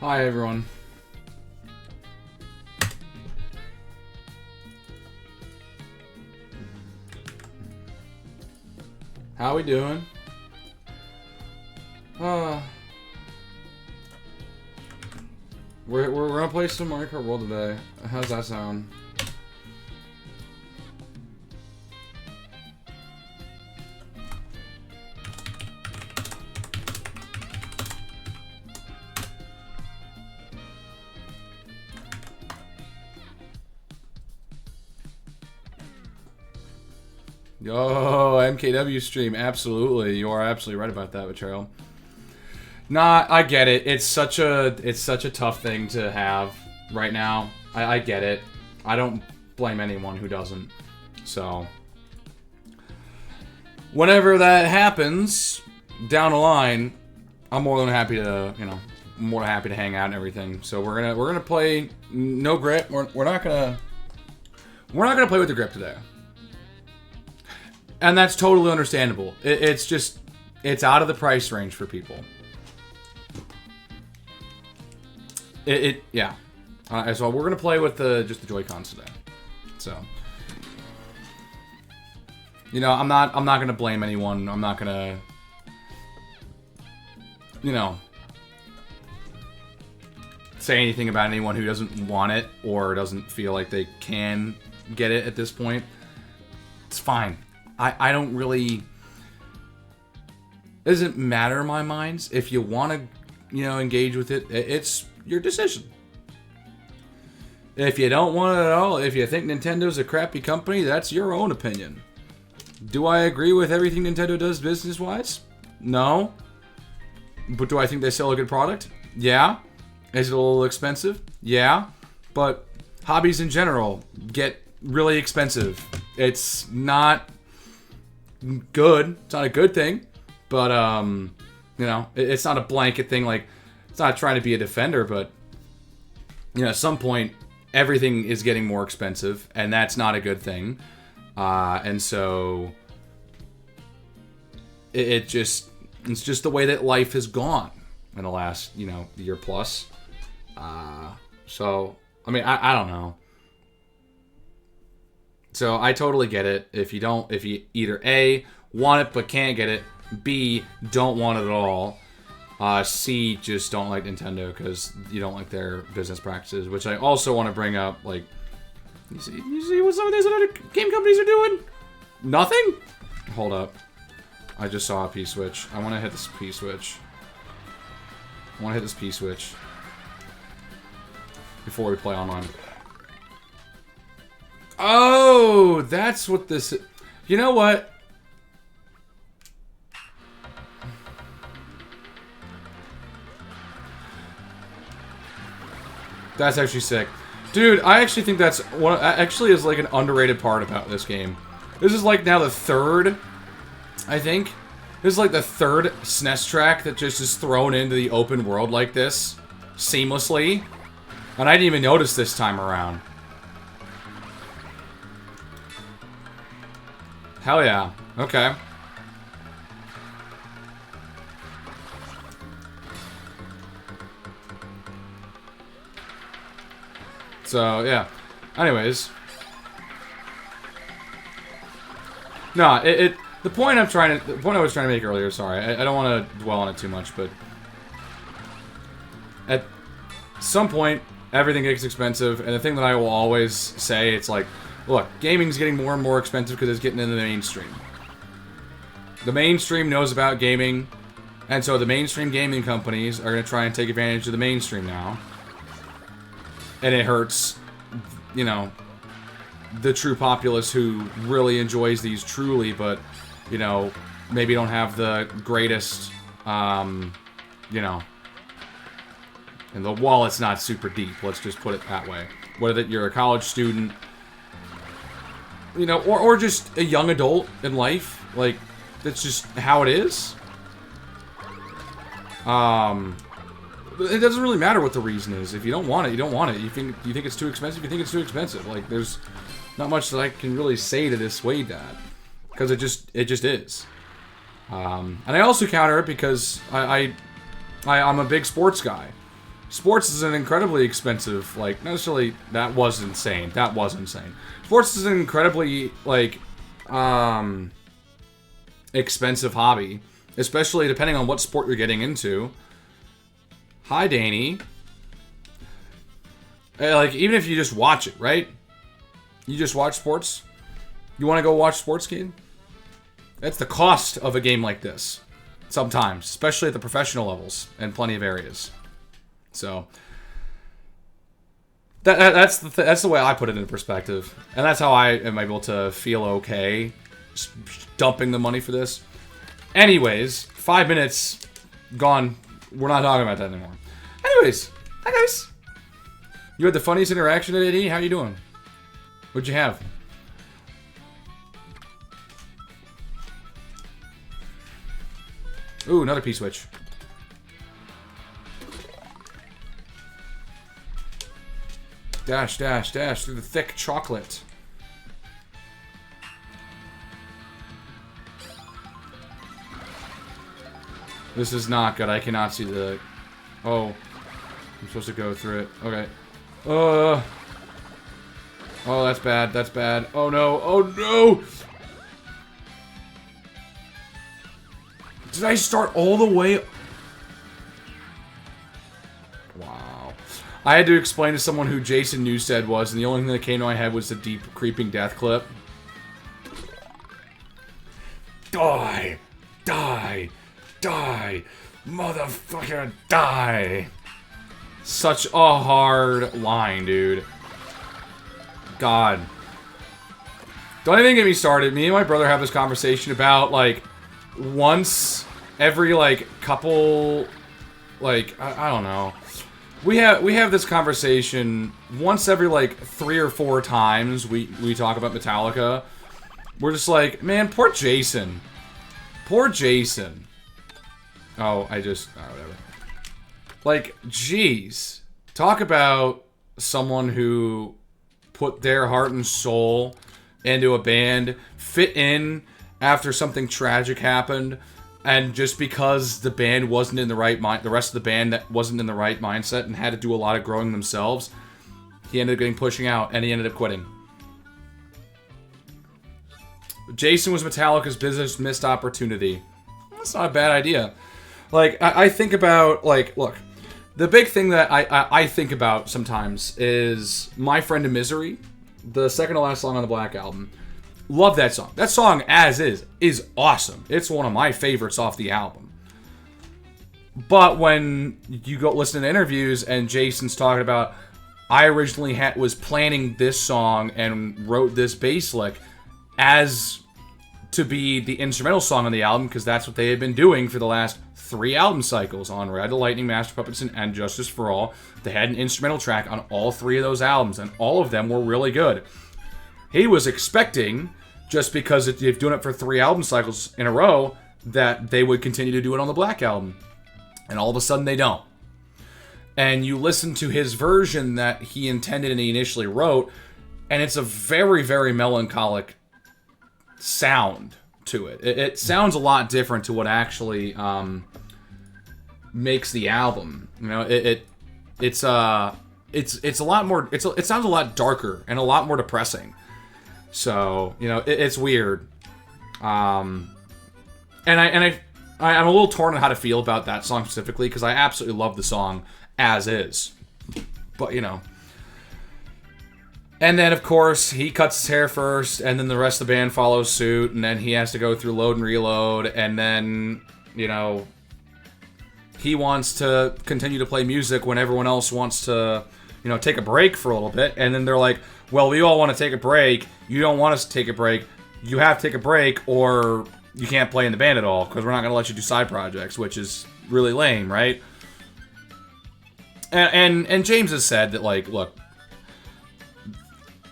Hi, everyone. How we doing? We're gonna play some Mario Kart World today. How's that sound? Yo, MKW stream, absolutely. You are absolutely right about that, Betrayal. Nah, I get it. It's such a tough thing to have right now. I get it. I don't blame anyone who doesn't. So, whenever that happens down the line, I'm more than happy to, more than happy to hang out and everything. So we're gonna play no grip. We're not gonna play with the grip today. And that's totally understandable. It's out of the price range for people. Yeah. So we're gonna play with just the Joy-Cons today. So, I'm not gonna blame anyone. I'm not gonna, say anything about anyone who doesn't want it or doesn't feel like they can get it at this point. It's fine. I don't really... It doesn't matter in my mind. If you want to, engage with it, it's your decision. If you don't want it at all, if you think Nintendo's a crappy company, that's your own opinion. Do I agree with everything Nintendo does business-wise? No. But do I think they sell a good product? Yeah. Is it a little expensive? Yeah. But hobbies in general get really expensive. It's not... good. It's not a good thing, but it's not a blanket thing. Like, it's not trying to be a defender, but at some point, everything is getting more expensive, and that's not a good thing. And so it's just the way that life has gone in the last year plus. So I mean, I don't know. So I totally get it. If you either A, want it but can't get it, B, don't want it at all, C, just don't like Nintendo because you don't like their business practices, which I also want to bring up. Like, you see what some of these other game companies are doing? Nothing? Hold up. I just saw a P-switch. I want to hit this P-switch. Before we play online. Oh, that's what this is. You know what? That's actually sick. Dude, I actually think that's actually is like an underrated part about this game. This is like now the third, I think. This is like the third SNES track that just is thrown into the open world like this seamlessly. And I didn't even notice this time around. Hell yeah. Okay. So, yeah. Anyways. No, the point I was trying to make earlier, sorry, I don't want to dwell on it too much, but at some point, everything gets expensive, and the thing that I will always say, it's like, look, gaming's getting more and more expensive because it's getting into the mainstream. The mainstream knows about gaming, and so the mainstream gaming companies are going to try and take advantage of the mainstream now. And it hurts, the true populace who really enjoys these truly, but, maybe don't have the greatest, and the wallet's not super deep, let's just put it that way. Whether you're a college student, or just a young adult in life, like, that's just how it is. It doesn't really matter what the reason is. If you don't want it, you don't want it. You think it's too expensive, you think it's too expensive. Like, there's not much that I can really say to dissuade that, because it just is. And I also counter it because I'm a big sports guy. Sports is an incredibly expensive, like, not necessarily, that was insane. That was insane. Sports is an incredibly, like, expensive hobby. Especially depending on what sport you're getting into. Hi, Danny. Like, even if you just watch it, right? You just watch sports? You want to go watch sports, kid? That's the cost of a game like this. Sometimes. Especially at the professional levels. And plenty of areas. So... That's the way I put it into perspective. And that's how I am able to feel okay dumping the money for this. Anyways, 5 minutes gone. We're not talking about that anymore. Anyways, hi guys. You had the funniest interaction today, AD. How you doing? What'd you have? Ooh, another P-switch. Dash, dash, dash through the thick chocolate. This is not good. I cannot see the... Oh. I'm supposed to go through it. Okay. Oh, that's bad. That's bad. Oh, no. Oh, no! Did I start all the way... Wow. I had to explain to someone who Jason Newsted was, and the only thing that came to my head was the deep creeping death clip. Die! Die! Die! Motherfucker, die! Such a hard line, dude. God. Don't even get me started. Me and my brother have this conversation about, like, once every, like, couple... Like, I don't know. We have this conversation once every, like, 3 or 4 times we talk about Metallica. We're just like, man, poor Jason. Poor Jason. Oh, whatever. Like, jeez. Talk about someone who put their heart and soul into a band, fit in after something tragic happened, and just because the band wasn't in the right mind, the rest of the band that wasn't in the right mindset and had to do a lot of growing themselves, he ended up getting pushing out, and he ended up quitting. Jason was Metallica's business missed opportunity. That's not a bad idea. Like, I think about, like, look, the big thing that I think about sometimes is My Friend in Misery, the second to last song on the Black Album. Love that song. That song, as is awesome. It's one of my favorites off the album. But when you go listen to interviews and Jason's talking about, I originally was planning this song and wrote this bass lick as to be the instrumental song on the album, because that's what they had been doing for the last 3 album cycles on Ride the Lightning, Master Puppets, and Justice for All. They had an instrumental track on all 3 of those albums, and all of them were really good. He was expecting, just because they've done it for 3 album cycles in a row, that they would continue to do it on the Black Album. And all of a sudden they don't. And you listen to his version that he intended and he initially wrote, and it's a very, very melancholic sound to it. It sounds a lot different to what actually makes the album. You know, it's a lot more. It sounds a lot darker and a lot more depressing. So, you know, it's weird. And I'm a little torn on how to feel about that song specifically, because I absolutely love the song as is. But, you know. And then, of course, he cuts his hair first, and then the rest of the band follows suit, and then he has to go through load and reload, and then, you know, he wants to continue to play music when everyone else wants to, you know, take a break for a little bit, and then they're like, well, we all want to take a break, you don't want us to take a break, you have to take a break, or you can't play in the band at all, because we're not going to let you do side projects, which is really lame, right? And James has said that, like, look,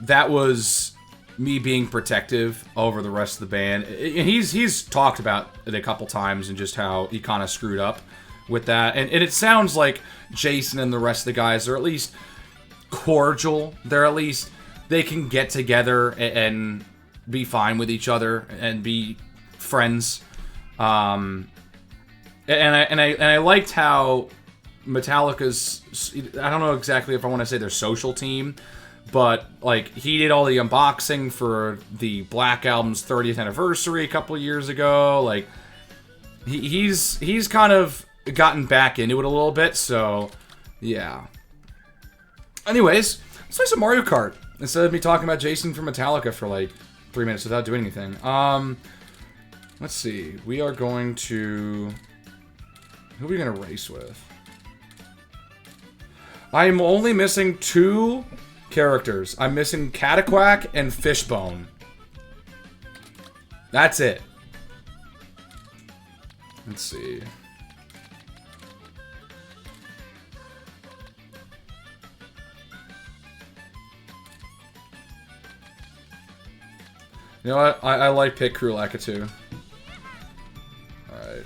that was me being protective over the rest of the band. He's talked about it a couple times and just how he kind of screwed up with that. And it sounds like Jason and the rest of the guys are at least cordial. They can get together and be fine with each other and be friends. And I liked how Metallica's, I don't know exactly if I want to say their social team, but like he did all the unboxing for the Black Album's 30th anniversary a couple years ago. Like he's kind of gotten back into it a little bit, so yeah. Anyways, let's play some Mario Kart instead of me talking about Jason from Metallica for like 3 minutes without doing anything. Let's see. We are going to... Who are we going to race with? I'm only missing 2 characters. I'm missing Cataquack and Fishbone. That's it. Let's see. You know what? I like Pit Crew Lakitu. Alright.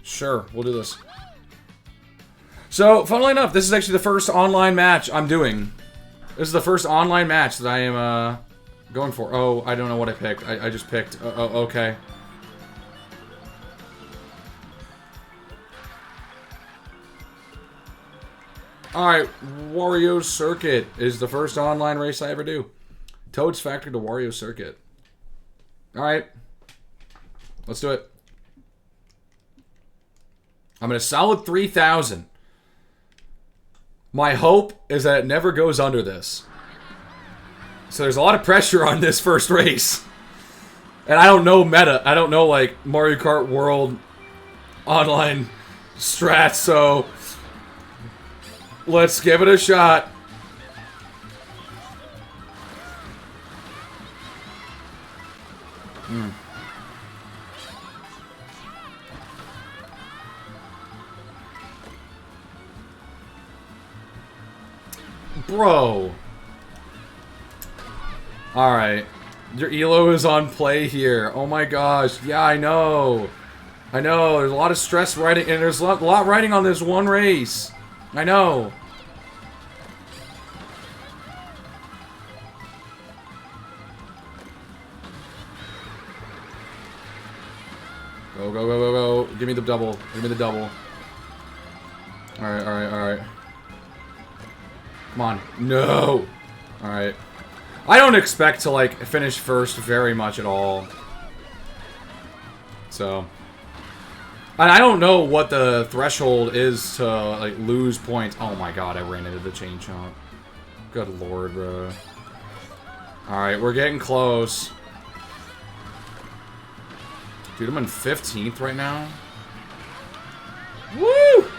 Sure, we'll do this. So, funnily enough, this is actually the first online match I'm doing. This is the first online match that I am going for. Oh, I don't know what I picked. I just picked. Oh, okay. Alright, Wario Circuit is the first online race I ever do. Toad's Factory to Wario Circuit. Alright. Let's do it. I'm at a solid 3,000. My hope is that it never goes under this. So there's a lot of pressure on this first race. And I don't know meta. I don't know, like, Mario Kart World Online strats, so... Let's give it a shot. Bro. Alright. Your ELO is on play here. Oh my gosh. Yeah, I know. I know. There's a lot of stress riding, and there's a lot riding on this one race. I know. Go, go, go, go, go. Give me the double. Give me the double. Alright, alright, alright. Come on. No! Alright. I don't expect to, like, finish first very much at all. So... And I don't know what the threshold is to, like, lose points. Oh my god, I ran into the chain chomp. Good lord, bro. Alright, we're getting close. Dude, I'm in 15th right now. Woo!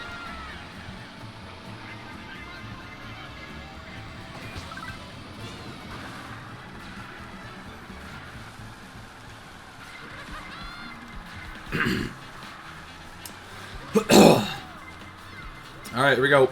Alright, here we go.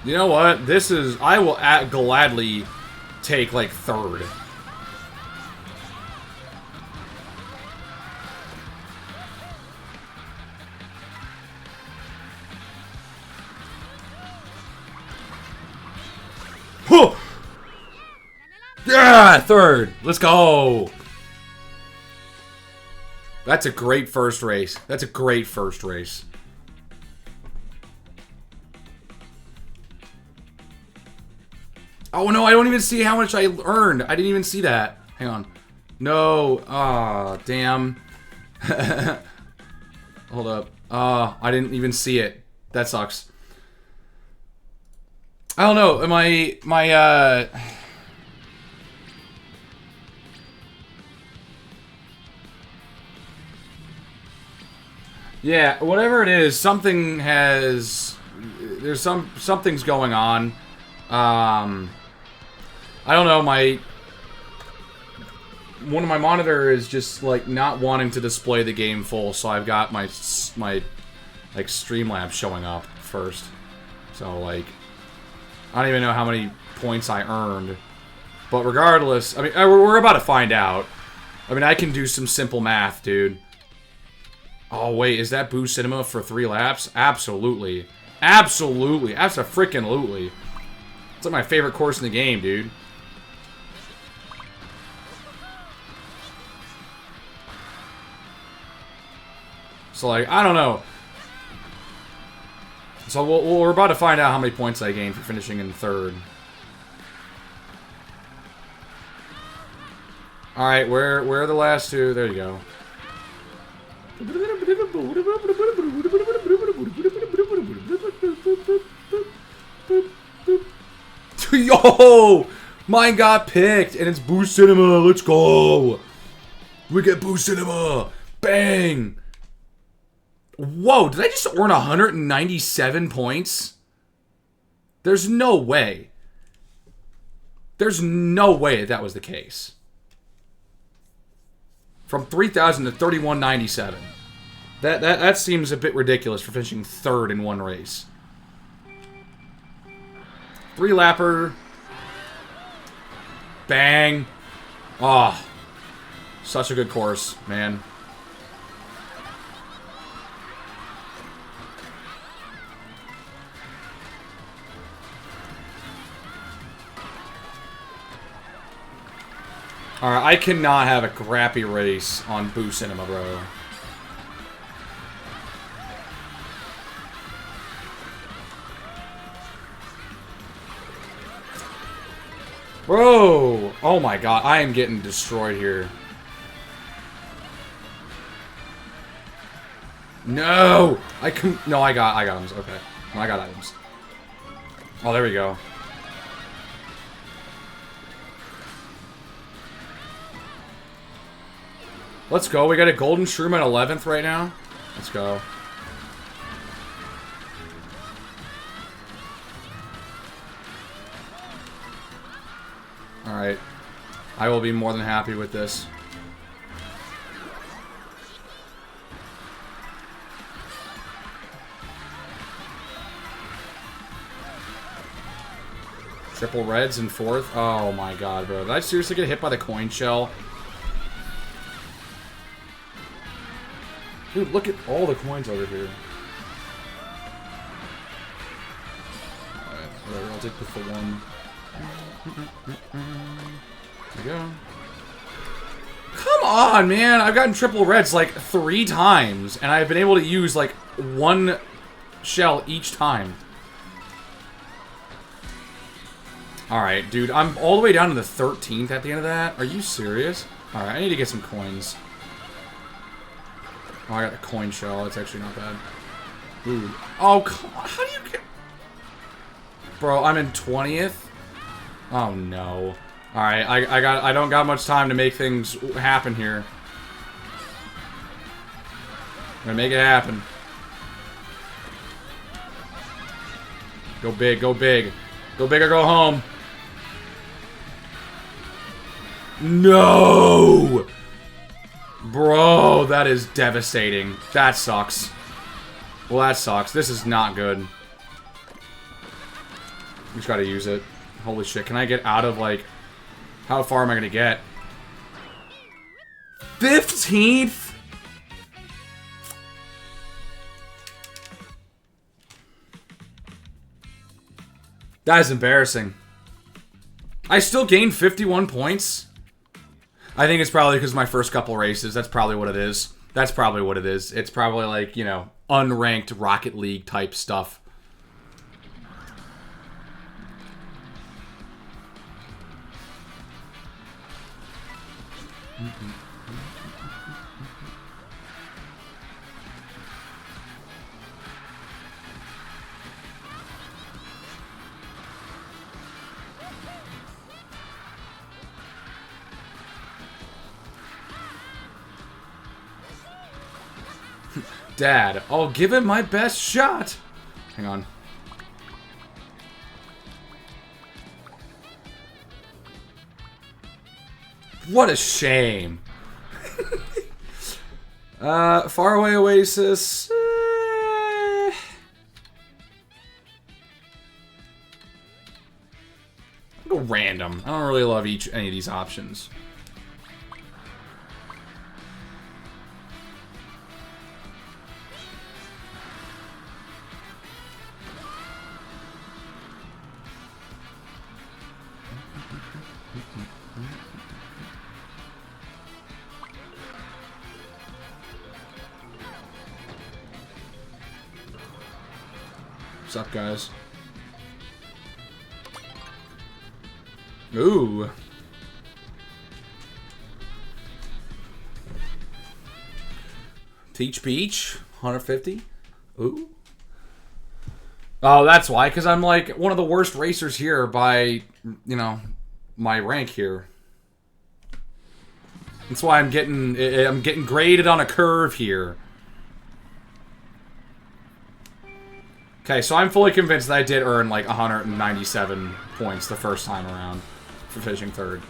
You know what? This is... I will gladly take, like, third. Huh! Yeah! Third! Let's go! That's a great first race. That's a great first race. Oh no, I don't even see how much I earned. I didn't even see that. Hang on. No. Ah, damn. Hold up. I didn't even see it. That sucks. I don't know. Yeah, whatever it is, something has... Something's going on. I don't know, one of my monitor is just like not wanting to display the game full, so I've got my like Streamlabs showing up first. So like I don't even know how many points I earned. But regardless, I mean we're about to find out. I mean I can do some simple math, dude. Oh wait, is that Boo Cinema for 3 laps? Absolutely. Absolutely. Abso-freaking-lutely. It's like my favorite course in the game, dude. So, like, I don't know. So, we're about to find out how many points I gained for finishing in 3rd. Alright, where are the last 2? There you go. Yo! Mine got picked, and it's Boo Cinema. Let's go! We get Boo Cinema! Bang! Whoa, did I just earn 197 points? There's no way. There's no way that was the case. From 3,000 to 3,197. That seems a bit ridiculous for finishing 3rd in one race. 3-lapper. Bang. Oh. Such a good course, man. Alright, I cannot have a crappy race on Boo Cinema, bro. Bro! Oh my god, I am getting destroyed here. No! No, I got items. Okay. No, I got items. Oh, there we go. Let's go. We got a golden shroom at 11th right now. Let's go. Alright. I will be more than happy with this. Triple reds in 4th. Oh my god, bro. Did I seriously get hit by the coin shell? Dude, look at all the coins over here. Alright, whatever, I'll take the full one. There we go. Come on, man! I've gotten triple reds like 3 times, and I've been able to use like 1 shell each time. Alright, dude, I'm all the way down to the 13th at the end of that. Are you serious? Alright, I need to get some coins. Oh, I got the coin shell. That's actually not bad. Ooh. Oh, come on. How do you get... Bro, I'm in 20th? Oh, no. Alright, I don't got much time to make things happen here. I'm gonna make it happen. Go big, go big. Go big or go home. No! Bro, that is devastating. That sucks. Well, that sucks. This is not good. Just gotta use it. Holy shit, can I get out of, like... How far am I gonna get? 15th?! That is embarrassing. I still gained 51 points? I think it's probably because of my first couple races. That's probably what it is. That's probably what it is. It's probably like, you know, unranked Rocket League type stuff. Dad, I'll give it my best shot. Hang on. What a shame. Faraway Oasis. I'll go random. I don't really love any of these options. What's up, guys? Ooh. Teach Peach, 150. Ooh. Oh, that's why, because I'm like one of the worst racers here by, you know, my rank here. That's why I'm getting graded on a curve here. Okay, so I'm fully convinced that I did earn like 197 points the first time around for finishing third.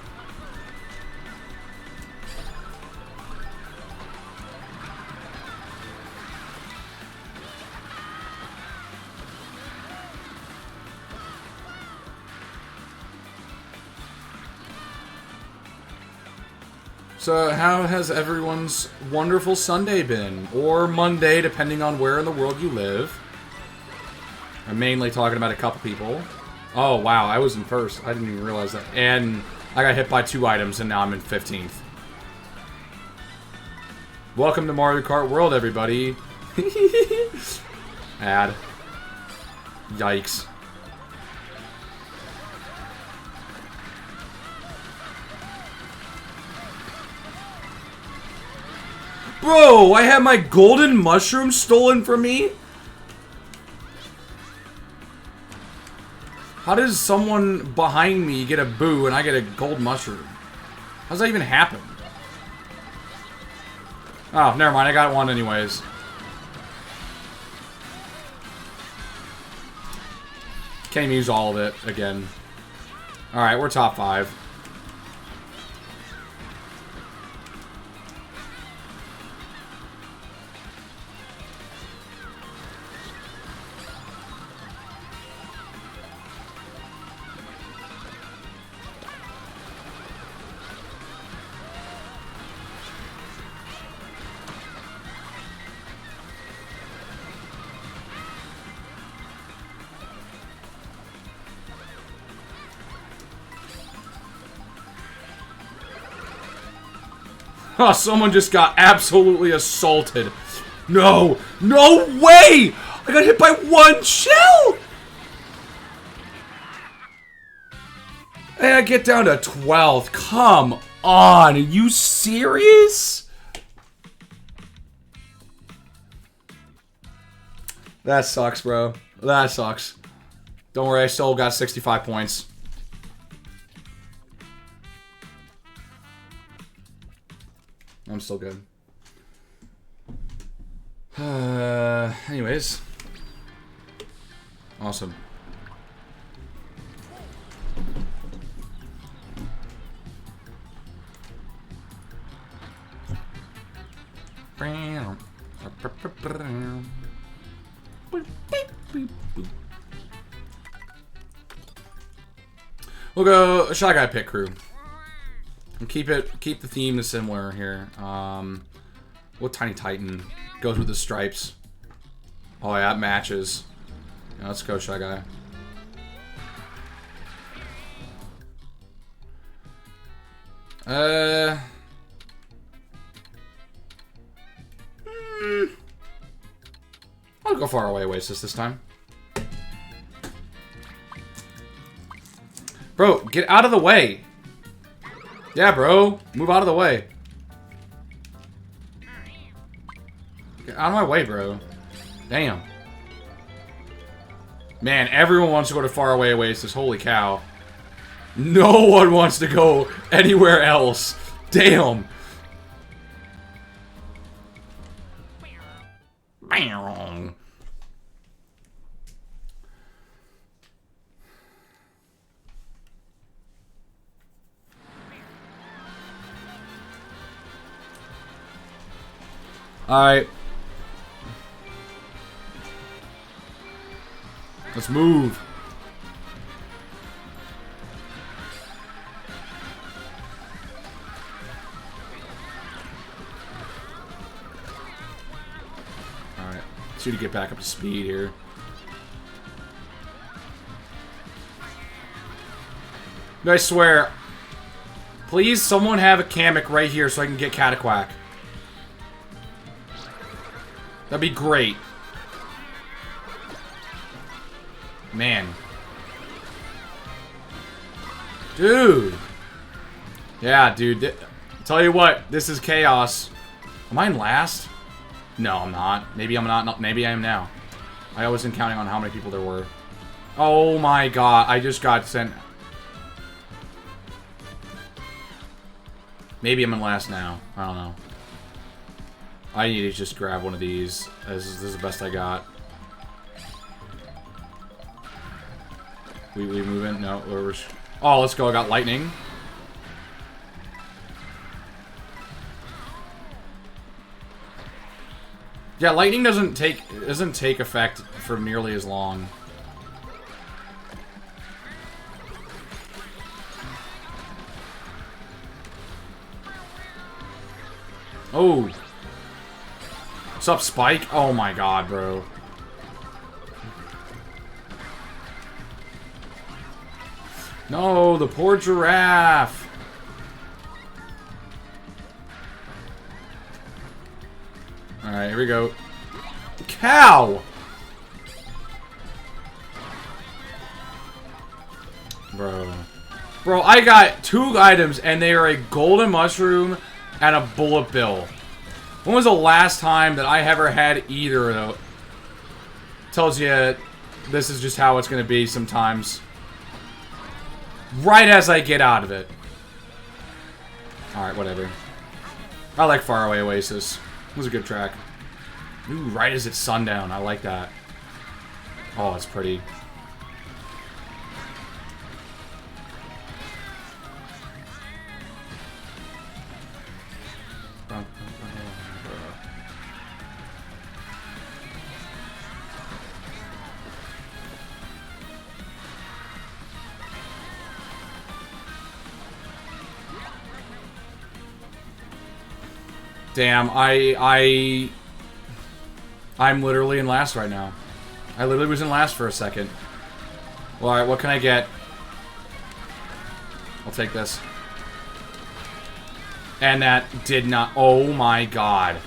So how has everyone's wonderful Sunday been? Or Monday, depending on where in the world you live. I'm mainly talking about a couple people. Oh, wow, I was in first. I didn't even realize that. And I got hit by 2 items, and now I'm in 15th. Welcome to Mario Kart World, everybody. Ad. Yikes. Bro, I had my golden mushroom stolen from me? How does someone behind me get a boo and I get a gold mushroom? How does that even happen? Oh, never mind. I got one anyways. Can't use all of it again. Alright, we're top 5. Oh, someone just got absolutely assaulted. No! No way! I got hit by 1 shell! And I get down to 12th. Come on. Are you serious? That sucks, bro. That sucks. Don't worry, I still got 65 points. I'm still good. Anyways. Awesome. We'll go Shy Guy Pit Crew. And keep the theme similar here. What Tiny Titan goes with the stripes? Oh yeah, it matches. Yeah, let's go, Shy Guy. I'll go Far Away Oasis this time. Bro, get out of the way. Yeah, bro. Move out of the way. Get out of my way, bro. Damn. Man, everyone wants to go to Faraway Oasis. Holy cow. No one wants to go anywhere else. Damn. Bam. Alright. Let's move. Alright. See to get back up to speed here. I swear. Please, someone have a Kamek right here so I can get Cataquack. That'd be great. Man. Dude. Yeah, dude. Tell you what, this is chaos. Am I in last? No, I'm not. Maybe I'm not. Maybe I am now. I wasn't counting on how many people there were. Oh my god, I just got sent... Maybe I'm in last now. I don't know. I need to just grab one of these. This is the best I got. We move in? No. Oh, let's go. I got lightning. Yeah, lightning doesn't take effect for nearly as long. Oh. What's up, Spike? Oh my god, bro. No, the poor giraffe. Alright, here we go. Cow! Bro, I got 2 items, and they are a golden mushroom and a bullet bill. When was the last time that I ever had either of those? Tells you this is just how it's going to be sometimes. Right as I get out of it. Alright, whatever. I like Faraway Oasis. It was a good track. Ooh, right as it's sundown. I like that. Oh, it's pretty. Damn, I'm literally in last right now. I literally was in last for a second. Well, alright, what can I get? I'll take this. And that did not... Oh my god.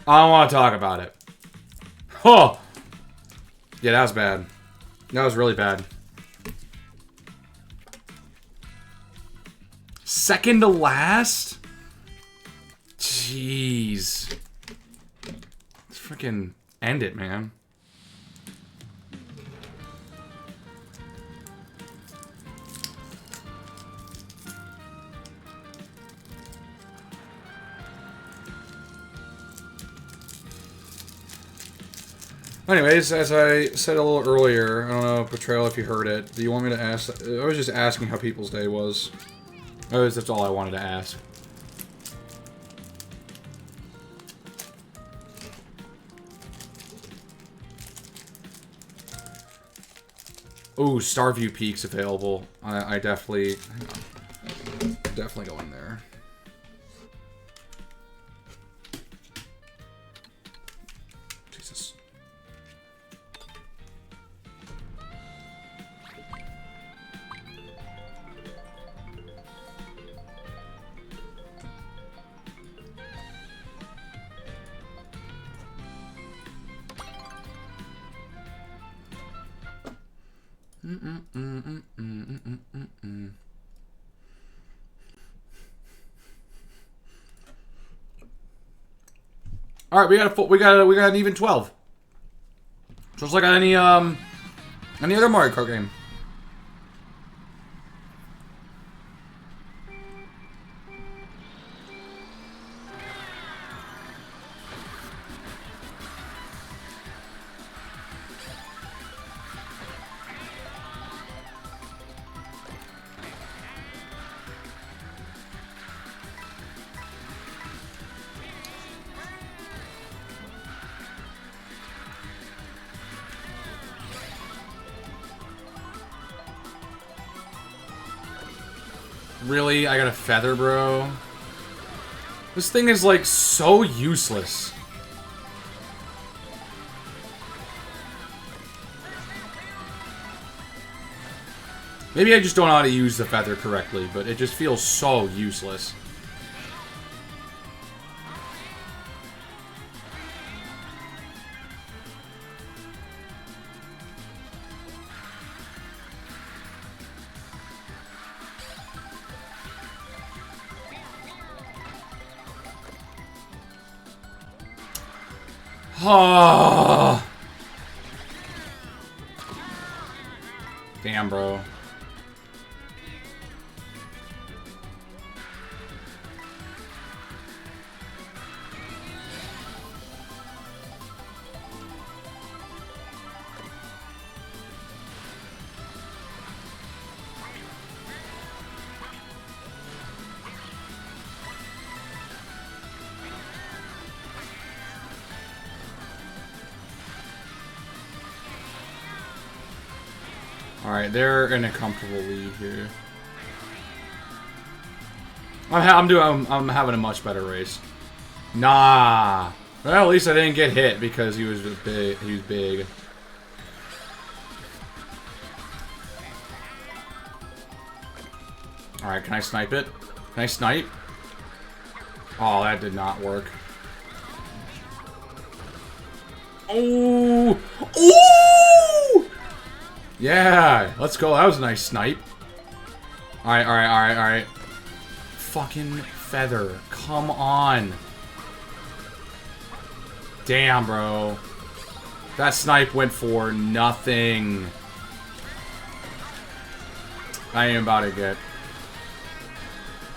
I don't want to talk about it. Oh! Yeah, that was bad. That was really bad. Second to last? Jeez. Let's freaking end it, man. Anyways, as I said a little earlier, I don't know, Betrayal, if you heard it. Do you want me to ask? I was just asking how people's day was. That's all I wanted to ask. Ooh, Starview Peak's available. I definitely... Hang on. Definitely go in there. Jesus. All right, we got an even 12. Just like any other Mario Kart game. Really? I got a feather, bro? This thing is, like, so useless. Maybe I just don't know how to use the feather correctly, but it just feels so useless. Oh. Damn, bro. Alright, they're in a comfortable lead here. I'm having a much better race. Nah. Well, at least I didn't get hit because he was big. He was big. Alright, can I snipe it? Can I snipe? Oh, that did not work. Oh! Oh! Yeah, let's go. That was a nice snipe. Alright, alright, alright, alright. Fucking feather. Come on. Damn, bro. That snipe went for nothing. I ain't about to get.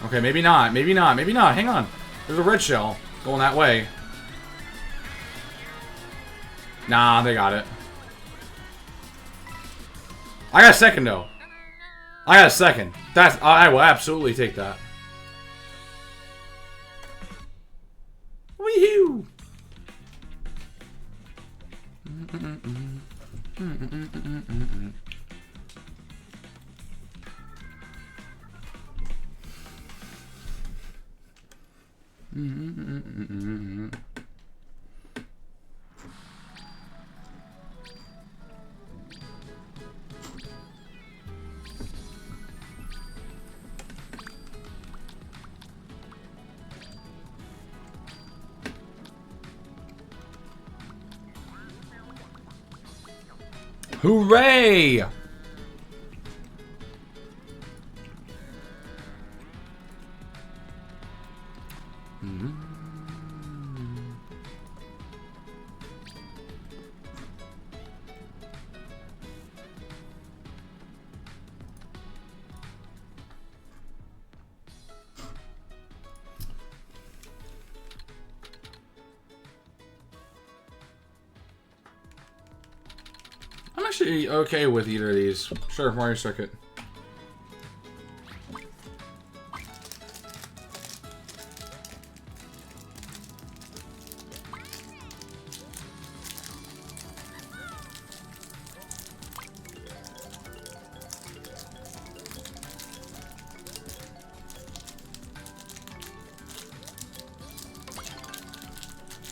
Okay, maybe not. Maybe not. Maybe not. Hang on. There's a red shell going that way. Nah, they got it. I got a second, though. I got a second. I will absolutely take that. Wee-hoo! Hooray! I'm actually okay with either of these. Sure, Mario Circuit.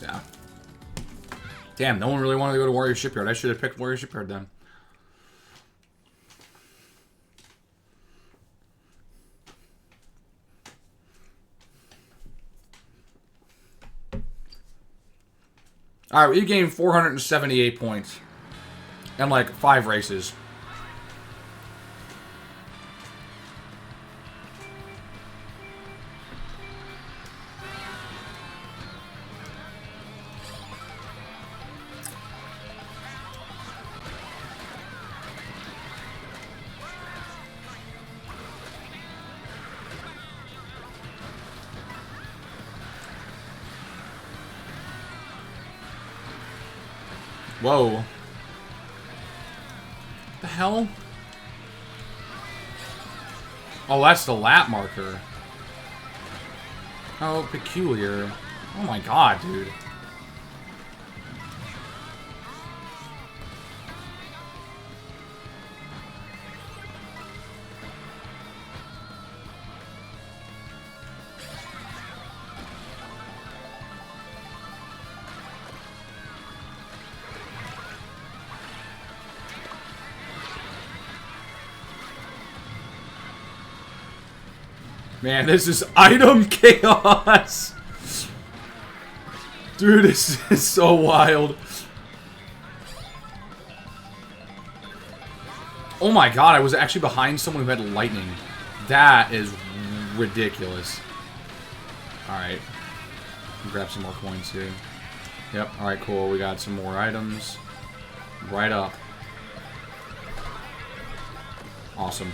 Yeah. Damn, no one really wanted to go to Warrior Shipyard. I should have picked Warrior Shipyard then. Alright, we gained 478 points. In like 5 races. Whoa. The hell? Oh, that's the lap marker. Oh, peculiar. Oh my god, dude. Man, this is item chaos! Dude, this is so wild. Oh my god, I was actually behind someone who had lightning. That is ridiculous. Alright. Grab some more coins here. Yep, alright, cool. We got some more items. Right up. Awesome.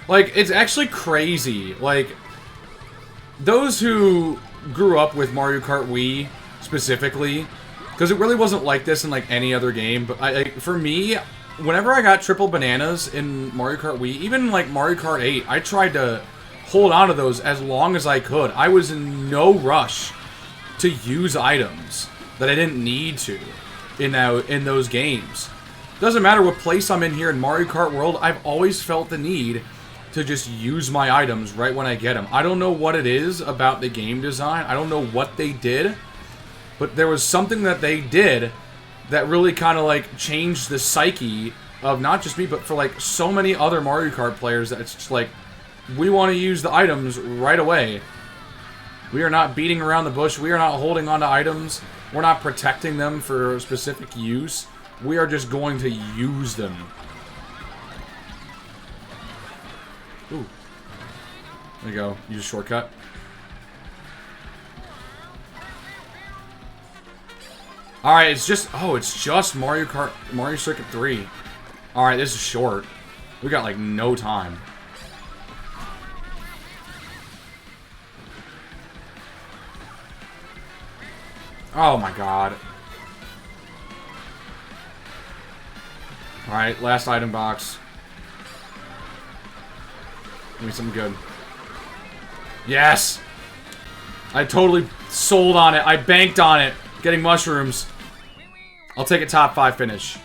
Like, it's actually crazy. Like, those who grew up with Mario Kart Wii, specifically, because it really wasn't like this in, like, any other game, but for me, whenever I got triple bananas in Mario Kart Wii, even, like, Mario Kart 8, I tried to hold on to those as long as I could. I was in no rush to use items that I didn't need to in those games. Doesn't matter what place I'm in here in Mario Kart World, I've always felt the need to just use my items right when I get them. I don't know what it is about the game design. I don't know what they did, but there was something that they did that really kind of like changed the psyche of not just me, but for like so many other Mario Kart players that it's just like, we want to use the items right away. We are not beating around the bush. We are not holding on to items. We're not protecting them for specific use. We are just going to use them. Ooh. There you go. Use a shortcut. Alright, it's just Mario Circuit 3. Alright, this is short. We got like no time. Oh my god. Alright, last item box. Give me something good. Yes! I totally sold on it. I banked on it. Getting mushrooms. I'll take a top 5 finish.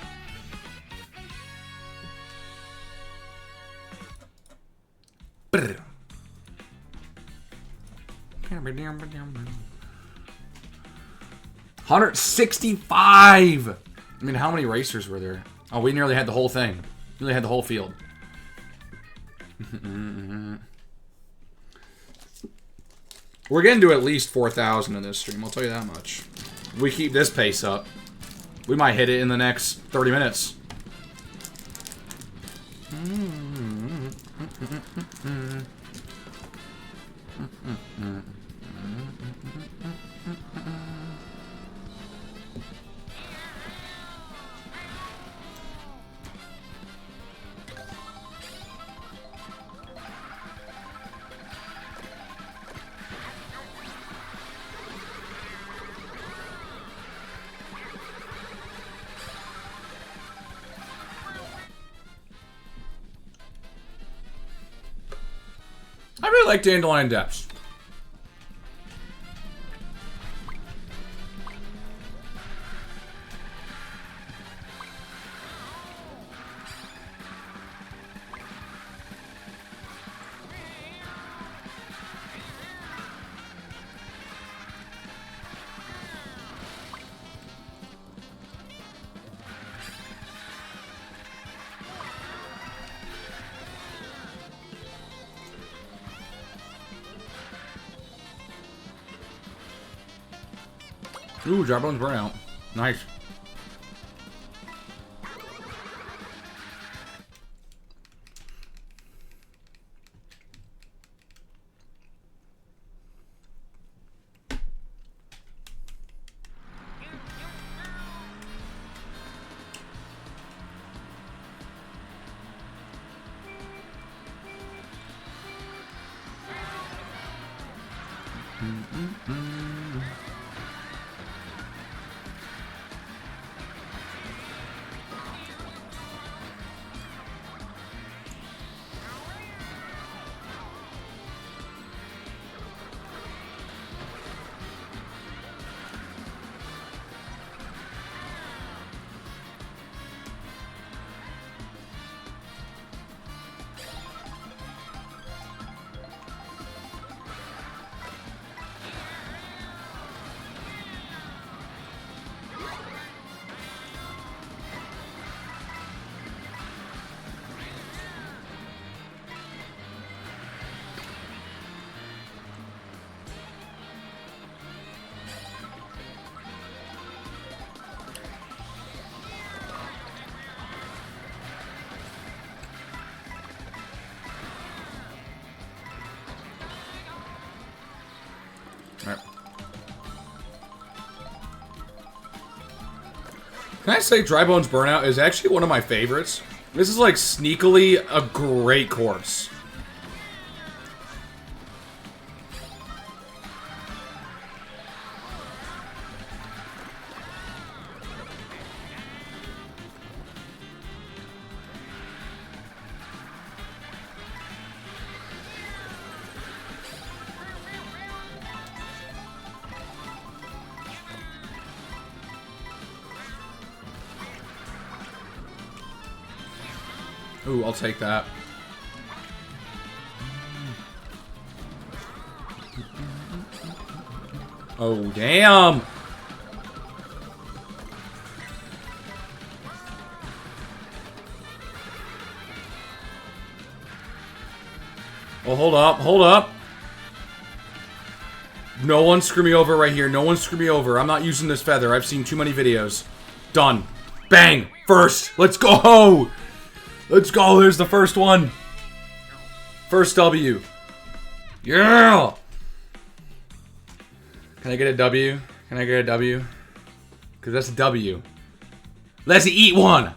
$165! I mean, how many racers were there? Oh, we nearly had the whole thing. Nearly had the whole field. We're getting to at least 4,000 in this stream, I'll tell you that much. If we keep this pace up, we might hit it in the next 30 minutes. I really like Dandelion Depths. Ooh, Jarbone's burnout. Nice. Can I say Dry Bones Burnout is actually one of my favorites? This is like sneakily a great course. Ooh, I'll take that. Oh, damn! Oh, hold up, hold up! No one screw me over right here. No one screw me over. I'm not using this feather. I've seen too many videos. Done. Bang! First! Let's go! Let's go! There's the first one! First W. Yeah! Can I get a W? Can I get a W? Because that's a W. Let's eat one!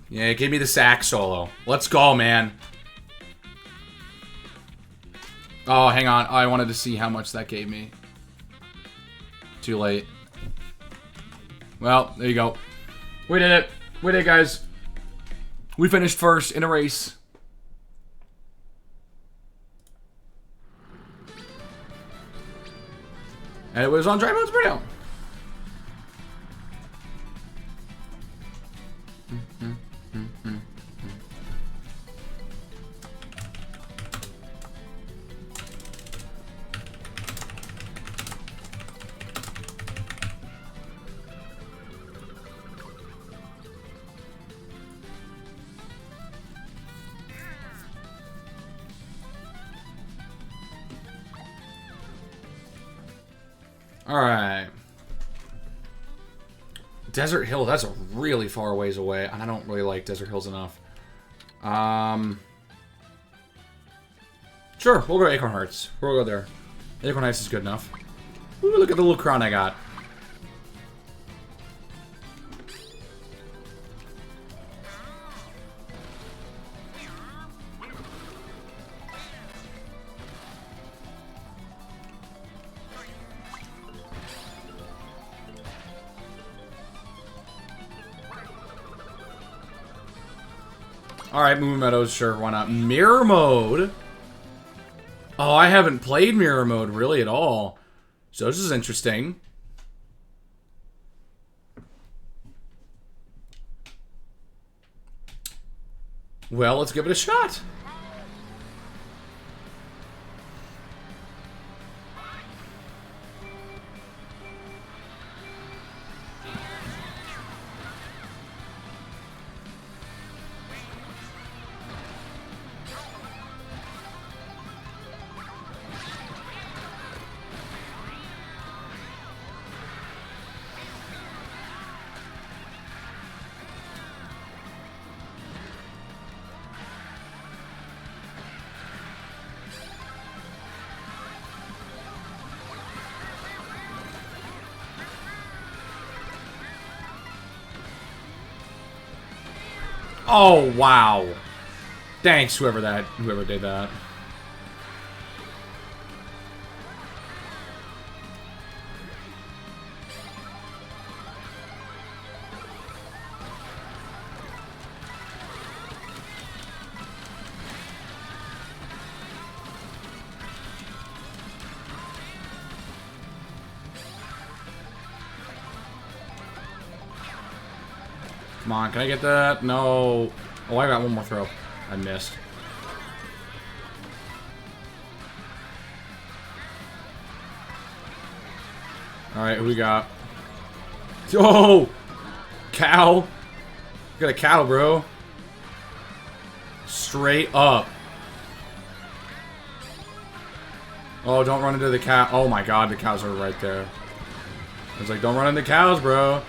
Yeah, give me the sax solo. Let's go, man. Oh, hang on. Oh, I wanted to see how much that gave me. Too late. Well, there you go. We did it. We did it, guys. We finished first in a race. And it was on Dry Bones Burnout. Alright. Desert Hill, that's a really far ways away, and I don't really like Desert Hills enough. Sure, we'll go to Acorn Hearts. We'll go there. Acorn Heights is good enough. Ooh, look at the little crown I got. Alright, Moon Meadows, sure, why not? Mirror Mode? Oh, I haven't played Mirror Mode really at all. So this is interesting. Well, let's give it a shot. Oh, wow. Thanks, whoever did that. Come on, can I get that? No. Oh, I got one more throw. I missed. Alright, who we got? Oh! Cow! Got a cow, bro. Straight up. Oh, don't run into the cow. Oh my god, the cows are right there. I was like, don't run into cows, bro.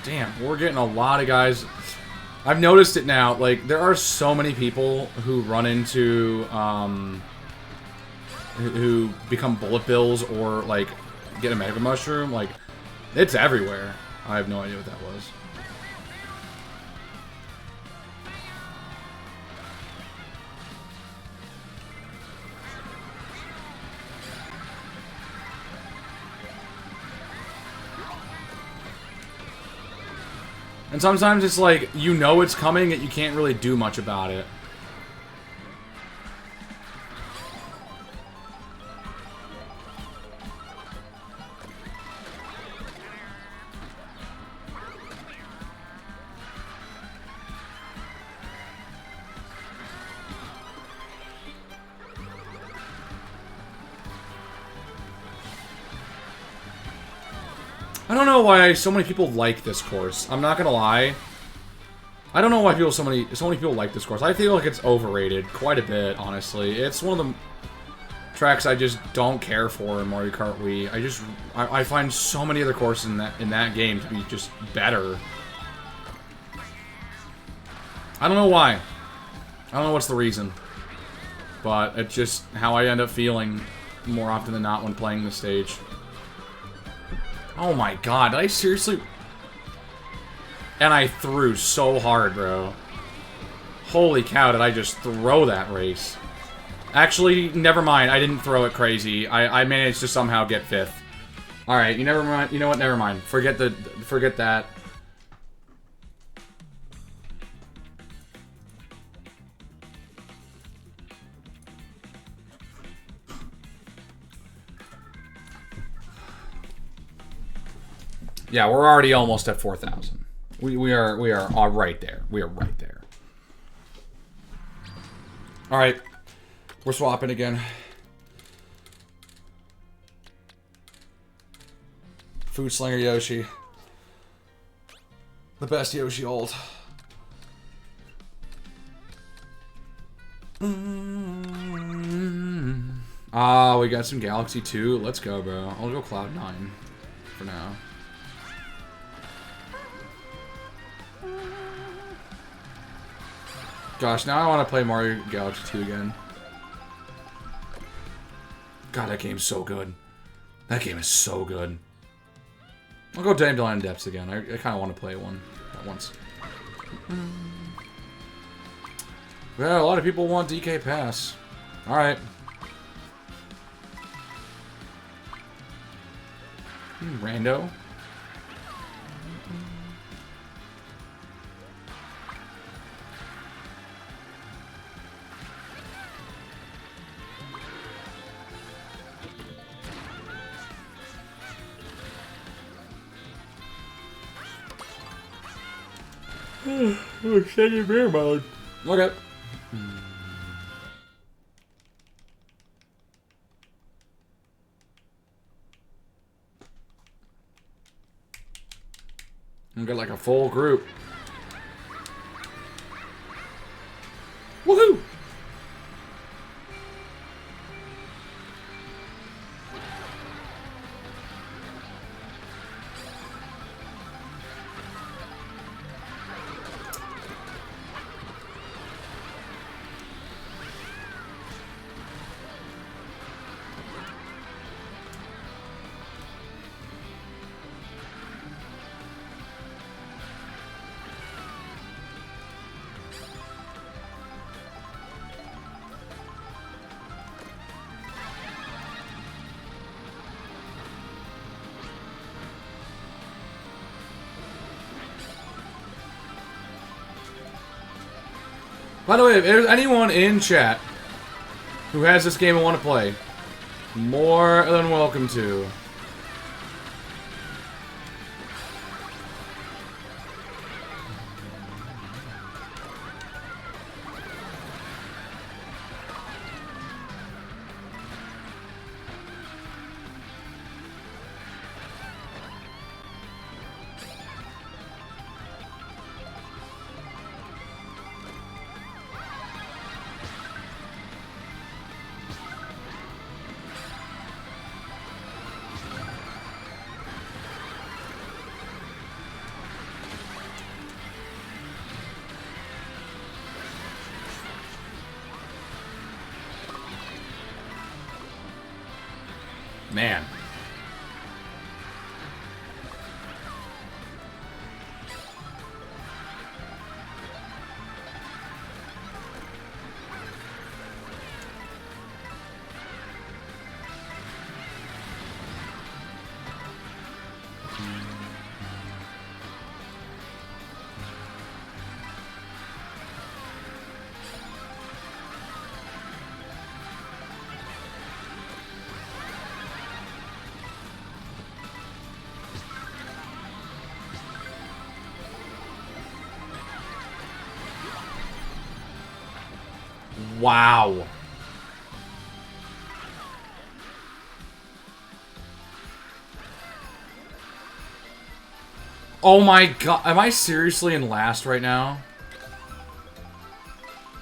Damn, we're getting a lot of guys. I've noticed it now. Like, there are so many people who run into who become bullet bills or, like, get a mega mushroom. Like, it's everywhere. I have no idea what that was. And sometimes it's like, you know it's coming, and you can't really do much about it. I don't know why so many people like this course. I'm not gonna lie. I don't know why so many people like this course. I feel like it's overrated quite a bit, honestly. It's one of the tracks I just don't care for in Mario Kart Wii. I find so many other courses in that game to be just better. I don't know why. I don't know what's the reason. But it's just how I end up feeling more often than not when playing the stage. Oh my god, did I seriously... And I threw so hard, bro. Holy cow, did I just throw that race. Actually, never mind, I didn't throw it crazy. I managed to somehow get 5th. Alright, you know what, never mind. Forget that. Yeah, we're already almost at 4,000. We are all right there. We are right there. All right, we're swapping again. Food Slinger Yoshi, the best Yoshi old. Ah, we got some Galaxy 2. Let's go, bro. I'll go Cloud 9 for now. Gosh, now I want to play Mario Galaxy 2 again. God, that game's so good. That game is so good. I'll go Dandelion Depths again. I kind of want to play one at once. Yeah, a lot of people want DK Pass. Alright. Rando. Extended beer mode. Okay. We got like a full group. Woohoo! By the way, if there's anyone in chat who has this game and want to play, more than welcome to. Man. Wow. Oh my god. Am I seriously in last right now?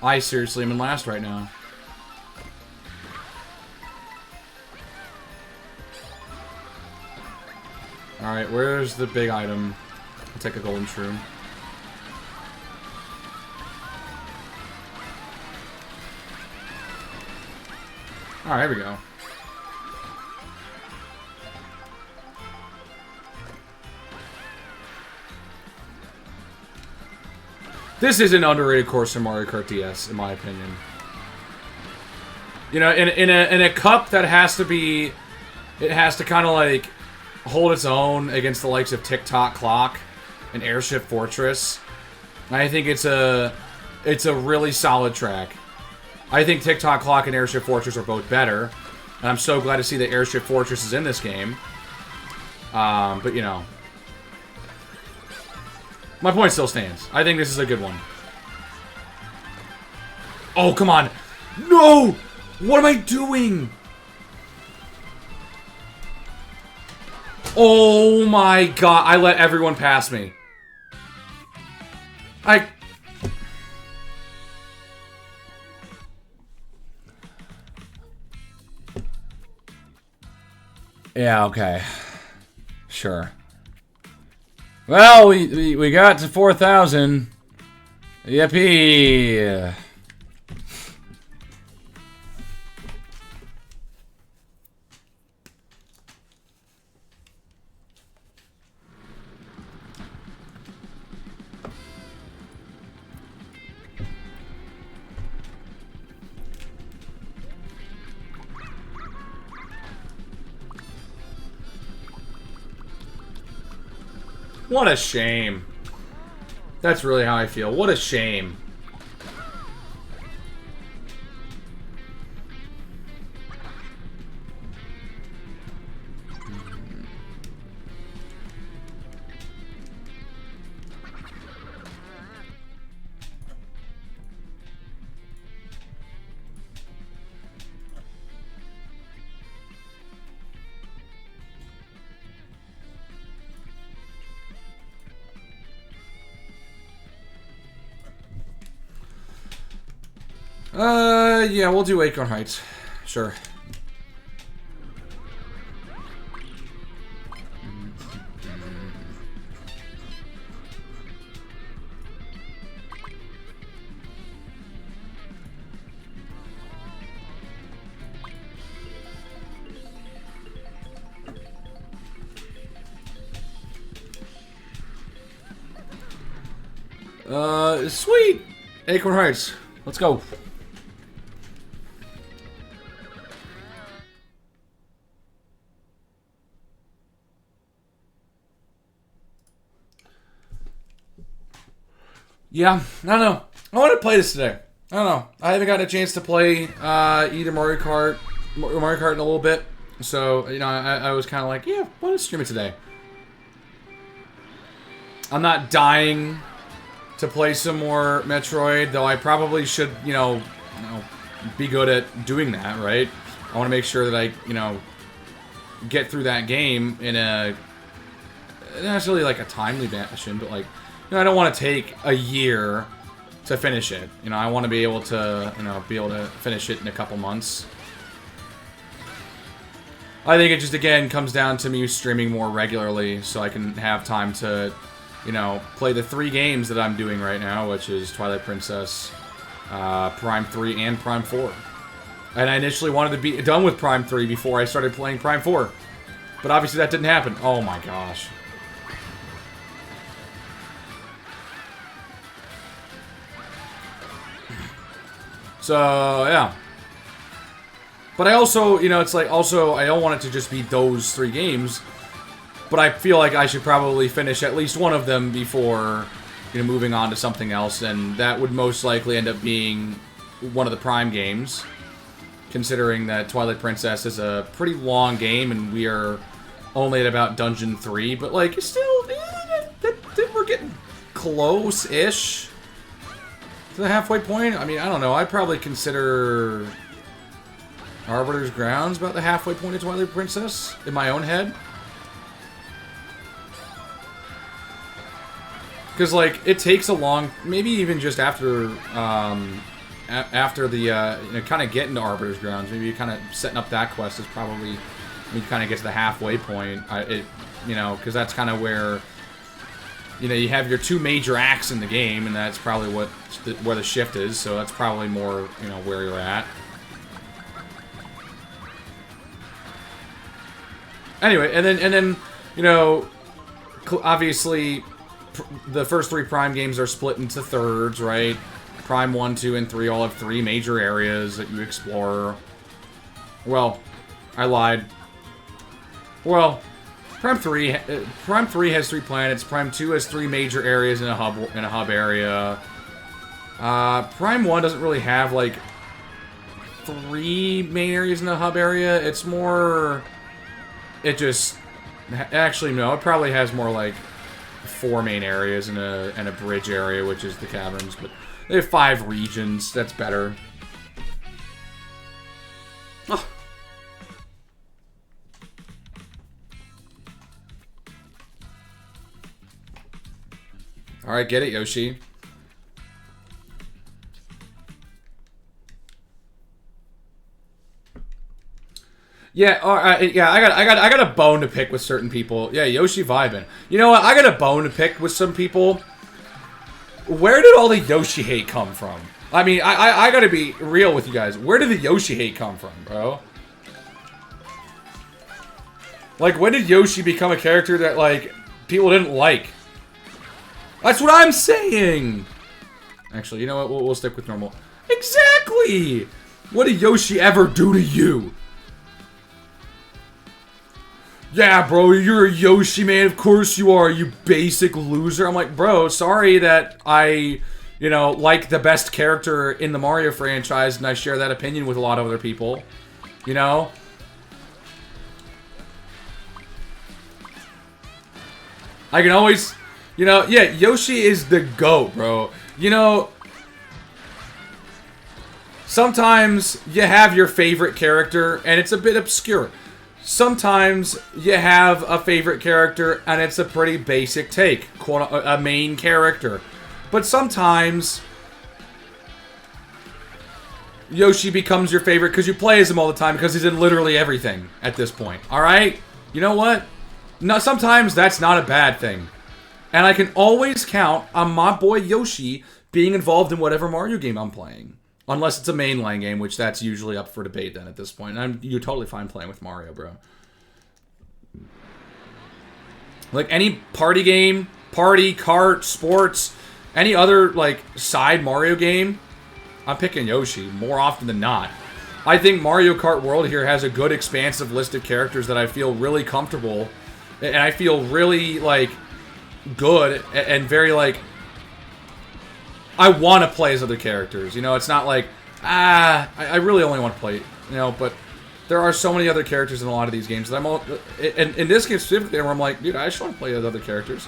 I seriously am in last right now. Alright, where's the big item? I'll take a golden shroom. Alright, here we go. This is an underrated course in Mario Kart DS, in my opinion. You know, in a cup that has to be, it has to kind of like hold its own against the likes of Tick-Tock Clock and Airship Fortress. I think it's a really solid track. I think Tick-Tock Clock and Airship Fortress are both better. And I'm so glad to see that Airship Fortress is in this game. But, you know. My point still stands. I think this is a good one. Oh, come on. No! What am I doing? Oh my god. I let everyone pass me. Yeah, okay. Sure. Well, we got to 4,000. Yippee! What a shame. That's really how I feel. What a shame. Yeah, we'll do Acorn Heights. Sure. Sweet! Acorn Heights. Let's go. Yeah, I don't know. I want to play this today. I don't know. I haven't gotten a chance to play either Mario Kart in a little bit. So, you know, I was kind of like, yeah, why not stream it today? I'm not dying to play some more Metroid, though I probably should, you know, be good at doing that, right? I want to make sure that I, you know, get through that game in a, not necessarily like a timely fashion, but like, you know, I don't want to take a year to finish it. You know, I want to be able to, you know, finish it in a couple months. I think it just, again, comes down to me streaming more regularly so I can have time to, you know, play the 3 games that I'm doing right now, which is Twilight Princess, Prime 3, and Prime 4. And I initially wanted to be done with Prime 3 before I started playing Prime 4. But obviously that didn't happen. Oh my gosh. So, yeah. But I also, you know, it's like, also, I don't want it to just be those 3 games. But I feel like I should probably finish at least one of them before, you know, moving on to something else. And that would most likely end up being one of the Prime games. Considering that Twilight Princess is a pretty long game, and we are only at about Dungeon 3, but, like, still, we're getting close-ish to the halfway point. I mean, I don't know, I'd probably consider Arbiter's Grounds about the halfway point of Twilight Princess, in my own head. Because, like, it takes a long, maybe even just after, after the, you know, kind of getting to Arbiter's Grounds, maybe kind of setting up that quest is probably, when you kind of get to the halfway point, you know, because that's kind of where, you know, you have your 2 major acts in the game, and that's probably where the shift is, so that's probably more, you know, where you're at. Anyway, and then, you know, obviously, the first 3 Prime games are split into thirds, right? Prime 1, 2, and 3 all have 3 major areas that you explore. Well, I lied. Well, Prime 3 has 3 planets. Prime 2 has 3 major areas in a hub area. Prime 1 doesn't really have, like, 3 main areas in the hub area. It's more... It just... Actually, no. It probably has more, like, 4 main areas and a bridge area, which is the caverns, but... They have 5 regions. That's better. Oh. Alright, get it, Yoshi. Yeah, alright, yeah, I got a bone to pick with certain people. Yeah, Yoshi vibing. You know what? I got a bone to pick with some people. Where did all the Yoshi hate come from? I mean, I gotta be real with you guys. Where did the Yoshi hate come from, bro? Like, when did Yoshi become a character that, like, people didn't like? That's what I'm saying! Actually, you know what? We'll stick with normal. Exactly! What did Yoshi ever do to you? Yeah, bro, you're a Yoshi, man. Of course you are, you basic loser. I'm like, bro, sorry that I, you know, like the best character in the Mario franchise, and I share that opinion with a lot of other people. You know? I can always, you know, yeah, Yoshi is the GOAT, bro. You know, sometimes you have your favorite character, and it's a bit obscure. Sometimes you have a favorite character and it's a pretty basic take, quote, a main character. But sometimes Yoshi becomes your favorite because you play as him all the time because he's in literally everything at this point. Alright? You know what? No, sometimes that's not a bad thing. And I can always count on my boy Yoshi being involved in whatever Mario game I'm playing. Unless it's a mainline game, which that's usually up for debate then at this point. And you're totally fine playing with Mario, bro. Like, any party game, party, kart, sports, any other, like, side Mario game, I'm picking Yoshi more often than not. I think Mario Kart World here has a good, expansive list of characters that I feel really comfortable. And I feel really, like, good and very, like... I want to play as other characters, you know, it's not like, I really only want to play, you know, but there are so many other characters in a lot of these games that I'm all, and in this game specifically, where I'm like, dude, I just want to play as other characters.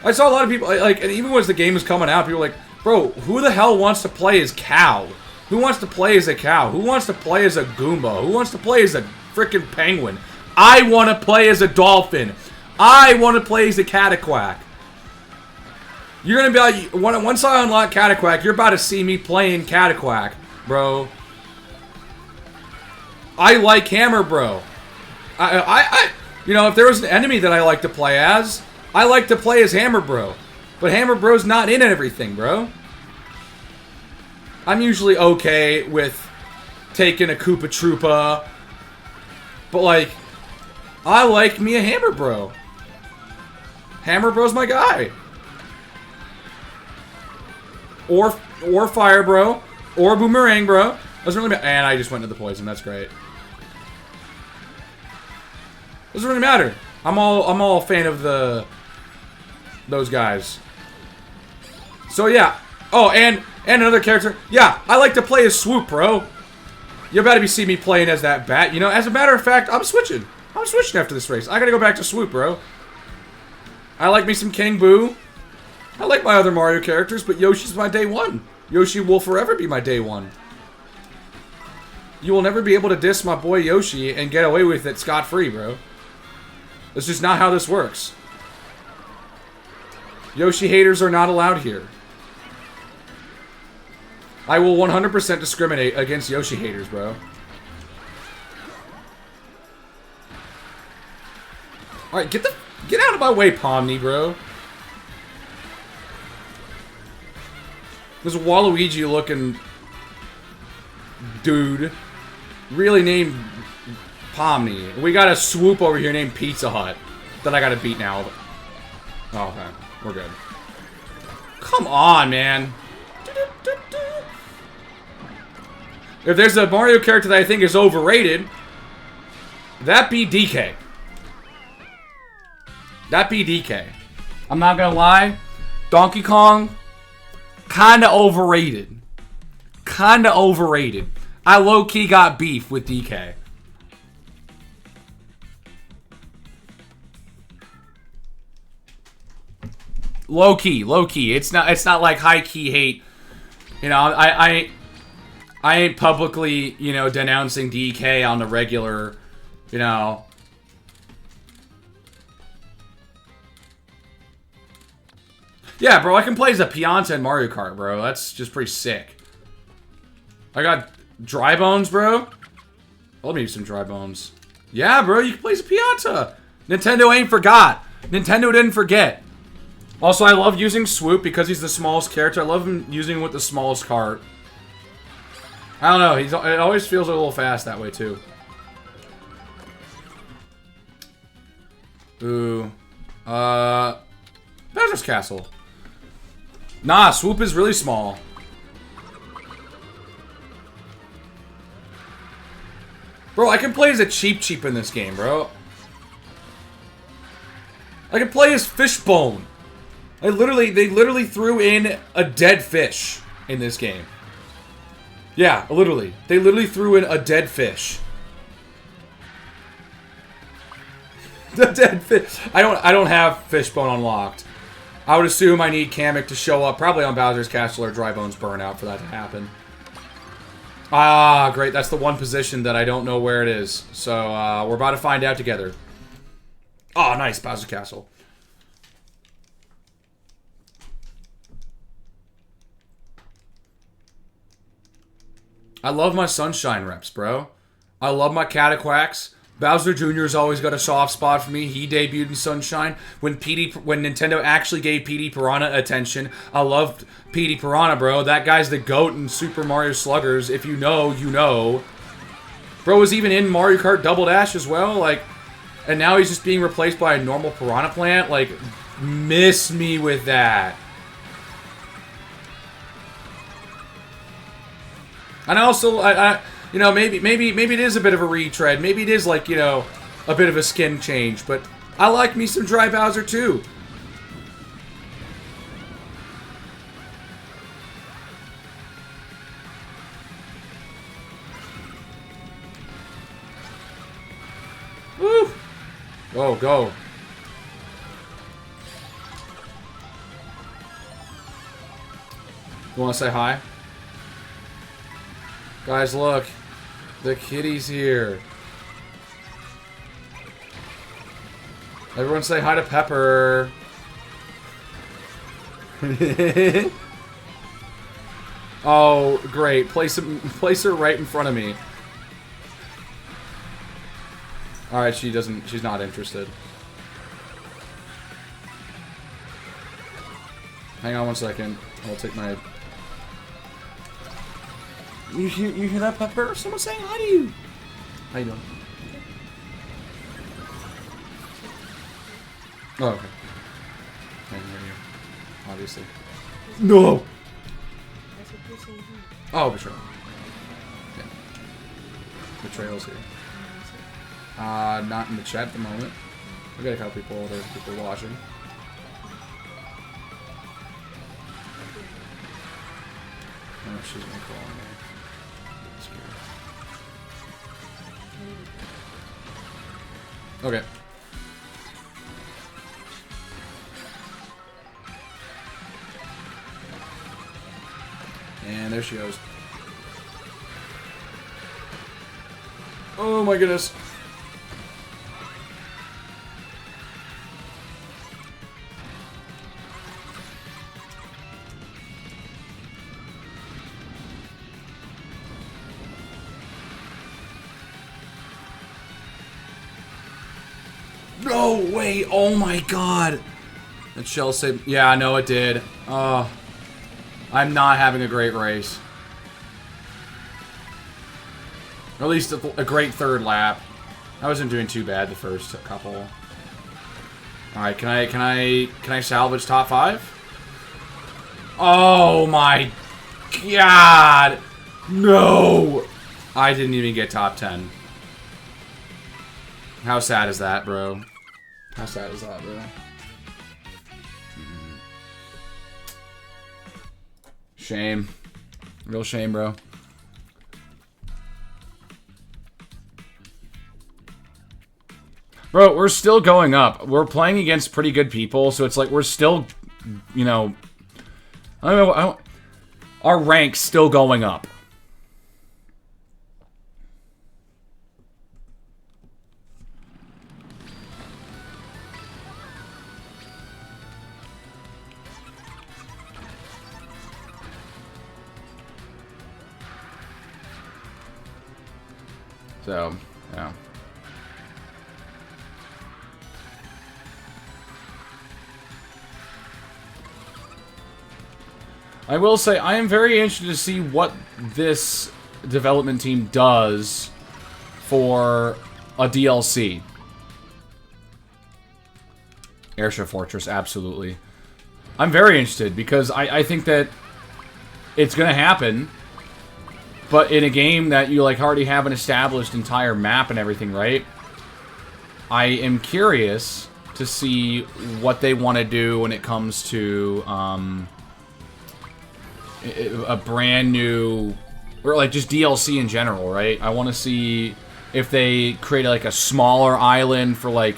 I saw a lot of people, like, and even as the game was coming out, people were like, bro, who the hell wants to play as Cow? Who wants to play as a cow? Who wants to play as a Goomba? Who wants to play as a freaking penguin? I want to play as a dolphin. I want to play as a Cataquack. You're going to be like, once I unlock Cataquack, you're about to see me playing Cataquack, bro. I like Hammer Bro. You know, if there was an enemy that I like to play as, I like to play as Hammer Bro. But Hammer Bro's not in everything, bro. I'm usually okay with taking a Koopa Troopa. But, like, I like me a Hammer Bro. Hammer Bro's my guy. Or Fire Bro. Or Boomerang Bro. Doesn't really matter. And I just went to the poison. That's great. Doesn't really matter. I'm all a fan of those guys. So yeah. Oh, and another character. Yeah, I like to play as Swoop, bro. You better be seeing me playing as that bat. You know, as a matter of fact, I'm switching. I'm switching after this race. I gotta go back to Swoop, bro. I like me some King Boo. I like my other Mario characters, but Yoshi's my day one. Yoshi will forever be my day one. You will never be able to diss my boy Yoshi and get away with it scot-free, bro. That's just not how this works. Yoshi haters are not allowed here. I will 100% discriminate against Yoshi haters, bro. Alright, get out of my way, Pomni, bro. This Waluigi looking dude really named Pomni. We got a Swoop over here named Pizza Hut that I gotta beat now. Oh, okay. We're good. Come on, man. If there's a Mario character that I think is overrated, that be DK. That be DK. I'm not gonna lie. Donkey Kong, kinda overrated. Kinda overrated. I low-key got beef with DK. Low-key. It's not like high-key hate. You know, I ain't publicly, you know, denouncing DK on the regular, you know. Yeah, bro, I can play as a Pianta in Mario Kart, bro. That's just pretty sick. I got Dry Bones, bro. Let me use some Dry Bones. Yeah, bro, you can play as a Pianta. Nintendo ain't forgot. Nintendo didn't forget. Also, I love using Swoop because he's the smallest character. I love him using him with the smallest cart. I don't know. It always feels a little fast that way, too. Ooh. Bowser's Castle. Nah, Swoop is really small. Bro, I can play as a Cheep in this game, bro. I can play as Fishbone. They literally threw in a dead fish in this game. Yeah, literally. They literally threw in a dead fish. The dead fish. I don't have Fishbone unlocked. I would assume I need Kamek to show up, probably on Bowser's Castle or Dry Bones Burnout for that to happen. Ah, great. That's the one position that I don't know where it is. So, we're about to find out together. Oh, nice. Bowser's Castle. I love my Sunshine reps, bro. I love my Cataquacks. Bowser Jr. has always got a soft spot for me. He debuted in Sunshine. When Nintendo actually gave Petey Piranha attention, I loved Petey Piranha, bro. That guy's the GOAT in Super Mario Sluggers. If you know, you know. Bro was even in Mario Kart Double Dash as well. Like, and now he's just being replaced by a normal Piranha Plant. Like, miss me with that. And also, you know, maybe it is a bit of a retread. Maybe it is like, you know, a bit of a skin change. But I like me some Dry Bowser too. Woo! Go, go. You want to say hi? Guys, look. The kitty's here. Everyone say hi to Pepper. Oh, great. Place her right in front of me. Alright, she's not interested. Hang on one second. I'll take my... You hear that, Pepper? Someone saying hi to you. How you doing? Oh, okay. I didn't hear you. Obviously. No! Oh, betrayal. Yeah. Betrayal's here. Not in the chat at the moment. We got a couple people, there's people watching. Oh, she's gonna call me. Okay. And there she goes. Oh my goodness. No way! Oh my god! That shell saved. Yeah, I know it did. I'm not having a great race. Or at least a great third lap. I wasn't doing too bad the first couple. All right, can I salvage top 5? Oh my god! No! I didn't even get top 10. How sad is that, bro? How sad is that, bro? Shame. Real shame, bro. Bro, we're still going up. We're playing against pretty good people, so it's like we're still, you know... I don't know, our rank's still going up. So, yeah. I will say, I am very interested to see what this development team does for a DLC. Airship Fortress, absolutely. I'm very interested, because I think that it's going to happen. But in a game that you like already have an established entire map and everything, right? I am curious to see what they want to do when it comes to a brand new, or like just DLC in general, right? I want to see if they create like a smaller island for like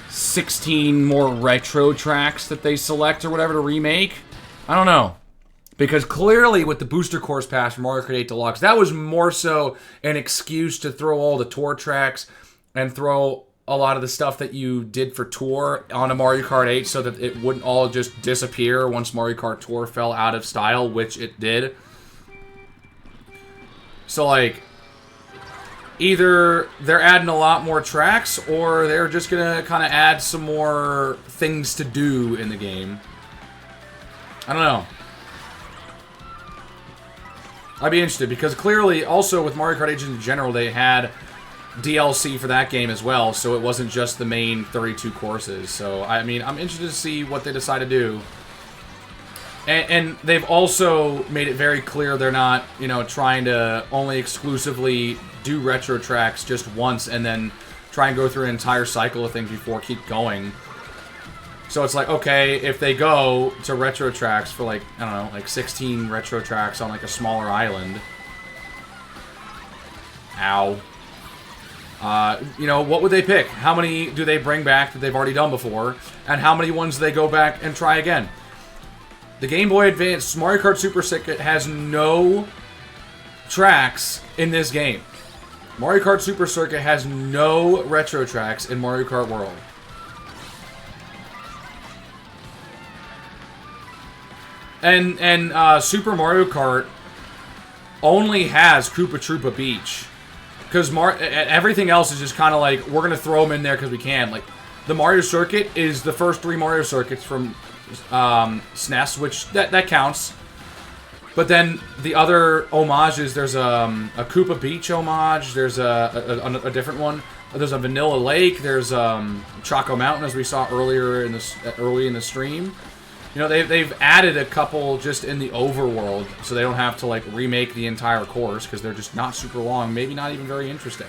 16 more retro tracks that they select or whatever to remake. I don't know. Because clearly with the Booster Course Pass for Mario Kart 8 Deluxe, that was more so an excuse to throw all the tour tracks and throw a lot of the stuff that you did for Tour onto Mario Kart 8 so that it wouldn't all just disappear once Mario Kart Tour fell out of style, which it did. So, like, either they're adding a lot more tracks or they're just going to kind of add some more things to do in the game. I don't know. I'd be interested, because clearly, also with Mario Kart 8 in general, they had DLC for that game as well, so it wasn't just the main 32 courses. So, I mean, I'm interested to see what they decide to do. And they've also made it very clear they're not, you know, trying to only exclusively do retro tracks just once and then try and go through an entire cycle of things before keep going. So it's like, okay, if they go to retro tracks for like, I don't know, like 16 retro tracks on like a smaller island. Ow. You know, what would they pick? How many do they bring back that they've already done before? And how many ones do they go back and try again? The Game Boy Advance Mario Kart Super Circuit has no tracks in this game. Mario Kart Super Circuit has no retro tracks in Mario Kart World. And Super Mario Kart only has Koopa Troopa Beach. Because everything else is just kind of like, we're going to throw them in there because we can. Like, the Mario Circuit is the first 3 Mario Circuits from SNES, which that counts. But then the other homages, there's a Koopa Beach homage. There's a different one. There's a Vanilla Lake. There's Choco Mountain, as we saw earlier in the stream. You know, they've added a couple just in the overworld, so they don't have to like remake the entire course because they're just not super long, maybe not even very interesting.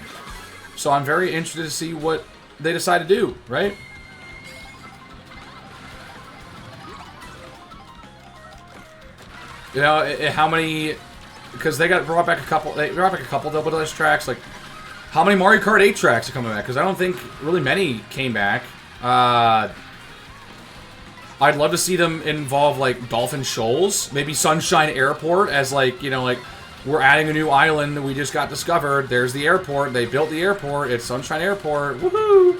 So I'm very interested to see what they decide to do, right? You know, how many? Because they brought back a couple. They brought back a couple Double Dash tracks. Like, how many Mario Kart 8 tracks are coming back? Because I don't think really many came back. I'd love to see them involve, like, Dolphin Shoals. Maybe Sunshine Airport as, like, you know, like, we're adding a new island that we just got discovered. There's the airport. They built the airport. It's Sunshine Airport. Woohoo!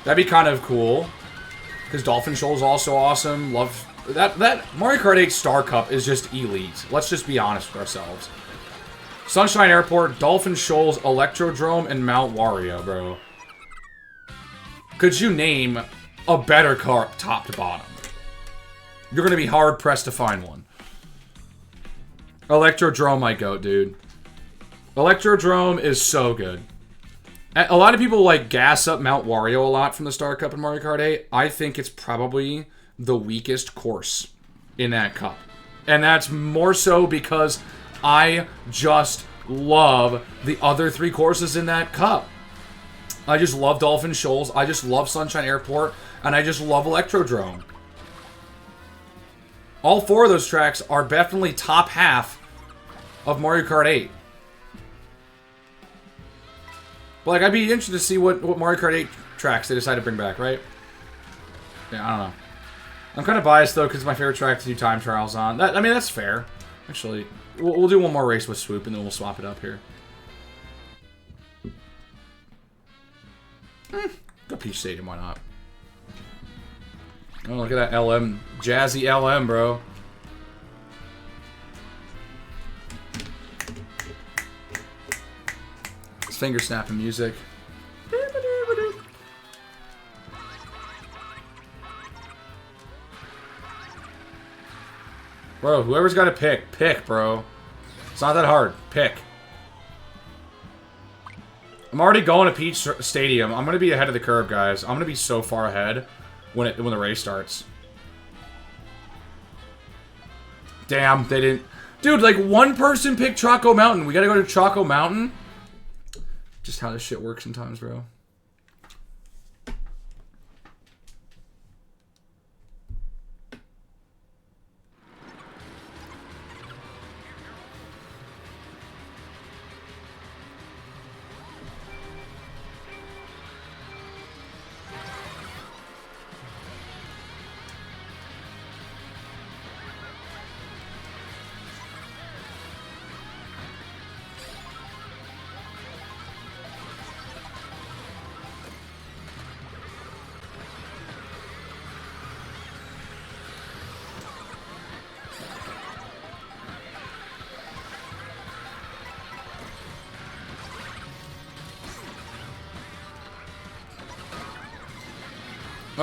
That'd be kind of cool. Because Dolphin Shoals is also awesome. Love... That Mario Kart 8 Star Cup is just elite. Let's just be honest with ourselves. Sunshine Airport, Dolphin Shoals, Electrodrome, and Mount Wario, bro. Could you name a better car top to bottom? You're gonna be hard pressed to find one. Electrodrome, my goat, dude. Electrodrome is so good. A lot of people like gas up Mount Wario a lot from the Star Cup in Mario Kart 8. I think it's probably the weakest course in that cup. And that's more so because I just love the other 3 courses in that cup. I just love Dolphin Shoals, I just love Sunshine Airport, and I just love Electrodrome. All 4 of those tracks are definitely top half of Mario Kart 8. But like, I'd be interested to see what Mario Kart 8 tracks they decide to bring back, right? Yeah, I don't know. I'm kind of biased, though, because it's my favorite track to do time trials on. I mean, that's fair. Actually, we'll do one more race with Swoop, and then we'll swap it up here. Go Peach Stadium, why not? Oh, look at that LM. Jazzy LM, bro. It's finger snapping music. Bro, whoever's got to pick, bro. It's not that hard. Pick. I'm already going to Peach Stadium. I'm going to be ahead of the curve, guys. I'm going to be so far ahead when the race starts. Damn, they didn't... Dude, like, one person picked Choco Mountain. We got to go to Choco Mountain? Just how this shit works sometimes, bro.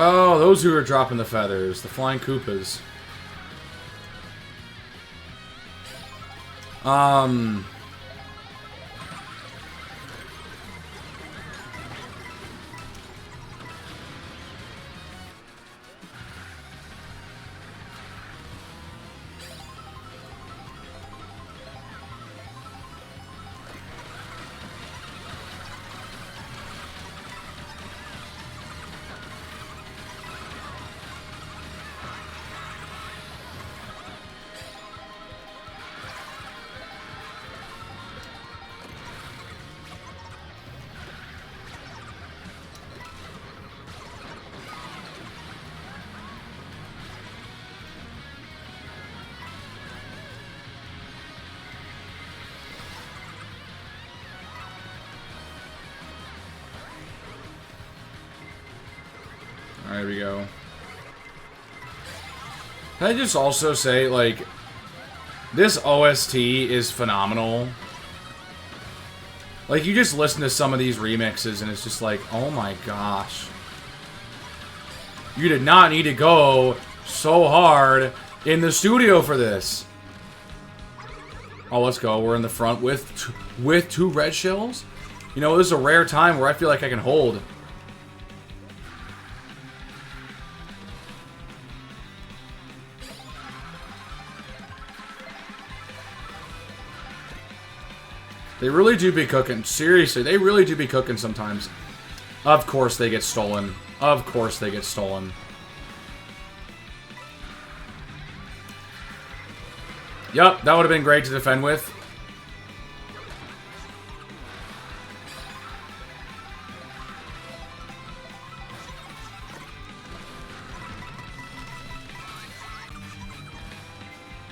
Oh, those who are dropping the feathers. The Flying Koopas. There we go. Can I just also say, like, this OST is phenomenal. Like, you just listen to some of these remixes and it's just like, oh my gosh. You did not need to go so hard in the studio for this. Oh, let's go. We're in the front with two red shells. You know, this is a rare time where I feel like I can hold. They really do be cooking. Seriously, they really do be cooking sometimes. Of course they get stolen. Of course they get stolen. Yup, that would have been great to defend with.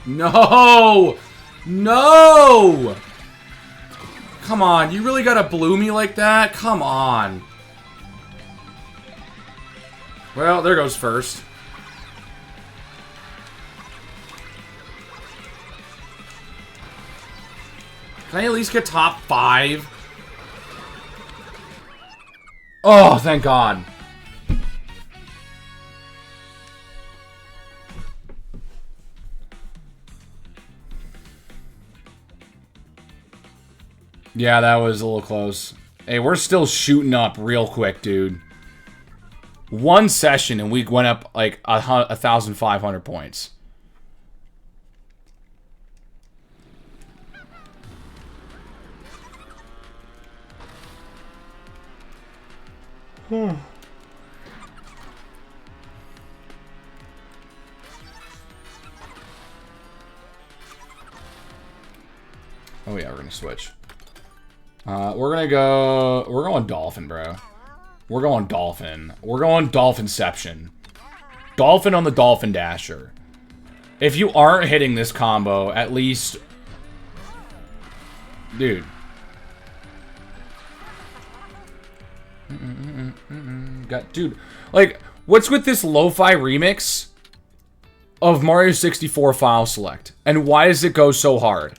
No! No! Come on, you really gotta blue me like that? Come on. Well, there goes first. Can I at least get top 5? Oh, thank God. Yeah, that was a little close. Hey, we're still shooting up real quick, dude. One session and we went up like 1,500 points. Oh yeah, we're gonna switch. We're going Dolphin, bro. We're going Dolphin. We're going Dolphinception. Dolphin on the Dolphin Dasher. If you aren't hitting this combo, at least... Dude. Dude, like, what's with this lo-fi remix of Mario 64 file select? And why does it go so hard?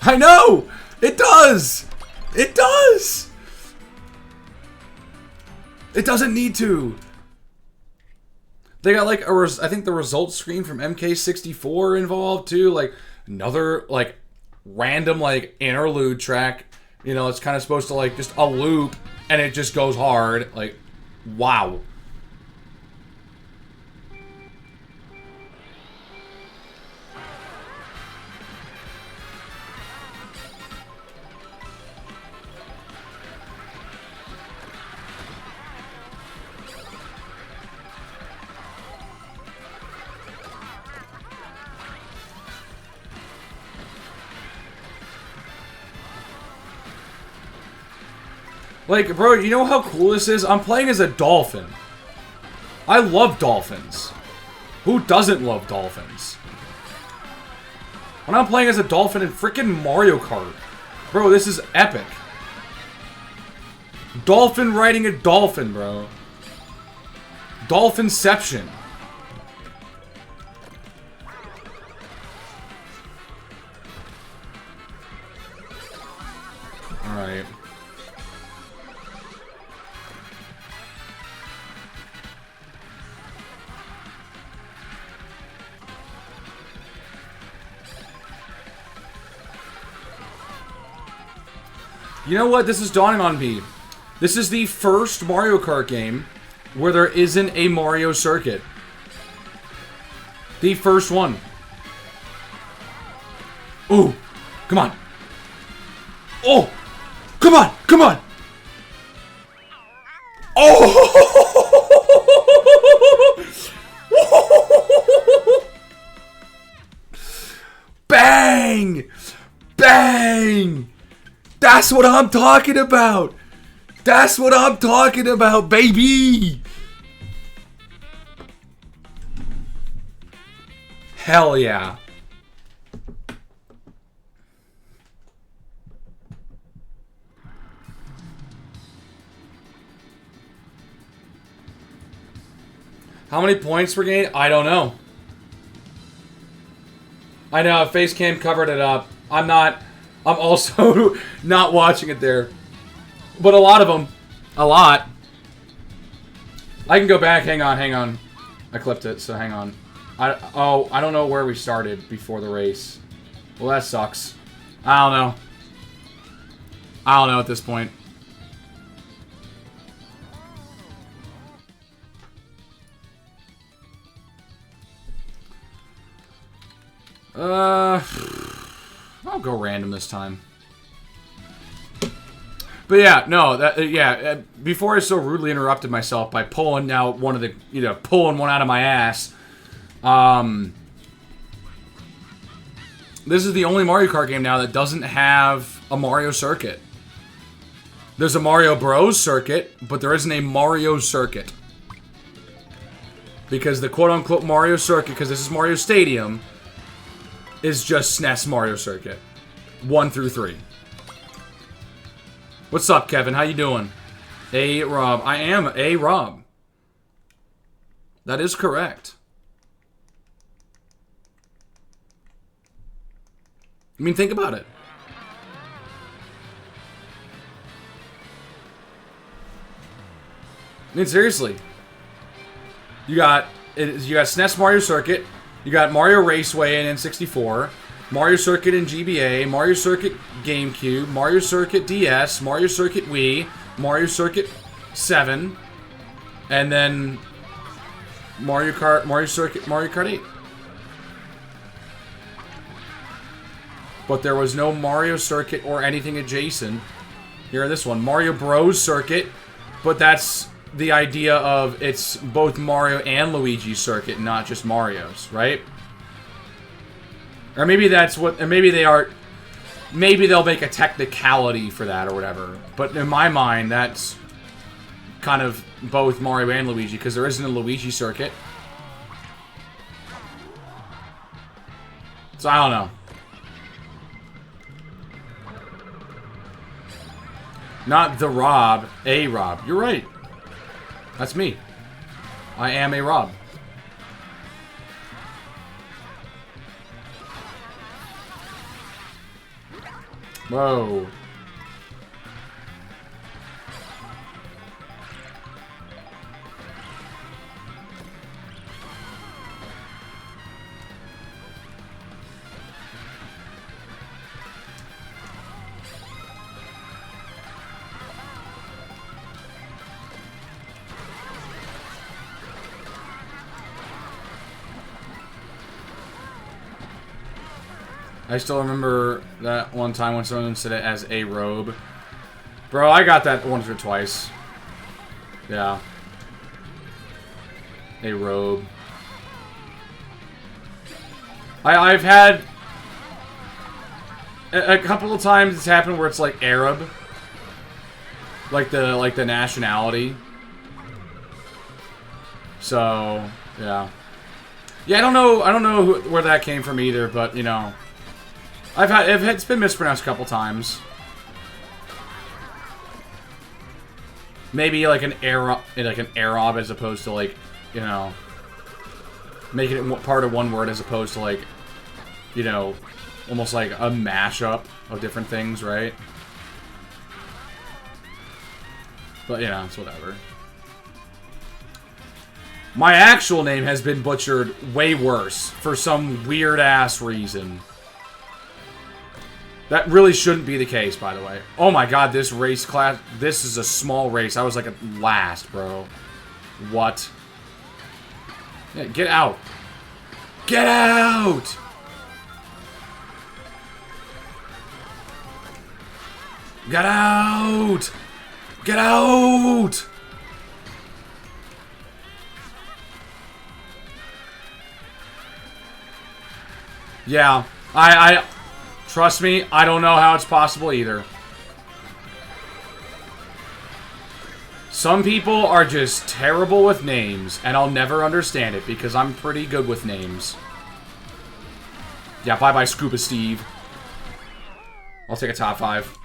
I know! It does! It does! It doesn't need to. They got like I think the results screen from MK64 involved too. Like another like random like interlude track. You know, it's kind of supposed to like just a loop and it just goes hard. Like, wow. Like, bro, you know how cool this is? I'm playing as a dolphin. I love dolphins. Who doesn't love dolphins? When I'm playing as a dolphin in freaking Mario Kart. Bro, this is epic. Dolphin riding a dolphin, bro. Dolphinception. Alright. You know what? This is dawning on me. This is the first Mario Kart game where there isn't a Mario circuit. The first one. Ooh. Come on. Oh. Come on. Come on. Oh. Bang. Bang. That's what I'm talking about! That's what I'm talking about, baby! Hell yeah. How many points were gained? I don't know. I know, Facecam covered it up. I'm also not watching it there. But a lot of them. A lot. I can go back. Hang on. I clipped it, so hang on. I don't know where we started before the race. Well, that sucks. I don't know at this point. I'll go random this time. But yeah, no, before I so rudely interrupted myself by pulling out one of the, pulling one out of my ass. This is the only Mario Kart game now that doesn't have a Mario circuit. There's a Mario Bros circuit, but there isn't a Mario circuit. Because the quote-unquote Mario circuit, because this is Mario Stadium, is just SNES Mario Circuit. 1 through 3. What's up, Kevin? How you doing? A Rob. I am A Rob. That is correct. I mean, think about it. I mean, seriously. You got SNES Mario Circuit. You got Mario Raceway in N64. Mario Circuit in GBA. Mario Circuit GameCube. Mario Circuit DS. Mario Circuit Wii. Mario Circuit 7. And then Mario Kart 8. But there was no Mario Circuit or anything adjacent. Here, this one. Mario Bros. Circuit. But that's the idea of it's both Mario and Luigi's circuit, not just Mario's, right? Or maybe that's what... Or maybe they are... Maybe they'll make a technicality for that or whatever. But in my mind, that's kind of both Mario and Luigi, because there isn't a Luigi circuit. So I don't know. Not the Rob, a Rob. You're right. That's me. I am a Rob. Whoa. I still remember that one time when someone said it as a robe. Bro, I got that once or twice. Yeah. A robe. I've had a couple of times it's happened where it's like Arab. Like the nationality. So, yeah. Yeah, I don't know where that came from either, but you know, it's been mispronounced a couple times. Maybe like an Arab as opposed to like, you know, making it part of one word as opposed to like, you know, almost like a mashup of different things, right? But you know, it's whatever. My actual name has been butchered way worse for some weird ass reason. That really shouldn't be the case, by the way. Oh my god, this race class... This is a small race. I was like at last, bro. What? Yeah, get out. Get out! Get out! Get out! Yeah, trust me, I don't know how it's possible either. Some people are just terrible with names, and I'll never understand it because I'm pretty good with names. Yeah, bye-bye, Scuba Steve. I'll take a top 5.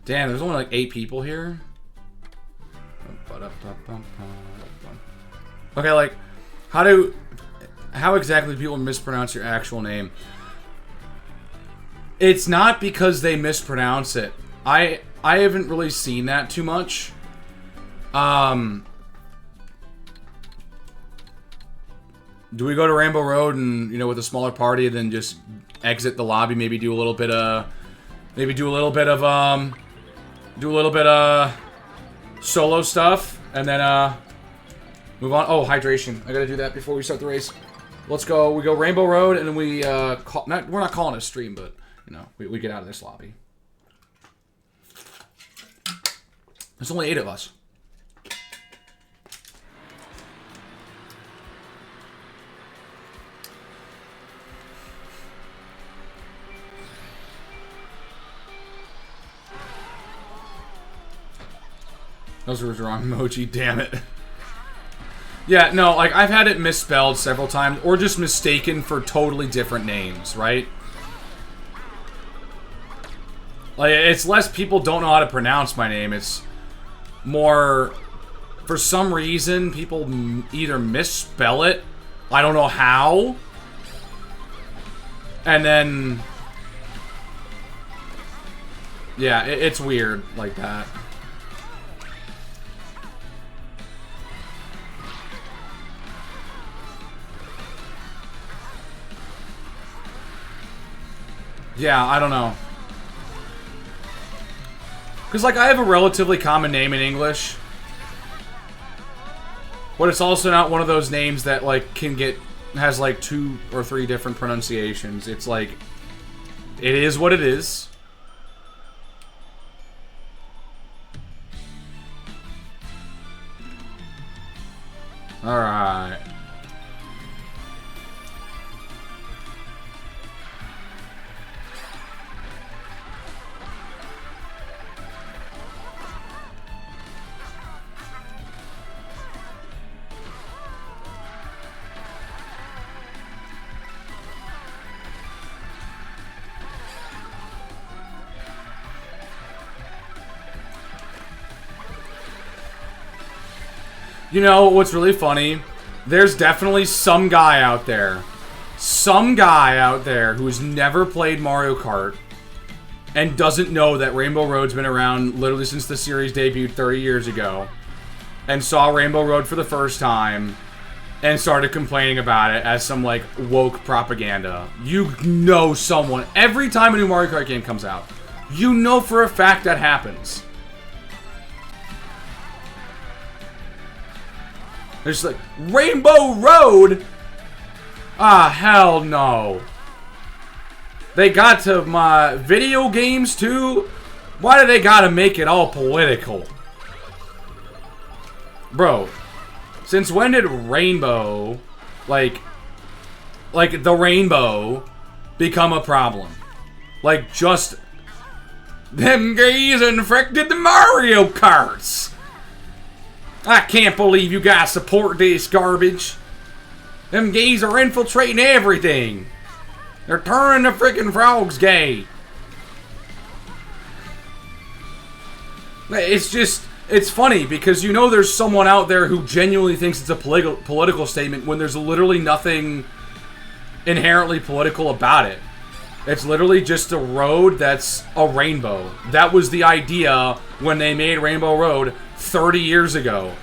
Damn, there's only like 8 people here. Okay, like, how exactly do people mispronounce your actual name? It's not because they mispronounce it. I haven't really seen that too much. Do we go to Rainbow Road and, you know, with a smaller party, then just exit the lobby, maybe do a little bit of solo stuff, and then move on. Oh, hydration. I gotta do that before we start the race. Let's go. We go Rainbow Road, and then we we're not calling it a stream, but you know, we get out of this lobby. There's only 8 of us. Those were the wrong emoji, damn it. Yeah, no, like, I've had it misspelled several times, or just mistaken for totally different names, right? Like, it's less people don't know how to pronounce my name, it's more, for some reason, people either misspell it, I don't know how, and then, yeah, it's weird like that. Yeah, I don't know. Because, like, I have a relatively common name in English. But it's also not one of those names that, like, has, like, 2 or 3 different pronunciations. It's, like, it is what it is. Alright. You know, what's really funny? There's definitely some guy out there who's never played Mario Kart and doesn't know that Rainbow Road's been around literally since the series debuted 30 years ago, and saw Rainbow Road for the first time and started complaining about it as some, like, woke propaganda. You know someone, every time a new Mario Kart game comes out, you know for a fact that happens. There's like, Rainbow Road? Ah, hell no. They got to my video games too? Why do they gotta make it all political? Bro, since when did Rainbow, like the rainbow, become a problem? Like, just, them gays infected the Mario Karts. I can't believe you guys support this garbage. Them gays are infiltrating everything. They're turning the freaking frogs gay. It's just, it's funny because you know there's someone out there who genuinely thinks it's a political statement when there's literally nothing inherently political about it. It's literally just a road that's a rainbow. That was the idea when they made Rainbow Road 30 years ago.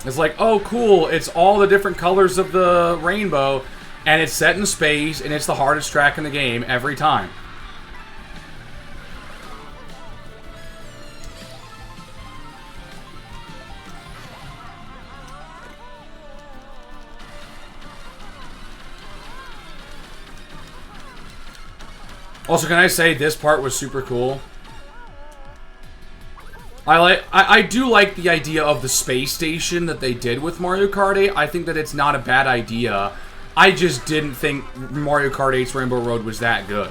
It's like, oh cool, it's all the different colors of the rainbow, and it's set in space, and it's the hardest track in the game every time. Also, can I say this part was super cool? I do like the idea of the space station that they did with Mario Kart 8. I think that it's not a bad idea. I just didn't think Mario Kart 8's Rainbow Road was that good.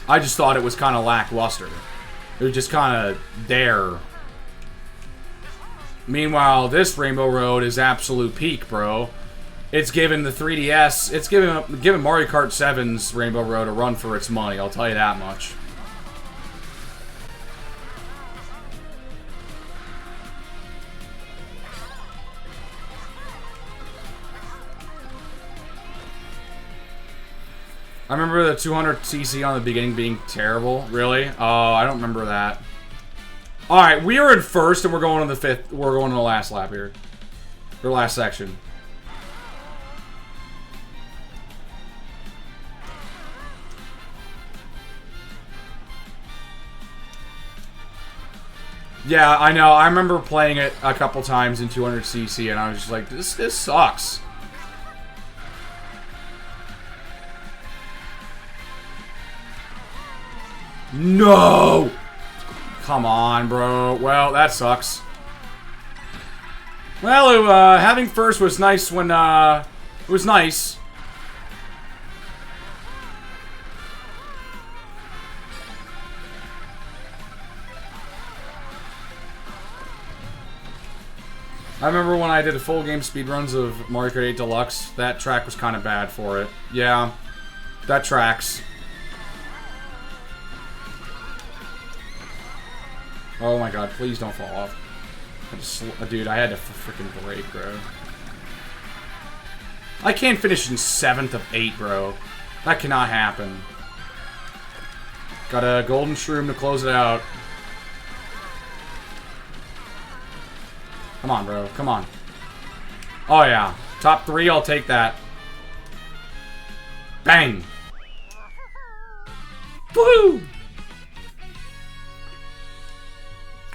I just thought it was kind of lackluster. It was just kind of there. Meanwhile, this Rainbow Road is absolute peak, bro. It's given the 3DS, it's given Mario Kart 7's Rainbow Road a run for its money, I'll tell you that much. I remember the 200cc on the beginning being terrible. Really? Oh, I don't remember that. Alright, we are in first and we're going on the fifth. We're going to the last lap here. Or last section. Yeah, I know. I remember playing it a couple times in 200cc and I was just like, this sucks. No! Come on, bro. Well, that sucks. Well, having first was nice when, it was nice. I remember when I did a full game speedruns of Mario Kart 8 Deluxe, that track was kind of bad for it. Yeah, that tracks. Oh my god, please don't fall off. Dude, I had to freaking brake, bro. I can't finish in 7th of 8, bro. That cannot happen. Got a golden shroom to close it out. Come on, bro. Come on. Oh, yeah. Top 3, I'll take that. Bang! Woohoo!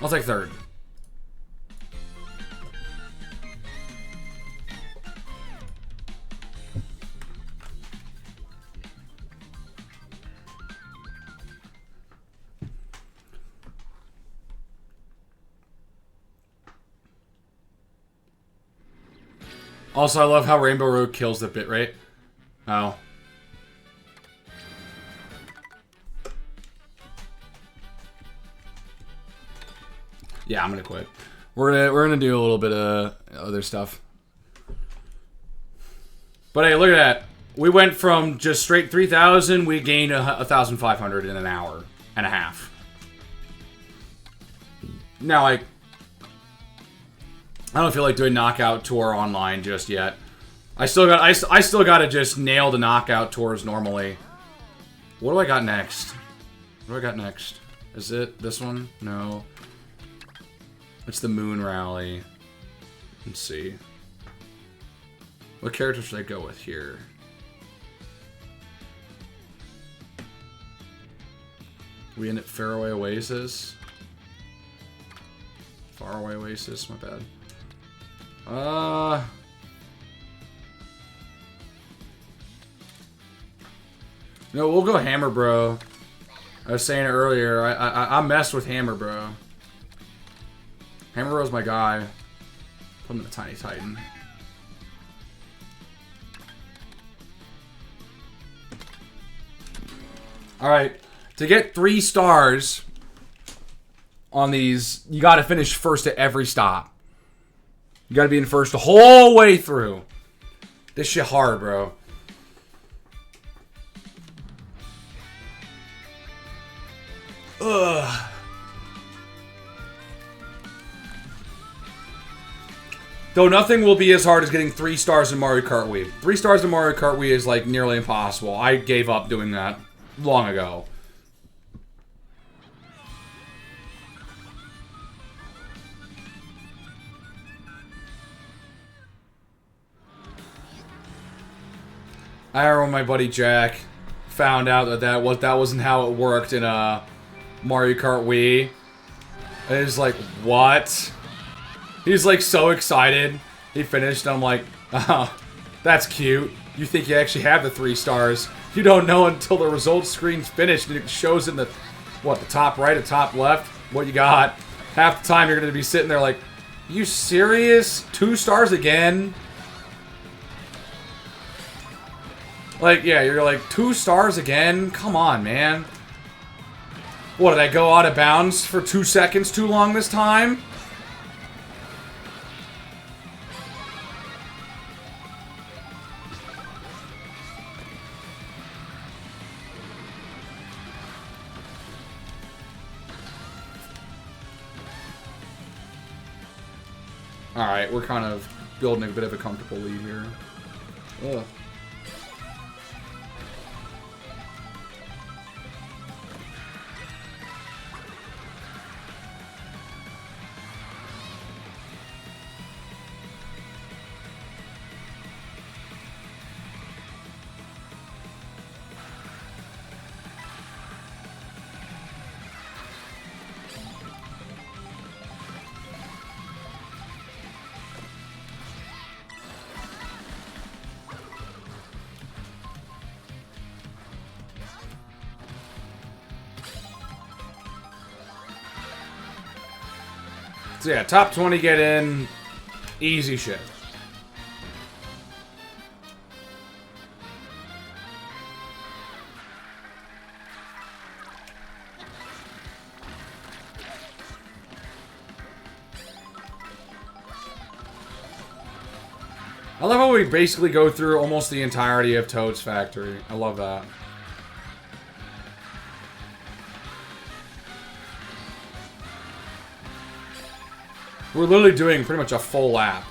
I'll take 3rd. Also, I love how Rainbow Road kills the bitrate. Oh. Yeah, I'm gonna quit. We're gonna do a little bit of other stuff. But hey, look at that. We went from just straight 3,000, we gained 1,500 in an hour and a half. Now, like, I don't feel like doing Knockout Tour online just yet. I still got to just nail the Knockout Tours normally. What do I got next? What do I got next? Is it this one? No. It's the Moon Rally. Let's see. What character should I go with here? We end at Faraway Oasis. Faraway Oasis, my bad. No, we'll go Hammer Bro. I was saying it earlier. I messed with Hammer Bro. Hammer Bro's my guy. Put him in the Tiny Titan. Alright. To get 3 stars on these, you gotta finish first at every stop. You gotta be in first the whole way through. This shit hard, bro. Ugh. Though nothing will be as hard as getting 3 stars in Mario Kart Wii. 3 stars in Mario Kart Wii is like nearly impossible. I gave up doing that long ago. I remember when my buddy Jack found out that wasn't how it worked in Mario Kart Wii. And he was like, what? He's like so excited. He finished and I'm like, oh, that's cute. You think you actually have the 3 stars. You don't know until the results screen's finished and it shows in the, what, the top right or top left, what you got. Half the time you're going to be sitting there like, you serious? 2 stars again? Like, yeah, you're like, 2 stars again? Come on, man. What, did I go out of bounds for 2 seconds too long this time? Alright, we're kind of building a bit of a comfortable lead here. Ugh. So yeah, top 20 get in. Easy shit. I love how we basically go through almost the entirety of Toad's Factory. I love that. We're literally doing pretty much a full lap.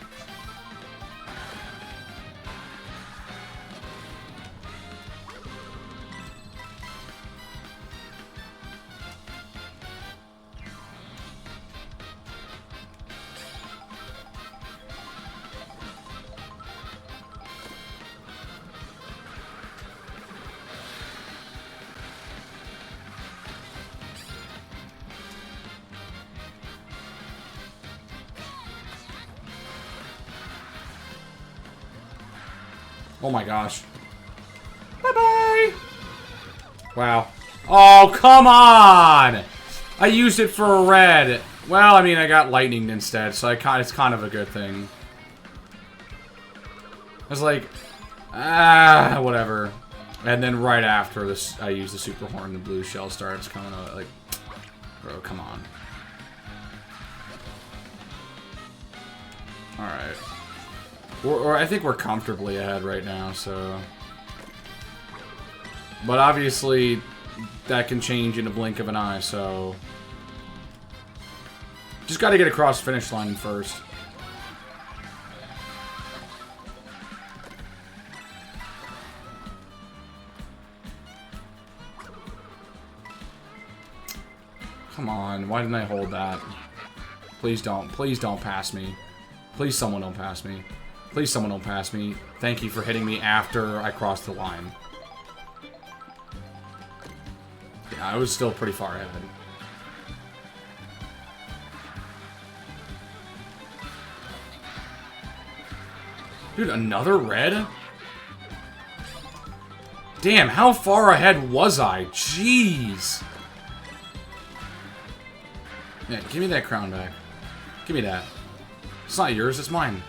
Oh my gosh. Bye-bye! Wow. Oh, come on! I used it for a red. Well, I mean, I got lightning instead, so it's kind of a good thing. I was like, whatever. And then right after this, I used the super horn, the blue shell starts coming out. Like, bro, come on. Alright. Or I think we're comfortably ahead right now, so... But obviously, that can change in a blink of an eye, so... Just gotta get across the finish line first. Come on, why didn't I hold that? Please don't pass me. Please someone don't pass me. Please someone don't pass me. Thank you for hitting me after I crossed the line. Yeah, I was still pretty far ahead. Dude, another red? Damn, how far ahead was I? Jeez. Yeah, give me that crown back. Give me that. It's not yours, it's mine.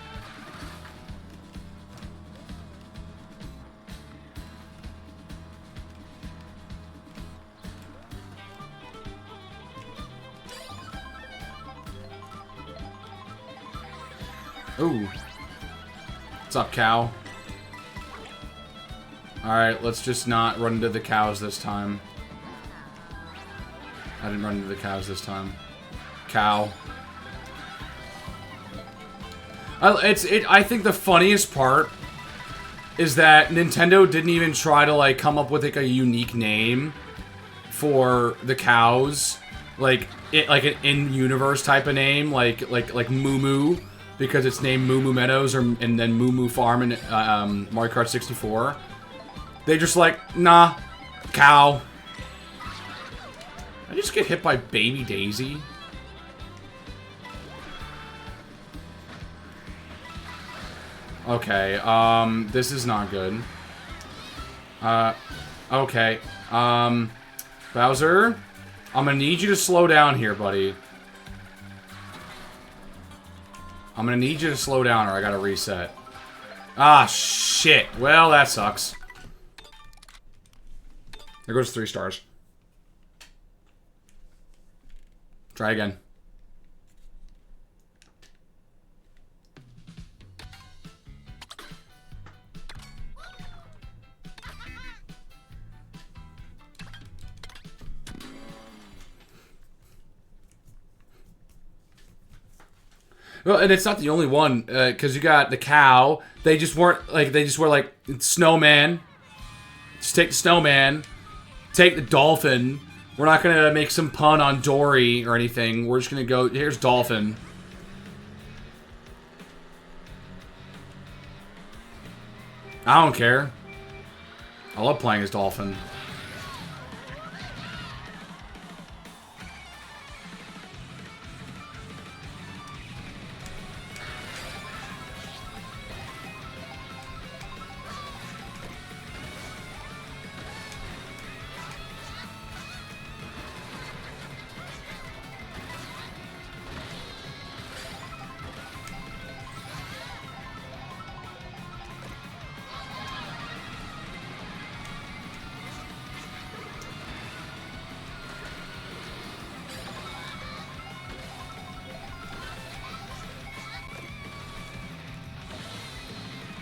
Ooh. What's up, cow? Alright, let's just not run into the cows this time. I didn't run into the cows this time. Cow. I think the funniest part is that Nintendo didn't even try to, like, come up with, like, a unique name for the cows. Like an in-universe type of name, like Moo Moo. Because it's named Moo Moo Meadows and then Moo Moo Farm in Mario Kart 64. They just like, nah, cow. I just get hit by Baby Daisy. Okay, this is not good. Okay. Bowser, I'm gonna need you to slow down here, buddy. I'm gonna need you to slow down or I gotta reset. Ah, shit. Well, that sucks. There goes 3 stars. Try again. Well, and it's not the only one, because you got the cow. They just weren't, like, they just were like, snowman. Just take the snowman. Take the dolphin. We're not going to make some pun on Dory or anything. We're just going to go, here's dolphin. I don't care. I love playing as dolphin.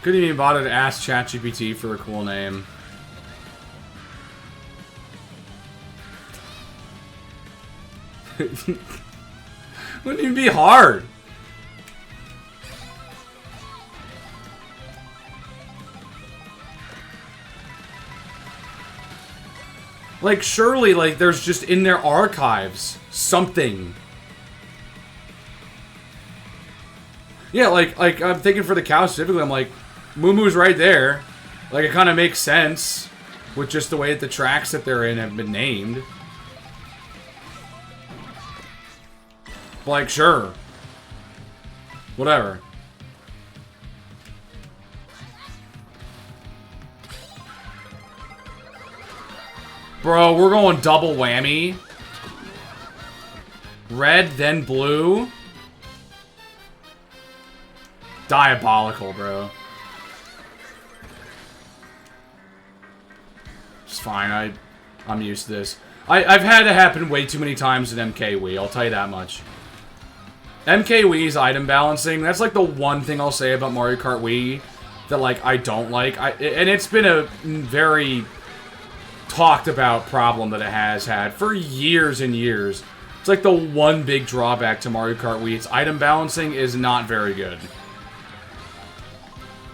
Couldn't even bother to ask ChatGPT for a cool name. Wouldn't even be hard. Like, surely, like, there's just in their archives something. Yeah, like I'm thinking for the cow specifically, I'm like, Moo Moo's right there. Like, it kind of makes sense with just the way that the tracks that they're in have been named. Like, sure. Whatever. Bro, we're going double whammy. Red, then blue. Diabolical, bro. It's fine. I'm used to this. I've had it happen way too many times in MK Wii, I'll tell you that much. MK Wii's item balancing, that's like the one thing I'll say about Mario Kart Wii that, like, I don't like. And it's been a very talked about problem that it has had for years and years. It's like the one big drawback to Mario Kart Wii. Its item balancing is not very good.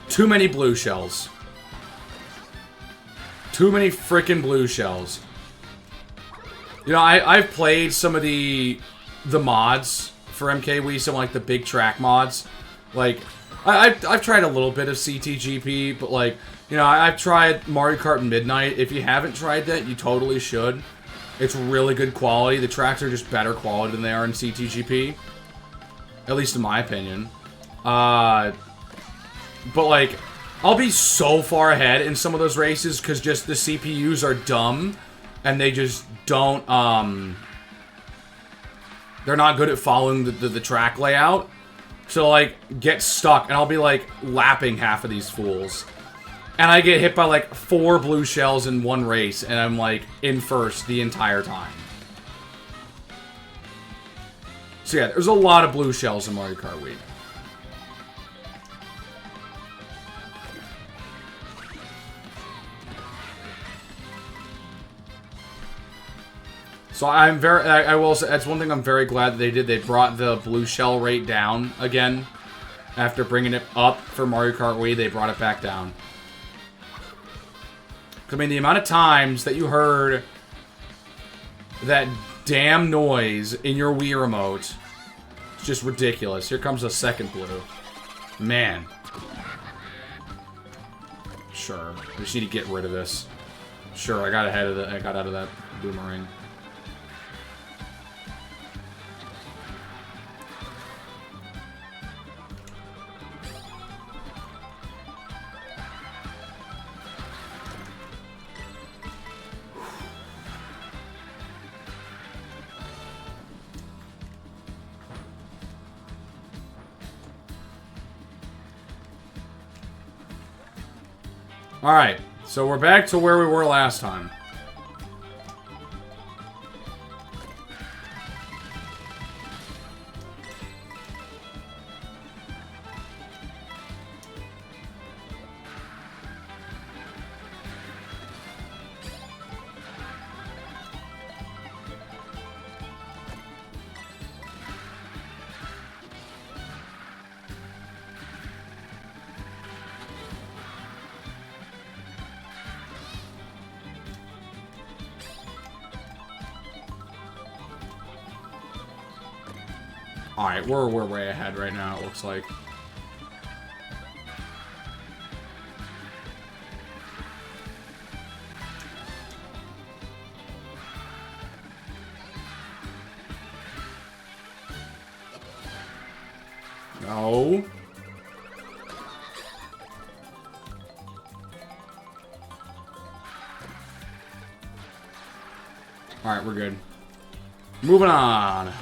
Too many blue shells. Too many freaking blue shells. You know, I've played some of the mods for MK Wii, some like the big track mods. Like, I've tried a little bit of CTGP, but like, you know, I've tried Mario Kart Midnight. If you haven't tried that, you totally should. It's really good quality. The tracks are just better quality than they are in CTGP. At least in my opinion. But, like, I'll be so far ahead in some of those races because just the CPUs are dumb and they just don't, they're not good at following the track layout. So, like, get stuck and I'll be, like, lapping half of these fools. And I get hit by, like, 4 blue shells in one race and I'm, like, in first the entire time. So, yeah, there's a lot of blue shells in Mario Kart Wii. So I will say, that's one thing I'm very glad that they did. They brought the blue shell rate down again. After bringing it up for Mario Kart Wii, they brought it back down. I mean, the amount of times that you heard that damn noise in your Wii remote, it's just ridiculous. Here comes a second blue. Man. Sure. I just need to get rid of this. Sure, I got ahead of it. I got out of that boomerang. Alright, so we're back to where we were last time. Alright, we're way ahead right now, it looks like. No. Alright, we're good. Moving on.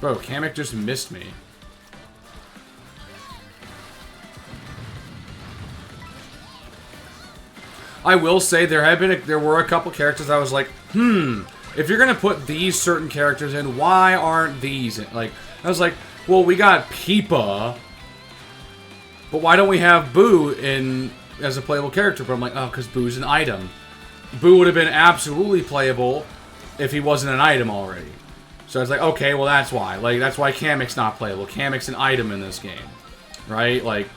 Bro, Kamek just missed me. I will say there were a couple characters I was like, if you're gonna put these certain characters in, why aren't these in? Like, I was like, well, we got Peepa, but why don't we have Boo in as a playable character? But I'm like, oh, because Boo's an item. Boo would have been absolutely playable if he wasn't an item already. So I was like, okay, well, that's why. Like, that's why Kamek's not playable. Kamek's an item in this game, right? Like,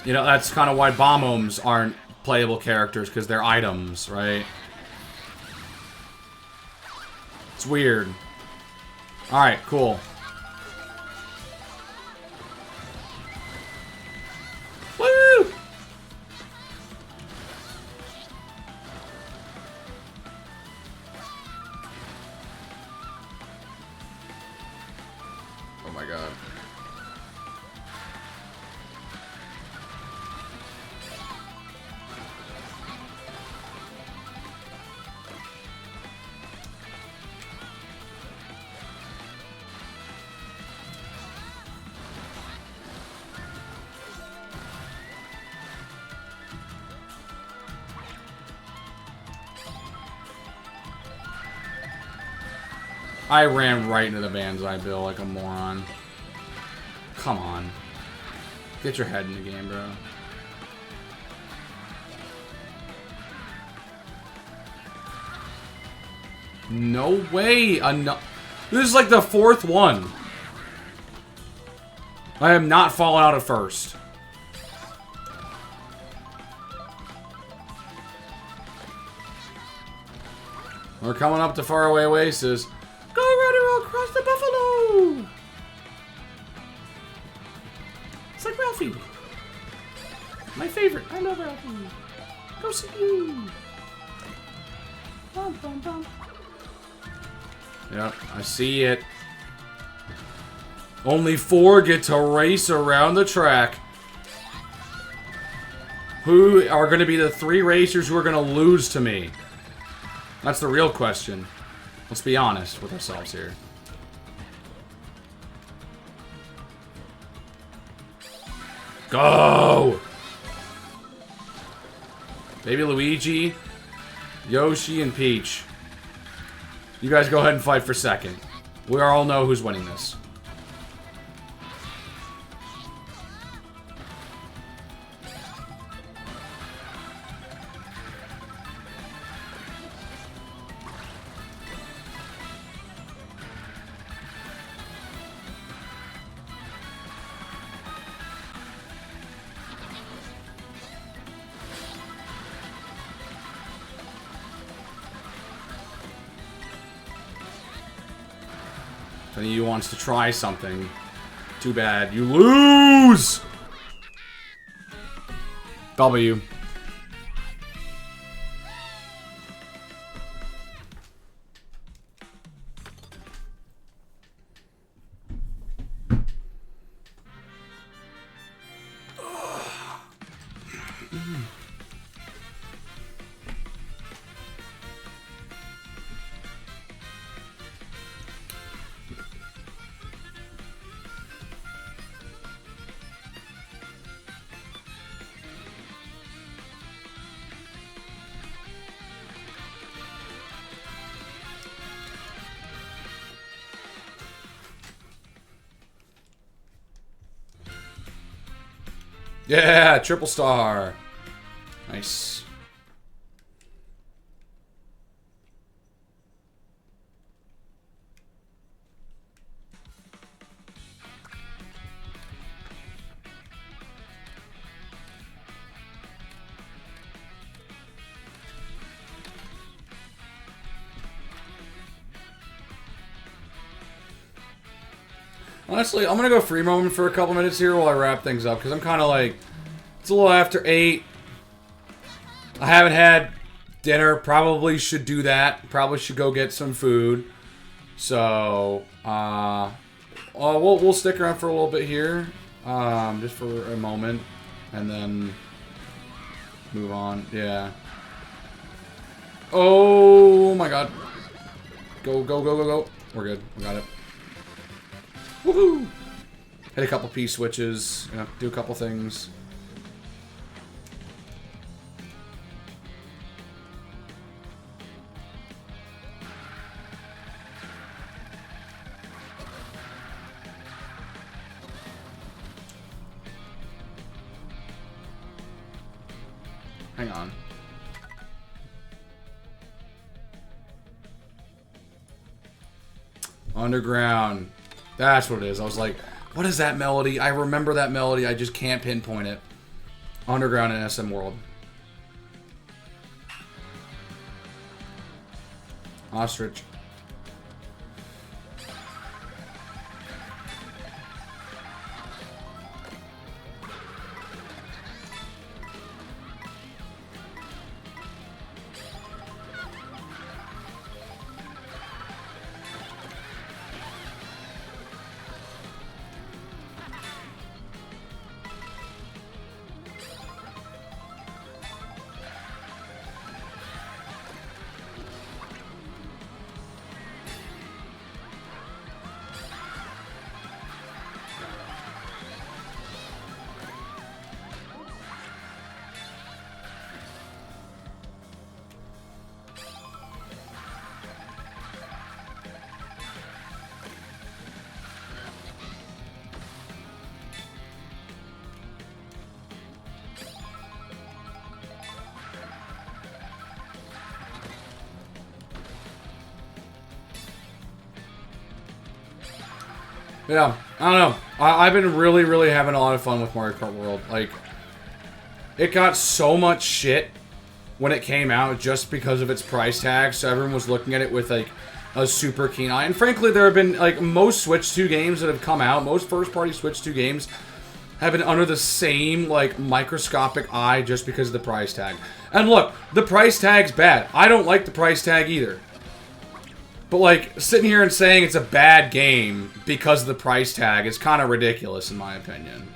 you know, that's kind of why Bomb-Ohms aren't playable characters, because they're items, right? It's weird. Alright, cool. Woo! Oh my god. I ran right into the Banzai Bill like a moron. Come on. Get your head in the game, bro. No way! This is like the fourth one. I am not falling out at first. We're coming up to Faraway Oasis. Go Runner across the buffalo! It's like Ralphie. My favorite. I love Ralphie. Go see you. Bum, bum, bum. Yep, I see it. Only 4 get to race around the track. Who are going to be the 3 racers who are going to lose to me? That's the real question. Let's be honest with ourselves here. Go! Baby Luigi, Yoshi, and Peach. You guys go ahead and fight for second. We all know who's winning this. If any of you wants to try something, too bad. You lose! W. Yeah, triple star. Nice. Honestly, I'm gonna go free moment for a couple minutes here while I wrap things up, because I'm kind of like, it's a little after 8. I haven't had dinner. Probably should do that. Probably should go get some food. So, we'll stick around for a little bit here, just for a moment, and then move on. Yeah. Oh my God. Go, go, go, go, go. We're good. We got it. Woohoo! Hit a couple P switches. You know, do a couple things. Hang on. Underground. That's what it is. I was like, what is that melody? I remember that melody. I just can't pinpoint it. Underground in SM World. Ostrich. Yeah, I don't know. I've been really having a lot of fun with Mario Kart World. Like, it got so much shit when it came out just because of its price tag, so everyone was looking at it with, like, a super keen eye. And frankly, there have been, like, most Switch 2 games that have come out, most first-party Switch 2 games have been under the same, like, microscopic eye just because of the price tag. And look, the price tag's bad. I don't like the price tag either. But, like, sitting here and saying it's a bad game because of the price tag is kind of ridiculous, in my opinion.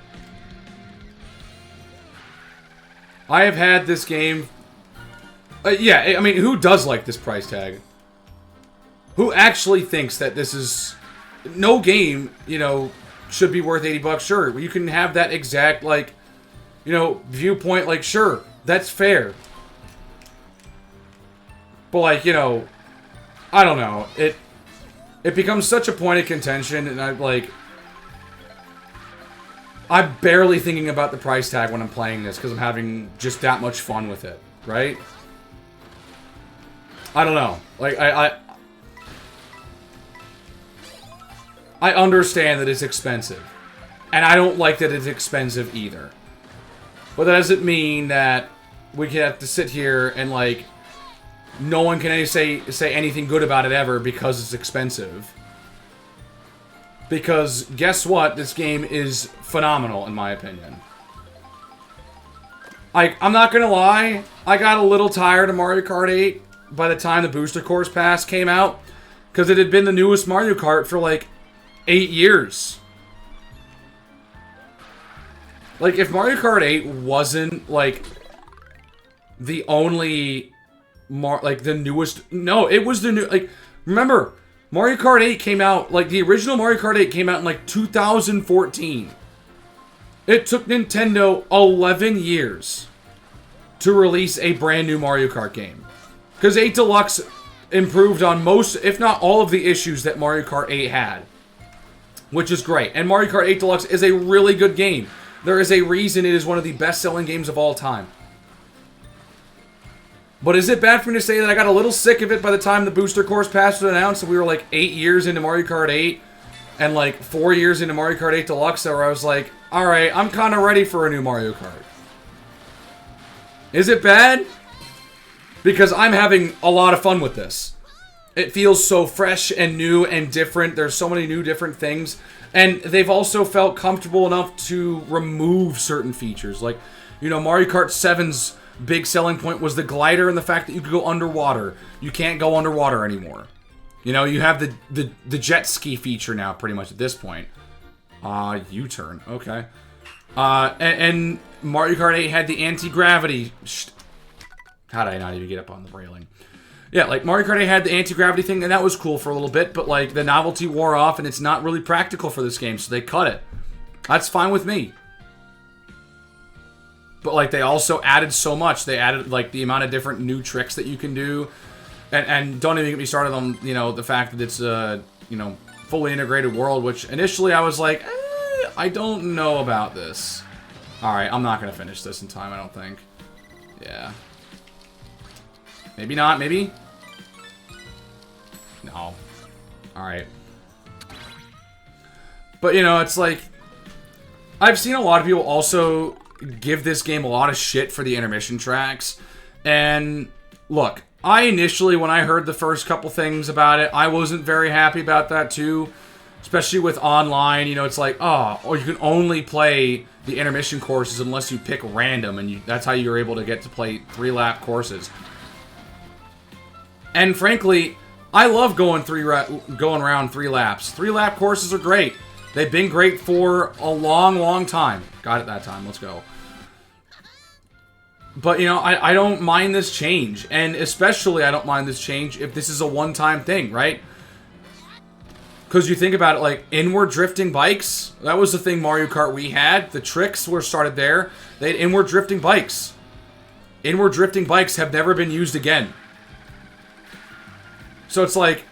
I have had this game... yeah, I mean, who does like this price tag? Who actually thinks that this is... No game, you know, should be worth $80. Sure, you can have that exact, like, you know, viewpoint. Like, sure, that's fair. But, like, you know... I don't know. It becomes such a point of contention, and I'm barely thinking about the price tag when I'm playing this because I'm having just that much fun with it, right? I don't know. Like, I understand that it's expensive, and I don't like that it's expensive either. But that doesn't mean that we can have to sit here and, like, no one can say anything good about it ever because it's expensive. Because, guess what? This game is phenomenal, in my opinion. I'm not gonna lie, I got a little tired of Mario Kart 8 by the time the Booster Course Pass came out. Because it had been the newest Mario Kart for, like, 8 years. Like, if Mario Kart 8 wasn't, like, the only... like, the newest... No, it was the new... Like, remember, Mario Kart 8 came out... Like, the original Mario Kart 8 came out in, like, 2014. It took Nintendo 11 years to release a brand new Mario Kart game. Because 8 Deluxe improved on most, if not all, of the issues that Mario Kart 8 had. Which is great. And Mario Kart 8 Deluxe is a really good game. There is a reason it is one of the best-selling games of all time. But is it bad for me to say that I got a little sick of it by the time the Booster Course Pass was announced and we were like 8 years into Mario Kart 8 and like 4 years into Mario Kart 8 Deluxe where I was like, alright, I'm kind of ready for a new Mario Kart. Is it bad? Because I'm having a lot of fun with this. It feels so fresh and new and different. There's so many new different things. And they've also felt comfortable enough to remove certain features. Like, you know, Mario Kart 7's big selling point was the glider and the fact that you could go underwater. You can't go underwater anymore. You know, you have the jet ski feature now, pretty much at this point. U-turn. Okay. And Mario Kart 8 had the anti-gravity... How did I not even get up on the railing? Yeah, like, Mario Kart 8 had the anti-gravity thing, and that was cool for a little bit, but, like, the novelty wore off, and it's not really practical for this game, so they cut it. That's fine with me. But, like, they also added so much. They added, like, the amount of different new tricks that you can do. And don't even get me started on, you know, the fact that it's a, you know, fully integrated world, which initially I was like, I don't know about this. Alright, I'm not going to finish this in time, I don't think. Yeah. Maybe not, maybe? No. Alright. But, you know, it's like... I've seen a lot of people also give this game a lot of shit for the intermission tracks. And, look, I initially, when I heard the first couple things about it, I wasn't very happy about that too. Especially with online, you know, it's like, oh, or you can only play the intermission courses unless you pick random, and that's how you're able to get to play 3-lap courses. And frankly, I love going around 3 laps. 3-lap courses are great. They've been great for a long, long time. Got it that time. Let's go. But, you know, I don't mind this change. And especially I don't mind this change if this is a one-time thing, right? Because you think about it, like, inward drifting bikes. That was the thing Mario Kart Wii had. The tricks were started there. They had inward drifting bikes. Inward drifting bikes have never been used again. So it's like,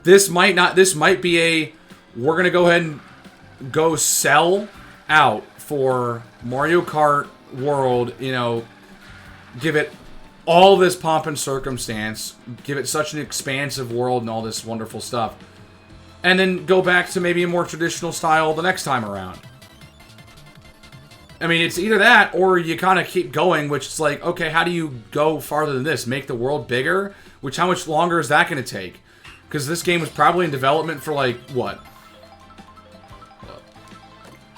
this might be a, we're going to go ahead and go sell out for Mario Kart World, you know, give it all this pomp and circumstance, give it such an expansive world and all this wonderful stuff, and then go back to maybe a more traditional style the next time around. I mean, it's either that, or you kind of keep going, which is like, okay, how do you go farther than this? Make the world bigger? Which, how much longer is that going to take? Because this game was probably in development for, like, what?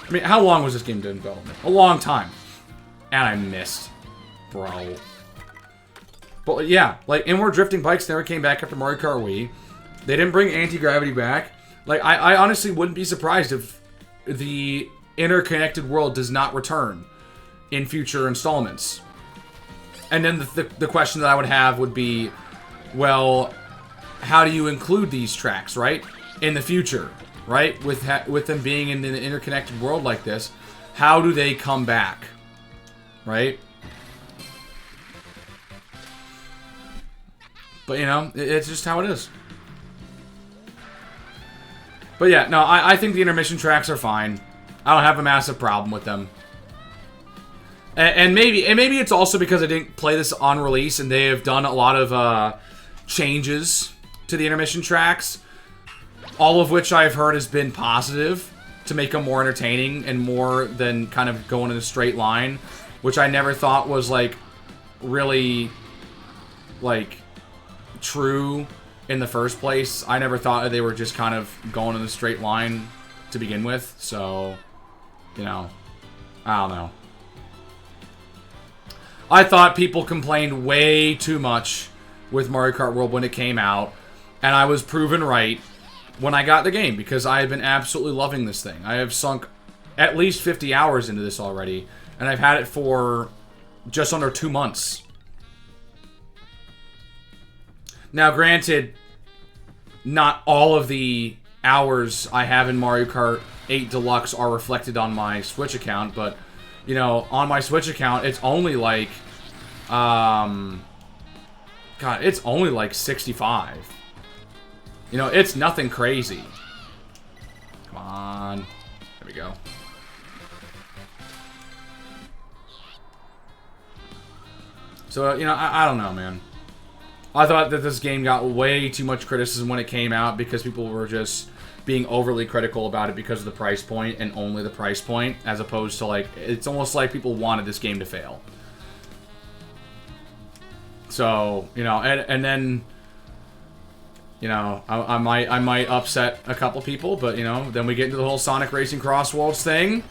I mean, how long was this game in development? A long time. And I missed. Bro. But, yeah, like, inward drifting bikes never came back after Mario Kart Wii. They didn't bring anti-gravity back. Like, I honestly wouldn't be surprised if the interconnected world does not return in future installments. And then the question that I would have would be, well, how do you include these tracks, right? In the future, right? With them being in an interconnected world like this, how do they come back? Right? But, you know, it's just how it is. But yeah, no, I think the intermission tracks are fine. I don't have a massive problem with them. And maybe it's also because I didn't play this on release, and they have done a lot of changes to the intermission tracks, all of which I've heard has been positive to make them more entertaining and more than kind of going in a straight line, which I never thought was, like, really, like, true in the first place. I never thought that they were just kind of going in a straight line to begin with, so, you know, I don't know. I thought people complained way too much with Mario Kart World when it came out, and I was proven right when I got the game, because I have been absolutely loving this thing. I have sunk at least 50 hours into this already, and I've had it for just under 2 months. Now, granted, not all of the hours I have in Mario Kart 8 Deluxe are reflected on my Switch account, but, you know, on my Switch account, it's only like, God, it's only like 65. You know, it's nothing crazy. Come on. There we go. So, you know, I don't know, man. I thought that this game got way too much criticism when it came out because people were just being overly critical about it because of the price point and only the price point, as opposed to, like, it's almost like people wanted this game to fail. So, you know, and then You know, I might upset a couple people, but, you know, then we get into the whole Sonic Racing Cross Worlds thing.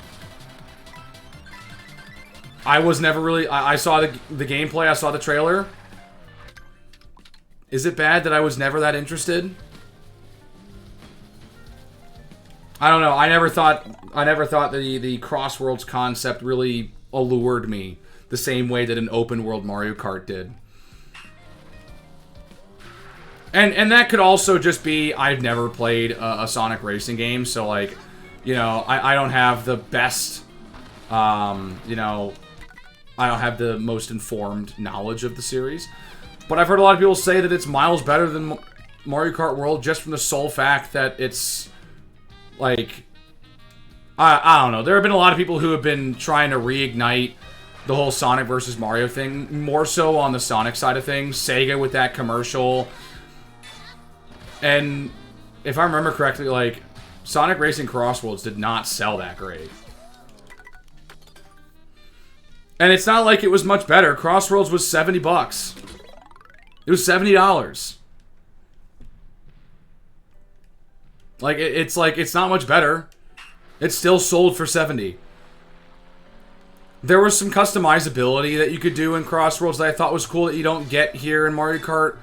I was never really... I saw the gameplay, I saw the trailer. Is it bad that I was never that interested? I don't know. I never thought the Cross Worlds concept really allured me the same way that an open world Mario Kart did. And that could also just be I've never played a Sonic racing game, so like, you know, I don't have the best, you know, I don't have the most informed knowledge of the series. But I've heard a lot of people say that it's miles better than Mario Kart World just from the sole fact that it's, like, I don't know. There have been a lot of people who have been trying to reignite the whole Sonic versus Mario thing, more so on the Sonic side of things. Sega with that commercial. And if I remember correctly, like, Sonic Racing Cross Worlds did not sell that great. And it's not like it was much better. Cross Worlds was $70. It was $70. Like, it's not much better. It still sold for $70. There was some customizability that you could do in Cross Worlds that I thought was cool that you don't get here in Mario Kart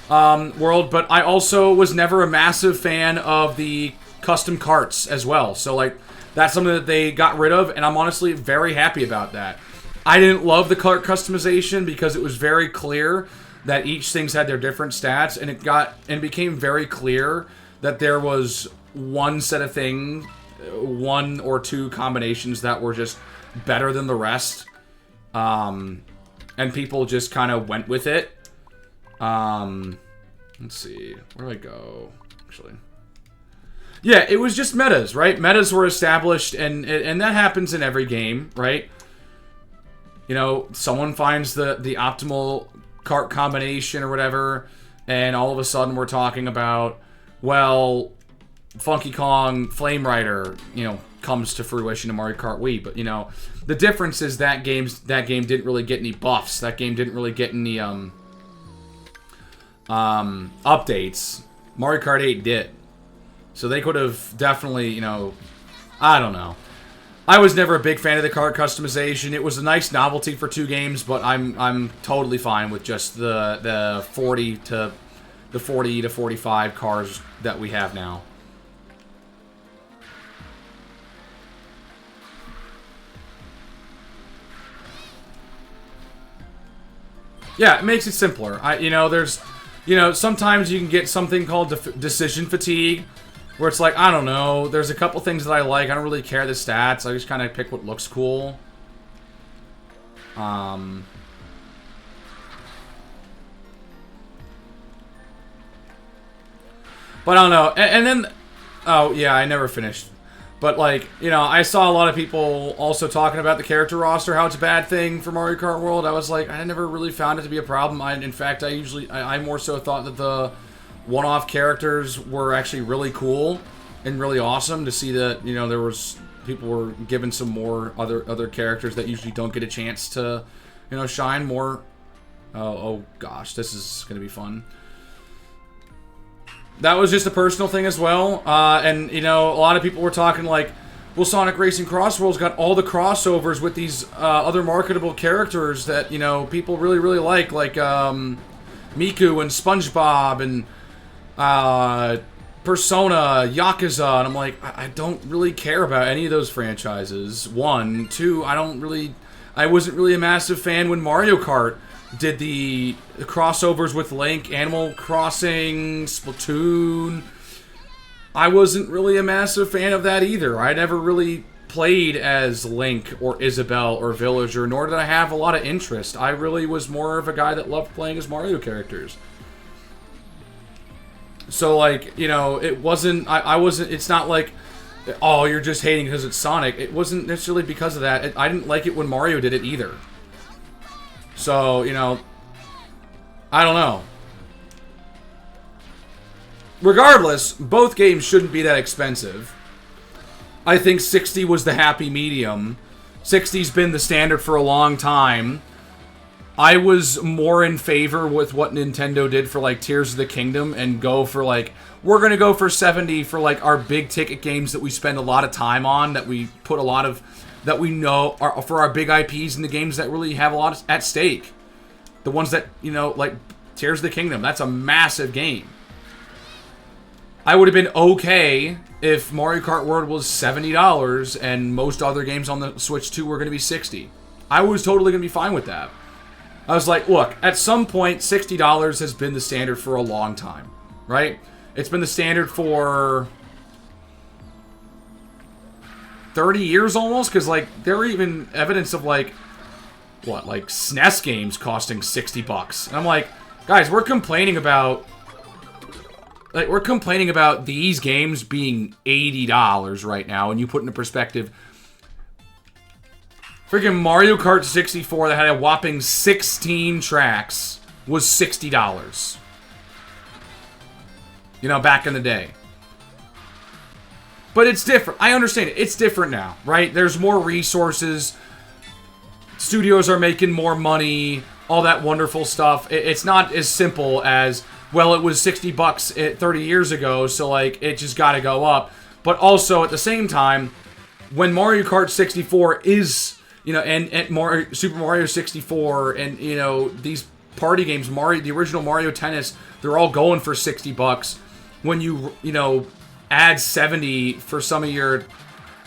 World, but I also was never a massive fan of the custom carts as well. So, like, that's something that they got rid of, and I'm honestly very happy about that. I didn't love the cart customization because it was very clear that each things had their different stats, and it became very clear that there was one set of things, one or two combinations that were just better than the rest, and people just kind of went with it. Let's see, where do I go, actually? Yeah, it was just metas, right? Metas were established, and that happens in every game, right? You know, someone finds the optimal cart combination or whatever, and all of a sudden we're talking about, well, Funky Kong Flame Rider, you know, comes to fruition in Mario Kart Wii. But, you know, the difference is that game didn't really get any buffs. That game didn't really get any updates. Mario Kart 8 did. So they could have definitely, you know, I don't know. I was never a big fan of the card customization. It was a nice novelty for 2 games, but I'm totally fine with just the 40 to 45 cars that we have now. Yeah, it makes it simpler. You know, there's, you know, sometimes you can get something called decision fatigue, where it's like, I don't know, there's a couple things that I like, I don't really care the stats, I just kind of pick what looks cool. But I don't know, and then, oh yeah, I never finished. But, like, you know, I saw a lot of people also talking about the character roster, how it's a bad thing for Mario Kart World. I was like, I never really found it to be a problem. In fact, I more so thought that the one-off characters were actually really cool and really awesome to see that, you know, people were given some more other characters that usually don't get a chance to, you know, shine more. Oh gosh, this is gonna be fun. That was just a personal thing as well, and, you know, a lot of people were talking like, well, Sonic Racing Cross Worlds got all the crossovers with these other marketable characters that, you know, people really, really like Miku and SpongeBob and Persona, Yakuza, and I'm like, I don't really care about any of those franchises. 1, 2, I wasn't really a massive fan when Mario Kart did the crossovers with Link, Animal Crossing, Splatoon. I wasn't really a massive fan of that either. I never really played as Link or Isabelle or Villager, nor did I have a lot of interest. I really was more of a guy that loved playing as Mario characters. So, like, you know, it wasn't, I wasn't, it's not like, oh, you're just hating because it's Sonic. It wasn't necessarily because of that. I didn't like it when Mario did it either. So, you know, I don't know. Regardless, both games shouldn't be that expensive. I think 60 was the happy medium. 60's been the standard for a long time. I was more in favor with what Nintendo did for like Tears of the Kingdom and go for like, we're going to go for 70 for like our big ticket games that we spend a lot of time on, that we put a lot of, that we know are for our big IPs and the games that really have a lot at stake. The ones that, you know, like Tears of the Kingdom, that's a massive game. I would have been okay if Mario Kart World was $70 and most other games on the Switch 2 were going to be $60. I was totally going to be fine with that. I was like, look, at some point, $60 has been the standard for a long time, right? It's been the standard for 30 years almost, because, like, there are even evidence of, like, what, like, SNES games costing $60. And I'm like, guys, we're complaining about these games being $80 right now, and you put into perspective, freaking Mario Kart 64 that had a whopping 16 tracks was $60. You know, back in the day. But it's different. I understand it. It's different now, right? There's more resources. Studios are making more money. All that wonderful stuff. It's not as simple as, well, it was $60 30 years ago, so, like, it just gotta go up. But also, at the same time, when Mario Kart 64 is... You know, and Super Mario 64, and, you know, these party games, the original Mario Tennis, they're all going for $60. When you know, add 70 for some of your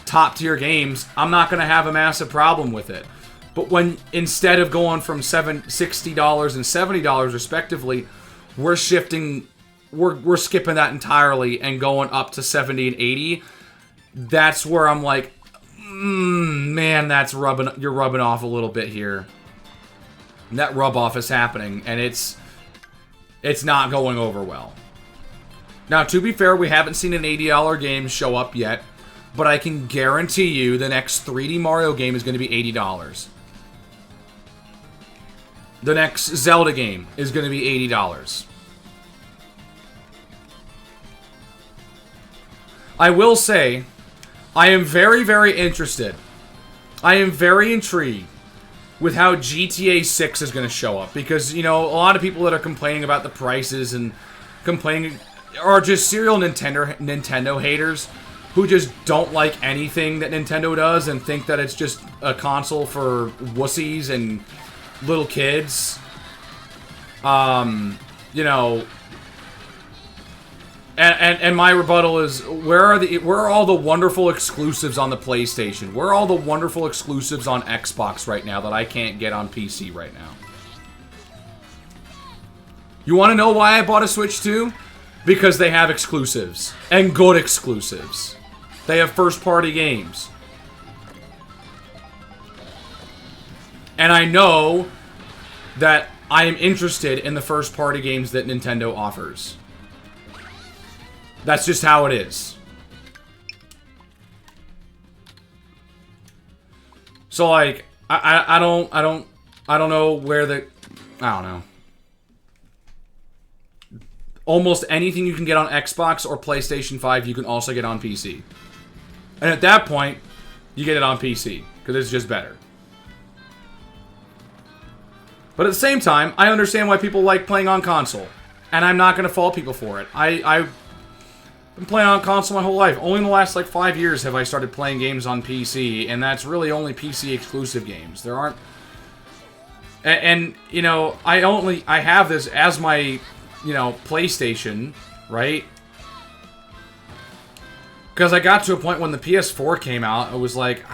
top tier games, I'm not going to have a massive problem with it. But when, instead of going from $60 and $70 respectively, we're skipping that entirely and going up to 70 and 80, that's where I'm like, man, you're rubbing off a little bit here. That rub off is happening, and it's not going over well. Now, to be fair, we haven't seen an $80 game show up yet, but I can guarantee you the next 3D Mario game is going to be $80. The next Zelda game is going to be $80. I will say, I am very, very interested. I am very intrigued with how GTA 6 is going to show up. Because, you know, a lot of people that are complaining about the prices and complaining are just serial Nintendo haters who just don't like anything that Nintendo does and think that it's just a console for wussies and little kids. You know... And my rebuttal is, where are all the wonderful exclusives on the PlayStation? Where are all the wonderful exclusives on Xbox right now that I can't get on PC right now? You want to know why I bought a Switch 2? Because they have exclusives. And good exclusives. They have first-party games. And I know that I am interested in the first-party games that Nintendo offers. That's just how it is. So, like, I don't know where I don't know. Almost anything you can get on Xbox or PlayStation 5, you can also get on PC. And at that point, you get it on PC, because it's just better. But at the same time, I understand why people like playing on console. And I'm not going to fault people for it. I've been playing on console my whole life. Only in the last, like, 5 years have I started playing games on PC, and that's really only PC exclusive games. There aren't... And you know, I have this as my, you know, PlayStation, right? Because I got to a point when the PS4 came out, it was like...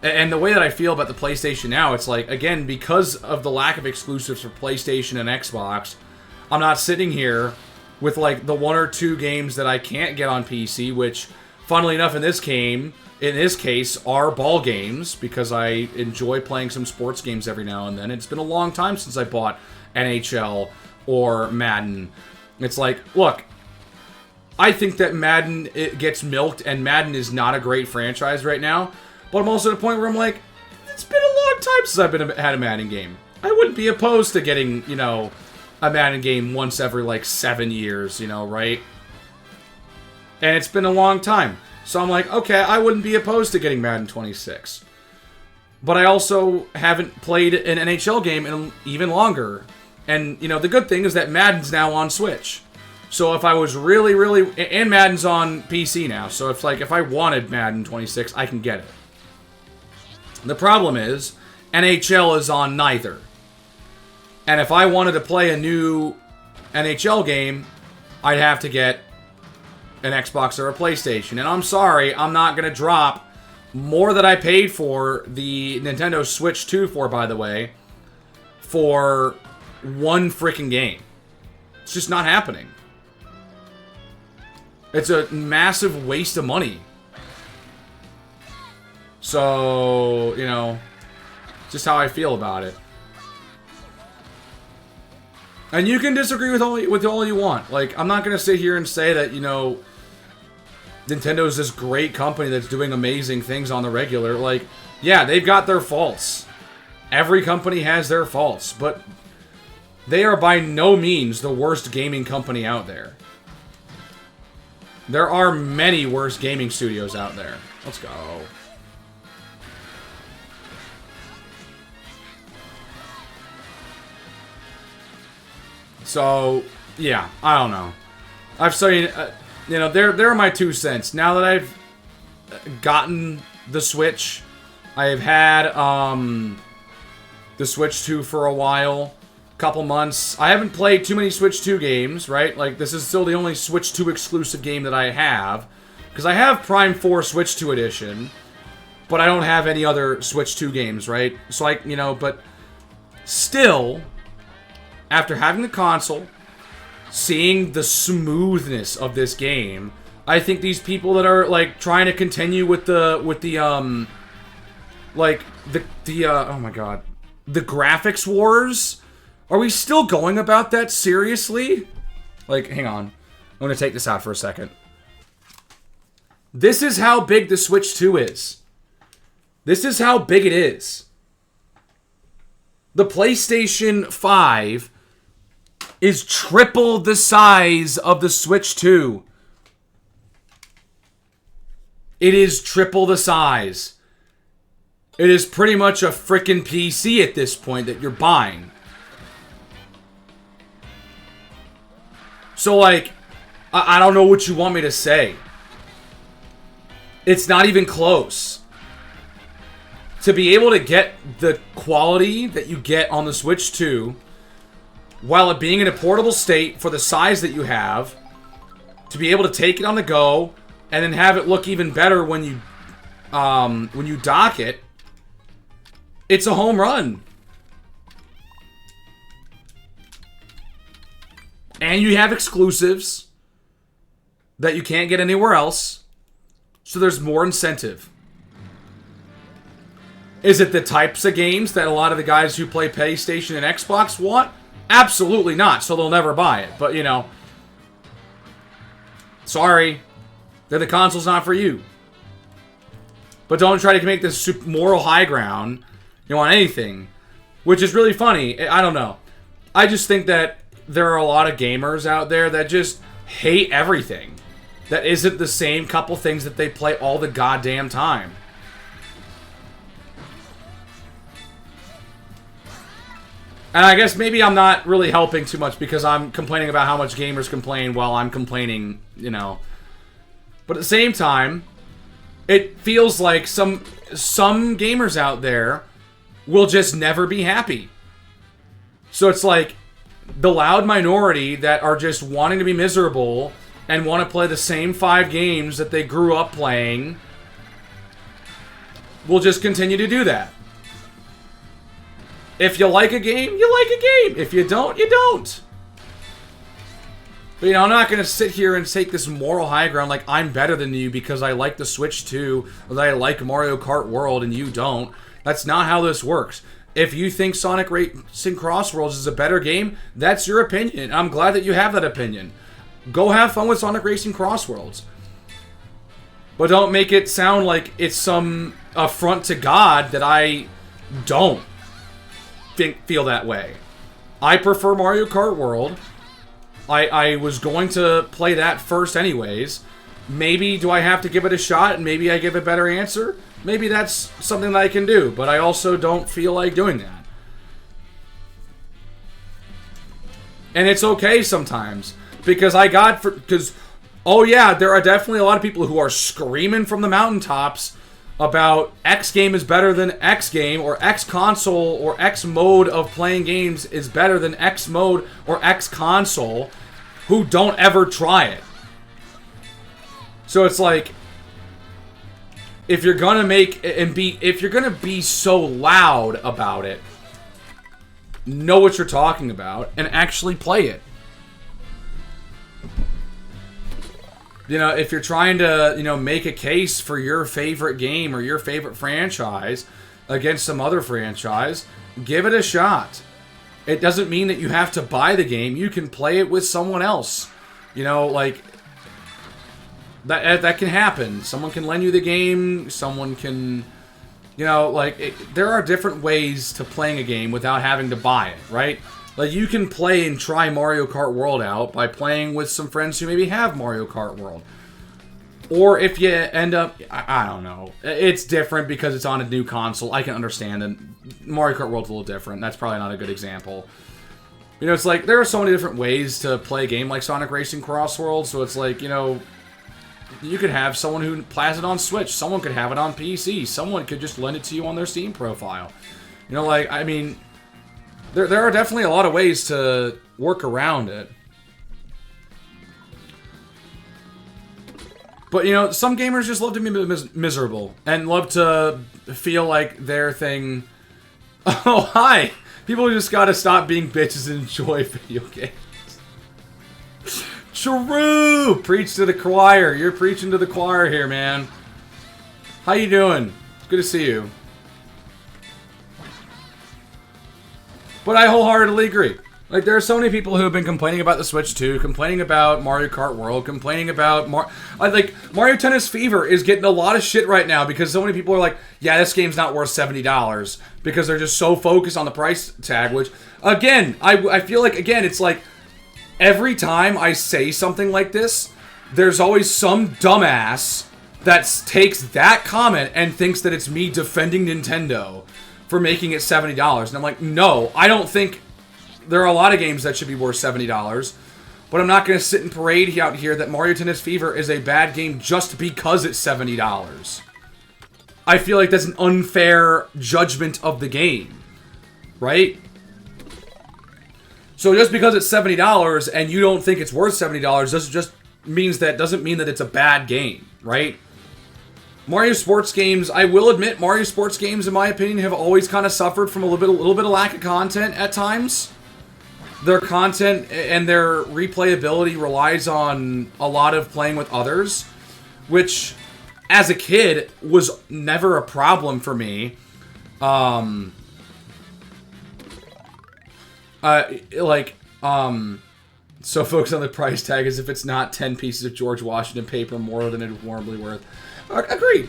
And the way that I feel about the PlayStation now, it's like, again, because of the lack of exclusives for PlayStation and Xbox, I'm not sitting here with, like, the 1 or 2 games that I can't get on PC, which, funnily enough, in this case, are ball games, because I enjoy playing some sports games every now and then. It's been a long time since I bought NHL or Madden. It's like, look, I think that Madden, it gets milked, and Madden is not a great franchise right now, but I'm also at a point where I'm like, it's been a long time since I've had a Madden game. I wouldn't be opposed to getting, you know, a Madden game once every, like, 7 years, you know, right? And it's been a long time. So I'm like, okay, I wouldn't be opposed to getting Madden 26. but I also haven't played an NHL game in even longer. And, you know, the good thing is that Madden's now on Switch. So if I was really... And Madden's on PC now. So it's like, if I wanted Madden 26, I can get it. The problem is, NHL is on neither. And if I wanted to play a new NHL game, I'd have to get an Xbox or a PlayStation. And I'm sorry, I'm not going to drop more that I paid for the Nintendo Switch 2 for, by the way, for one freaking game. It's just not happening. It's a massive waste of money. So, you know, just how I feel about it. And you can disagree with all you want. Like, I'm not going to sit here and say that, you know, Nintendo's this great company that's doing amazing things on the regular. Like, yeah, they've got their faults. Every company has their faults, but they are by no means the worst gaming company out there. There are many worse gaming studios out there. Let's go. So, yeah, I don't know. I've seen, you know, there are my 2 cents. Now that I've gotten the Switch, I have had the Switch 2 for a while, couple months. I haven't played too many Switch 2 games, right? Like, this is still the only Switch 2 exclusive game that I have. Because I have Prime 4 Switch 2 Edition, but I don't have any other Switch 2 games, right? So, I, you know, but still, after having the console, seeing the smoothness of this game, I think these people that are, like, trying to continue with the oh my god, the graphics wars, are we still going about that seriously? Like, hang on. I'm gonna take this out for a second. This is how big the Switch 2 is. This is how big it is. The PlayStation 5 is triple the size of the Switch 2. It is triple the size. It is pretty much a frickin' PC at this point that you're buying. So, like, I don't know what you want me to say. It's not even close. To be able to get the quality that you get on the Switch 2, while it being in a portable state for the size that you have, to be able to take it on the go, and then have it look even better when you dock it, it's a home run. And you have exclusives that you can't get anywhere else, so there's more incentive. Is it the types of games that a lot of the guys who play PlayStation and Xbox want? Absolutely not, so they'll never buy it. But, you know, sorry, then the console's not for you. But don't try to make this moral high ground, you know, on anything, which is really funny. I don't know. I just think that there are a lot of gamers out there that just hate everything. That isn't the same couple things that they play all the goddamn time. And I guess maybe I'm not really helping too much because I'm complaining about how much gamers complain while I'm complaining, you know. But at the same time, it feels like some gamers out there will just never be happy. So it's like the loud minority that are just wanting to be miserable and want to play the same 5 games that they grew up playing will just continue to do that. If you like a game, you like a game. If you don't, you don't. But, you know, I'm not going to sit here and take this moral high ground like I'm better than you because I like the Switch 2 or that I like Mario Kart World and you don't. That's not how this works. If you think Sonic Racing Crossworlds is a better game, that's your opinion. I'm glad that you have that opinion. Go have fun with Sonic Racing Crossworlds. But don't make it sound like it's some affront to God that I don't feel that way. I prefer Mario Kart World. I was going to play that first anyways. Maybe do I have to give it a shot and maybe I give a better answer? maybe that's something that I can do, but I also don't feel like doing that. And it's okay sometimes, because oh yeah, there are definitely a lot of people who are screaming from the mountaintops about X game is better than X game, or X console or X mode of playing games is better than X mode or X console, who don't ever try it. So it's like, if you're gonna if you're gonna be so loud about it, know what you're talking about and actually play it. You know, if you're trying to, make a case for your favorite game or your favorite franchise against some other franchise, give it a shot. It doesn't mean that you have to buy the game. You can play it with someone else. That can happen. Someone can lend you the game. Someone can, there are different ways to playing a game without having to buy it, right? Like, you can play and try Mario Kart World out by playing with some friends who maybe have Mario Kart World. Or if you end up, I don't know. It's different because it's on a new console. I can understand that Mario Kart World's a little different. That's probably not a good example. It's like, there are so many different ways to play a game like Sonic Racing Cross World, so it's like, you could have someone who plays it on Switch. Someone could have it on PC. Someone could just lend it to you on their Steam profile. There are definitely a lot of ways to work around it. But, some gamers just love to be miserable and love to feel like their thing... Oh, hi! People just gotta stop being bitches and enjoy video games. True! Preach to the choir. You're preaching to the choir here, man. How you doing? It's good to see you. But I wholeheartedly agree. Like, there are so many people who have been complaining about the Switch 2, complaining about Mario Kart World, complaining about Mario Tennis Fever is getting a lot of shit right now because so many people are like, yeah, this game's not worth $70 because they're just so focused on the price tag, which, again, I feel like, again, it's like, every time I say something like this, there's always some dumbass that takes that comment and thinks that it's me defending Nintendo for making it $70. And I'm like, no, I don't think... There are a lot of games that should be worth $70, but I'm not going to sit and parade out here that Mario Tennis Fever is a bad game just because it's $70. I feel like that's an unfair judgment of the game, right? So just because it's $70 and you don't think it's worth $70 doesn't mean that it's a bad game, right? Mario sports games, I will admit, Mario sports games, in my opinion, have always kind of suffered from a little bit of lack of content at times. Their content and their replayability relies on a lot of playing with others, which, as a kid, was never a problem for me. So focus on the price tag as if it's not 10 pieces of George Washington paper more than it's warmly worth. Agreed.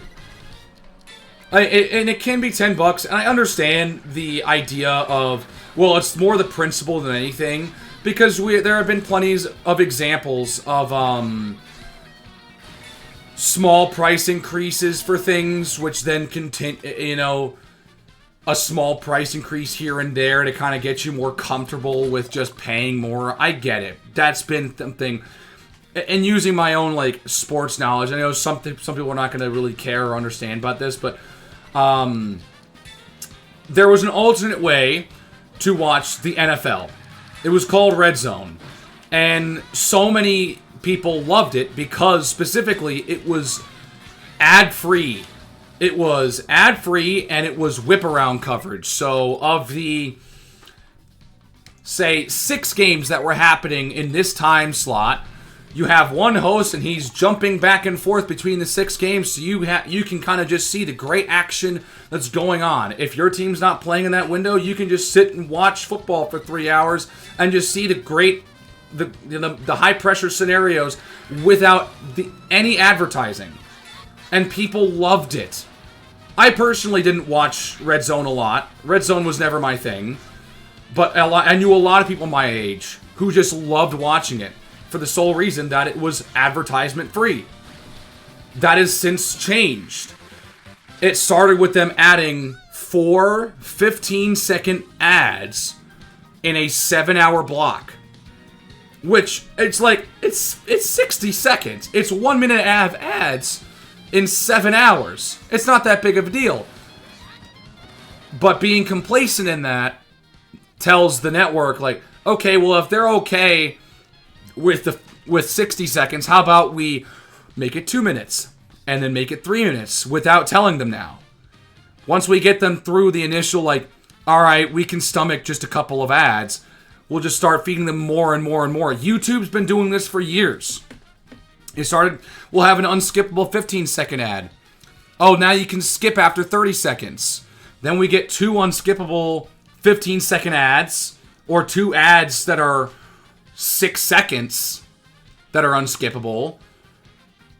And it can be $10, and I understand the idea of, well, it's more the principle than anything, because there have been plenty of examples of small price increases for things, which then continue, a small price increase here and there to kind of get you more comfortable with just paying more. I get it. That's been something. And using my own, sports knowledge, I know some people are not going to really care or understand about this, but there was an alternate way to watch the NFL. It was called Red Zone. And so many people loved it because, specifically, it was ad-free. It was ad-free, and it was whip-around coverage. So, of the, say, 6 games that were happening in this time slot, you have one host, and he's jumping back and forth between the 6 games, so you can kind of just see the great action that's going on. If your team's not playing in that window, you can just sit and watch football for 3 hours and just see the high-pressure scenarios without any advertising. And people loved it. I personally didn't watch Red Zone a lot. Red Zone was never my thing. But I knew a lot of people my age who just loved watching it, for the sole reason that it was advertisement free. That has since changed. It started with them adding 4 15-second ads in a 7-hour block. Which, it's like, it's 60 seconds. It's 1 minute of ads in 7 hours. It's not that big of a deal. But being complacent in that tells the network, like, okay, well, if they're okay with 60 seconds, how about we make it 2 minutes and then make it 3 minutes without telling them now? Once we get them through the initial, like, all right, we can stomach just a couple of ads, we'll just start feeding them more and more and more. YouTube's been doing this for years. We'll have an unskippable 15-second ad. Oh, now you can skip after 30 seconds. Then we get 2 unskippable 15-second ads, or 2 ads that are 6 seconds that are unskippable.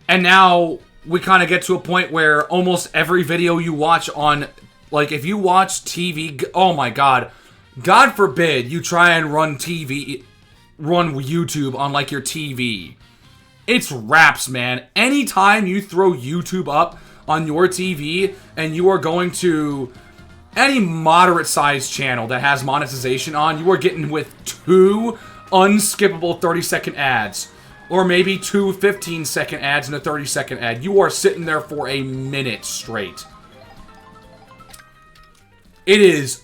And now we kind of get to a point where almost every video you watch on, like, if you watch TV, oh my god, God forbid you try and run YouTube on, like, your TV. It's raps, man. Anytime you throw YouTube up on your TV and you are going to any moderate-sized channel that has monetization on, you are getting with 2 unskippable 30-second ads. Or maybe 2 15-second ads and a 30-second ad. You are sitting there for a minute straight. It is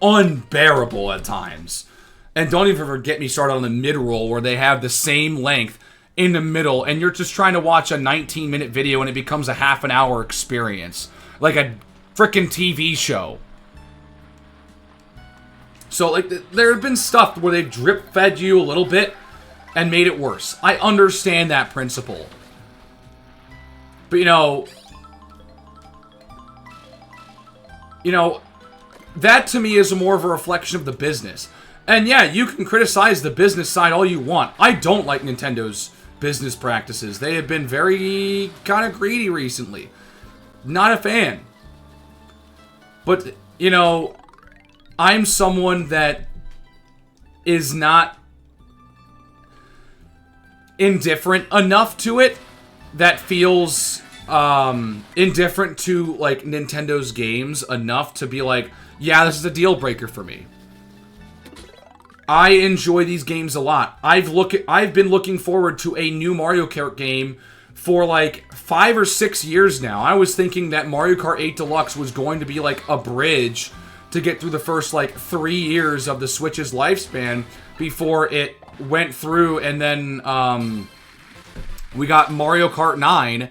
unbearable at times. And don't even get me started on the mid-roll where they have the same length in the middle and you're just trying to watch a 19-minute video and it becomes a half-an-hour experience. Like a frickin' TV show. So, like, there have been stuff where they've drip-fed you a little bit and made it worse. I understand that principle. But, you know, that to me is more of a reflection of the business. And yeah, you can criticize the business side all you want. I don't like Nintendo's business practices. They have been very kind of greedy recently. Not a fan. But, you know, I'm someone that is not indifferent enough to it, that feels indifferent to, like, Nintendo's games enough to be like, yeah, this is a deal breaker for me. I enjoy these games a lot. I've been looking forward to a new Mario Kart game for like 5 or 6 years now. I was thinking that Mario Kart 8 Deluxe was going to be like a bridge to get through the first like 3 years of the Switch's lifespan before it went through, and then we got Mario Kart 9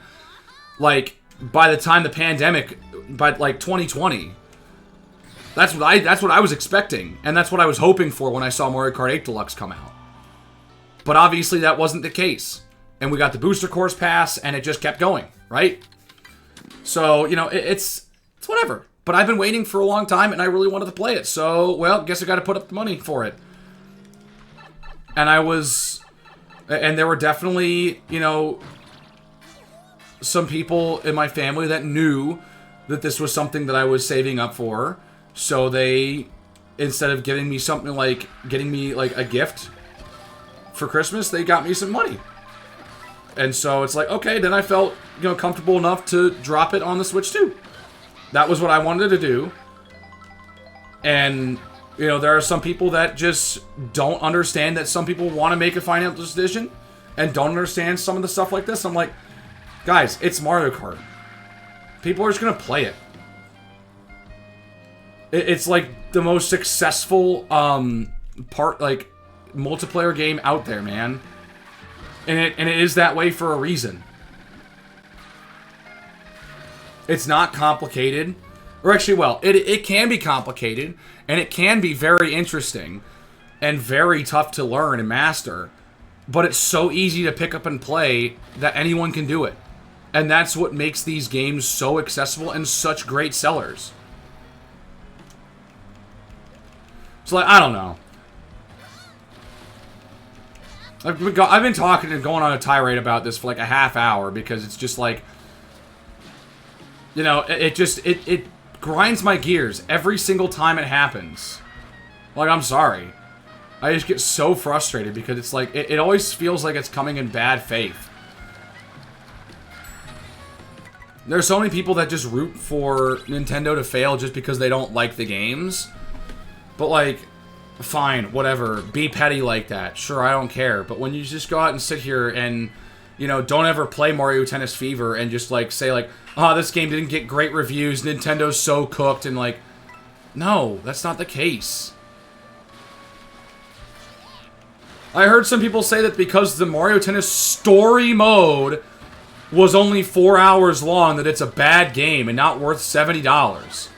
like by the time the pandemic, by like 2020. That's what I was expecting, and that's what I was hoping for when I saw Mario Kart 8 Deluxe come out. But obviously that wasn't the case. And we got the booster course pass, and it just kept going, right? So, you know, it's whatever. But I've been waiting for a long time, and I really wanted to play it. So, well, guess I got to put up the money for it. And and there were definitely, you know, some people in my family that knew that this was something that I was saving up for. So they, instead of getting me something like, getting me like a gift for Christmas, they got me some money. And so it's like, okay, then I felt, you know, comfortable enough to drop it on the Switch too. That was what I wanted to do. And, you know, there are some people that just don't understand that some people want to make a financial decision and don't understand some of the stuff like this. I'm like, guys, it's Mario Kart. People are just going to play it. It's like the most successful multiplayer game out there, man. And it is that way for a reason. It's not complicated. Or actually, well, it can be complicated, and it can be very interesting and very tough to learn and master. But it's so easy to pick up and play that anyone can do it. And that's what makes these games so accessible and such great sellers. So, like, I don't know. I've been talking and going on a tirade about this for like a half hour because it's just like, you know, it grinds my gears every single time it happens. Like, I'm sorry. I just get so frustrated because it's like, it always feels like it's coming in bad faith. There's so many people that just root for Nintendo to fail just because they don't like the games. But, like, fine, whatever. Be petty like that. Sure, I don't care. But when you just go out and sit here and, you know, don't ever play Mario Tennis Fever and just, like, say, like, oh, this game didn't get great reviews, Nintendo's so cooked, and, like, no, that's not the case. I heard some people say that because the Mario Tennis story mode was only 4 hours long, that it's a bad game and not worth $70.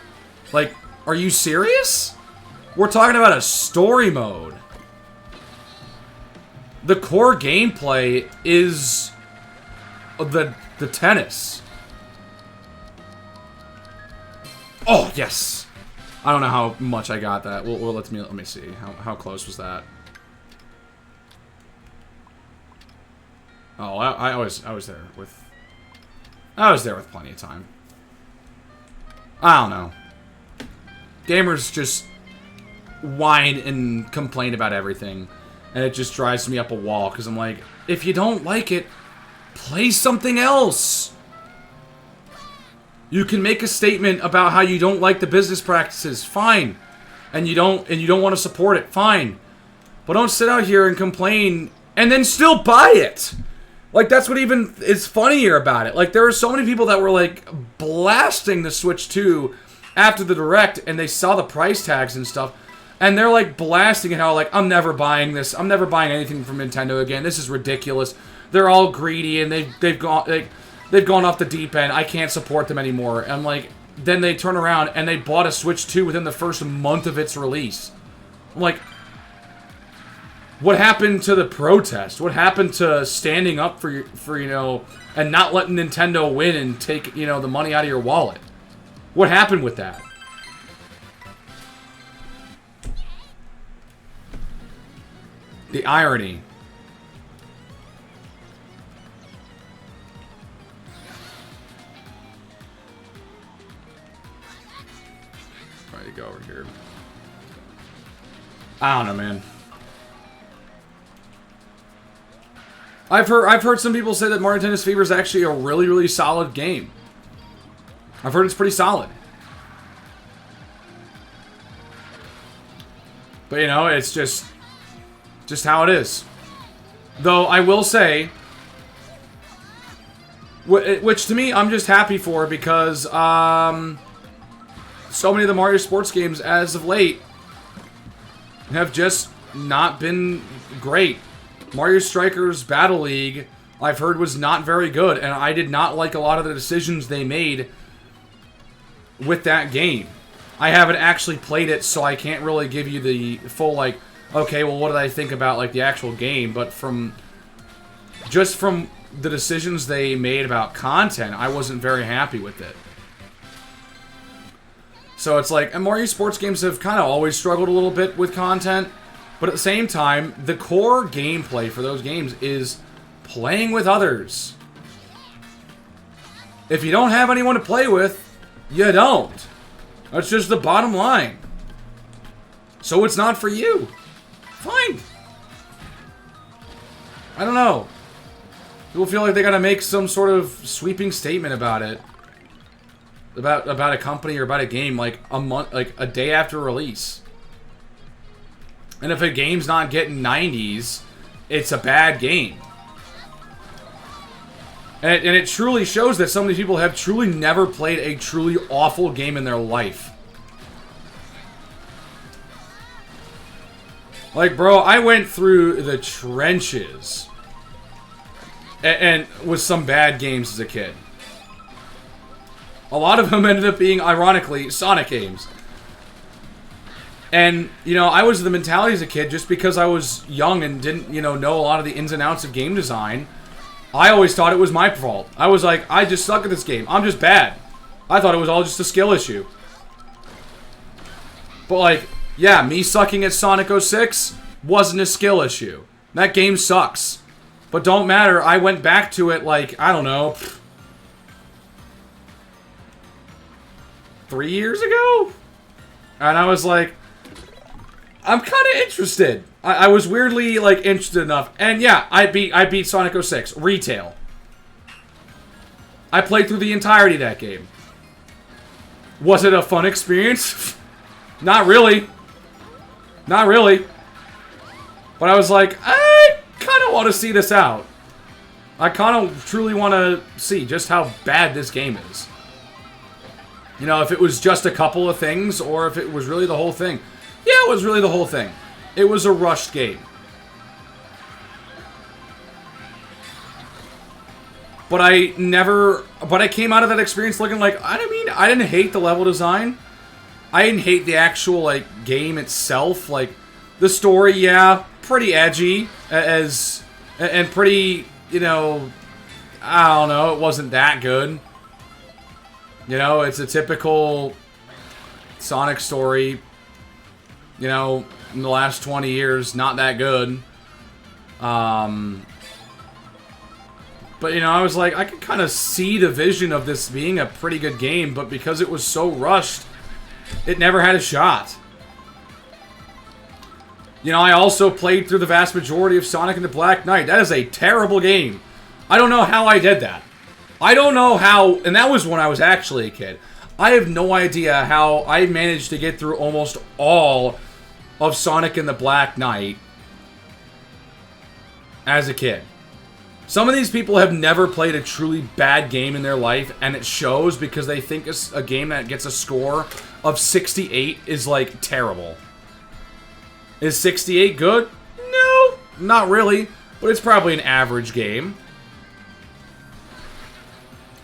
Like, are you serious? We're talking about a story mode. The core gameplay is the tennis. Oh, yes. I don't know how much I got that. Well, let me see. How close was that? Oh, I was there with plenty of time. I don't know. Gamers just whine and complain about everything, and it just drives me up a wall, because I'm like, if you don't like it, play something else. You can make a statement about how you don't like the business practices, fine. And you don't want to support it, fine. But don't sit out here and complain and then still buy it. Like, that's what even is funnier about it. Like, there are so many people that were, like, blasting the Switch 2 after the Direct, and they saw the price tags and stuff, and they're, like, blasting it how, like, I'm never buying this. I'm never buying anything from Nintendo again. This is ridiculous. They're all greedy, and they've gone off the deep end. I can't support them anymore. And, like, then they turn around, and they bought a Switch 2 within the first month of its release. I'm like, what happened to the protest? What happened to standing up for you know, and not letting Nintendo win and take, you know, the money out of your wallet? What happened with that? The irony. Try to go over here. I don't know, man. I've heard some people say that Mario Tennis Fever is actually a really, really solid game. I've heard it's pretty solid. But, you know, it's just how it is. Though, I will say, which to me, I'm just happy for, because so many of the Mario sports games, as of late, have just not been great. Mario Strikers Battle League, I've heard, was not very good, and I did not like a lot of the decisions they made with that game. I haven't actually played it, so I can't really give you the full, like, okay, well, what did I think about, like, the actual game, but just from the decisions they made about content, I wasn't very happy with it. So it's like, and Mario sports games have kind of always struggled a little bit with content, but at the same time, the core gameplay for those games is playing with others. If you don't have anyone to play with, you don't. That's just the bottom line. So it's not for you. Fine. I don't know. People feel like they gotta make some sort of sweeping statement about it. About a company or about a game like a day after release. And if a game's not getting 90s, it's a bad game. And it truly shows that some of these people have truly never played a truly awful game in their life. Like, bro, I went through the trenches and with some bad games as a kid. A lot of them ended up being, ironically, Sonic games. And, you know, I was the mentality as a kid, just because I was young and didn't, you know a lot of the ins and outs of game design, I always thought it was my fault. I was like, I just suck at this game. I'm just bad. I thought it was all just a skill issue. But, like, yeah, me sucking at Sonic 06 wasn't a skill issue. That game sucks. But don't matter, I went back to it, like, I don't know, 3 years ago? And I was like, I'm kind of interested. I was weirdly, like, interested enough. And yeah, I beat Sonic 06. Retail. I played through the entirety of that game. Was it a fun experience? Not really. Not really. But I was like, I kind of want to see this out. I kind of truly want to see just how bad this game is. You know, if it was just a couple of things, or if it was really the whole thing. Yeah, it was really the whole thing. It was a rushed game. But I came out of that experience looking like, I didn't hate the level design. I didn't hate the actual, like, game itself. Like, the story, yeah, pretty edgy. And pretty, you know, I don't know, it wasn't that good. You know, it's a typical Sonic story. You know, in the last 20 years, not that good. But, you know, I was like, I could kind of see the vision of this being a pretty good game, but because it was so rushed, it never had a shot. You know, I also played through the vast majority of Sonic and the Black Knight. That is a terrible game. I don't know how I did that. I don't know how, and that was when I was actually a kid. I have no idea how I managed to get through almost all of Sonic and the Black Knight as a kid. Some of these people have never played a truly bad game in their life, and it shows because they think a game that gets a score of 68 is, like, terrible. Is 68 good? No, not really, but it's probably an average game.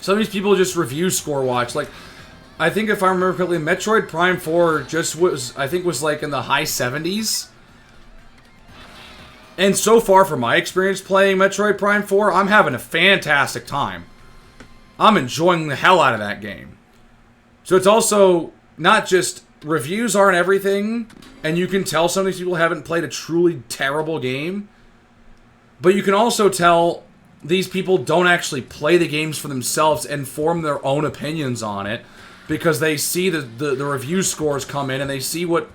Some of these people just review score watch. Like, I think if I remember correctly, Metroid Prime 4 just was, I think was like in the high 70s. And so far from my experience playing Metroid Prime 4, I'm having a fantastic time. I'm enjoying the hell out of that game. So it's also not just reviews aren't everything, and you can tell some of these people haven't played a truly terrible game. But you can also tell these people don't actually play the games for themselves and form their own opinions on it because they see the review scores come in and they see what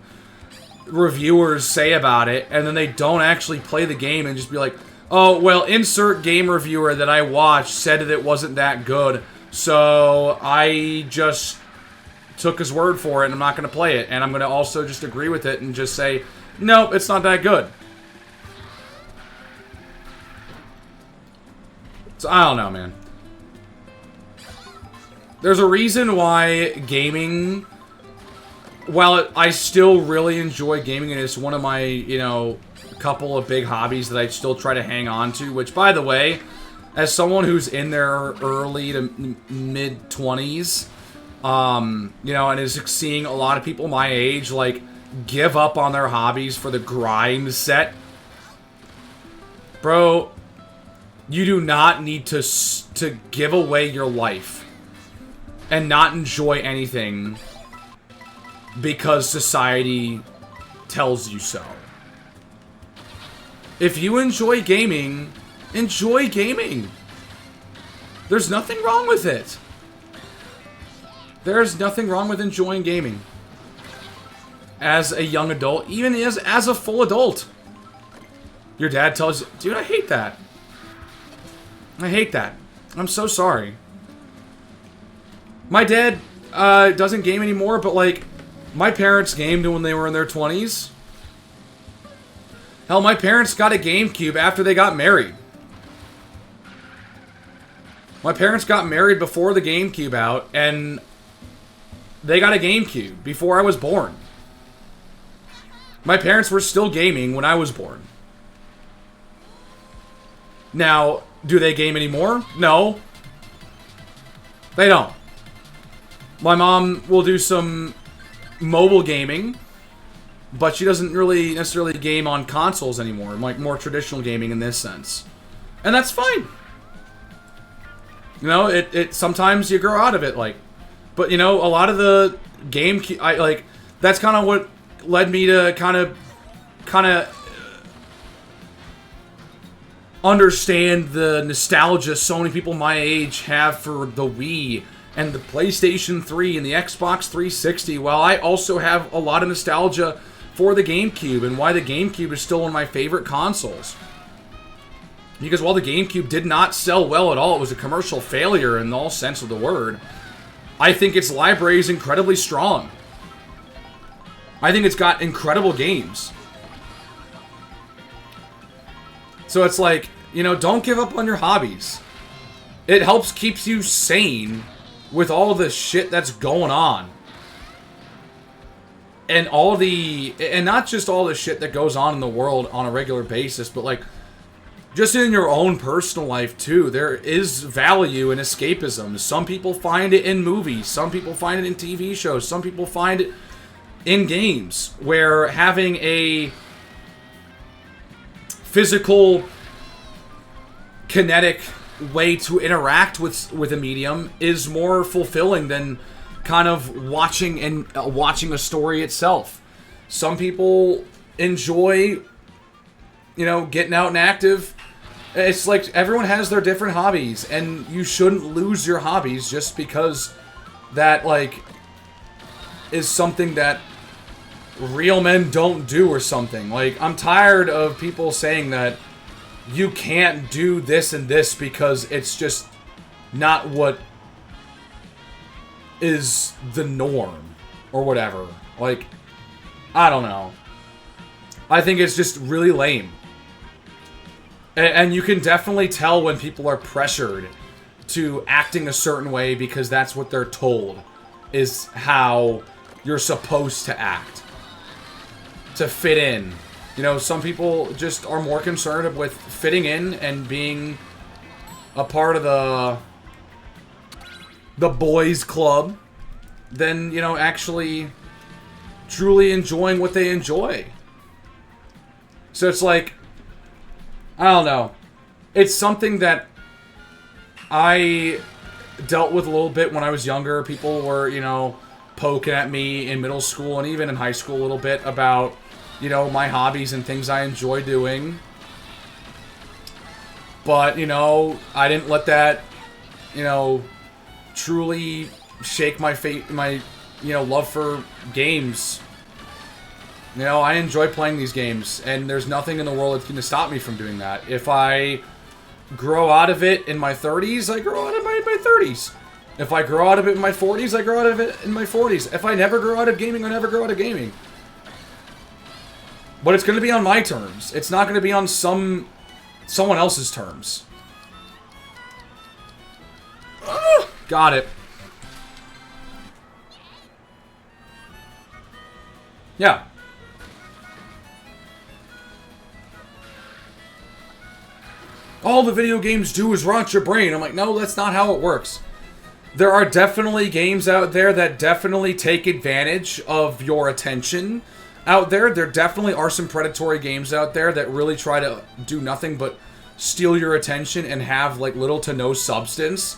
reviewers say about it, and then they don't actually play the game and just be like, oh, well, insert game reviewer that I watched said that it wasn't that good, so I just took his word for it and I'm not going to play it, and I'm going to also just agree with it and just say, no, it's not that good. So, I don't know, man. There's a reason why gaming, while I still really enjoy gaming and it's one of my, you know, couple of big hobbies that I still try to hang on to, which, by the way, as someone who's in their early to mid-20s, you know, and is seeing a lot of people my age, like, give up on their hobbies for the grind set. Bro, you do not need to give away your life and not enjoy anything because society tells you so. If you enjoy gaming, enjoy gaming. There's nothing wrong with it. There's nothing wrong with enjoying gaming. As a young adult, even as a full adult. Your dad tells you, dude, I hate that. I hate that. I'm so sorry. My dad doesn't game anymore, but, like, my parents gamed when they were in their 20s. Hell, my parents got a GameCube after they got married. My parents got married before the GameCube out, and they got a GameCube before I was born. My parents were still gaming when I was born. Now, do they game anymore? No. They don't. My mom will do some mobile gaming, but she doesn't really necessarily game on consoles anymore, like more traditional gaming in this sense. And that's fine. You know, it sometimes you grow out of it, like, but you know, a lot of the game, that's kind of what led me to kind of understand the nostalgia so many people my age have for the Wii and the PlayStation 3 and the Xbox 360, while I also have a lot of nostalgia for the GameCube and why the GameCube is still one of my favorite consoles. Because while the GameCube did not sell well at all, it was a commercial failure in all sense of the word, I think its library is incredibly strong. I think it's got incredible games. So it's like, you know, don't give up on your hobbies. It helps keeps you sane with all the shit that's going on. And not just all the shit that goes on in the world on a regular basis, but like, just in your own personal life too, there is value in escapism. Some people find it in movies, some people find it in TV shows, some people find it in games, where having a physical, kinetic way to interact with a medium is more fulfilling than kind of watching a story itself. Some people enjoy, you know, getting out and active. It's like everyone has their different hobbies, and you shouldn't lose your hobbies just because that, like, is something that real men don't do or something. Like, I'm tired of people saying that you can't do this and this because it's just not what is the norm or whatever. Like, I don't know. I think it's just really lame. And you can definitely tell when people are pressured to acting a certain way because that's what they're told is how you're supposed to act. To fit in. You know, some people just are more concerned with fitting in and being a part of the boys club than, you know, actually truly enjoying what they enjoy. So it's like, I don't know. It's something that I dealt with a little bit when I was younger. People were, you know, poking at me in middle school and even in high school a little bit about, you know, my hobbies and things I enjoy doing. But, you know, I didn't let that, you know, truly shake my you know, love for games. You know, I enjoy playing these games, and there's nothing in the world that's going to stop me from doing that. If I grow out of it in my 30s, I grow out of my 30s. If I grow out of it in my 40s, I grow out of it in my 40s. If I never grow out of gaming, I never grow out of gaming. But it's going to be on my terms. It's not going to be on someone else's terms. Got it. Yeah. All the video games do is rot your brain. I'm like, no, that's not how it works. There are definitely games out there that definitely take advantage of your attention out there. There definitely are some predatory games out there that really try to do nothing but steal your attention and have, like, little to no substance.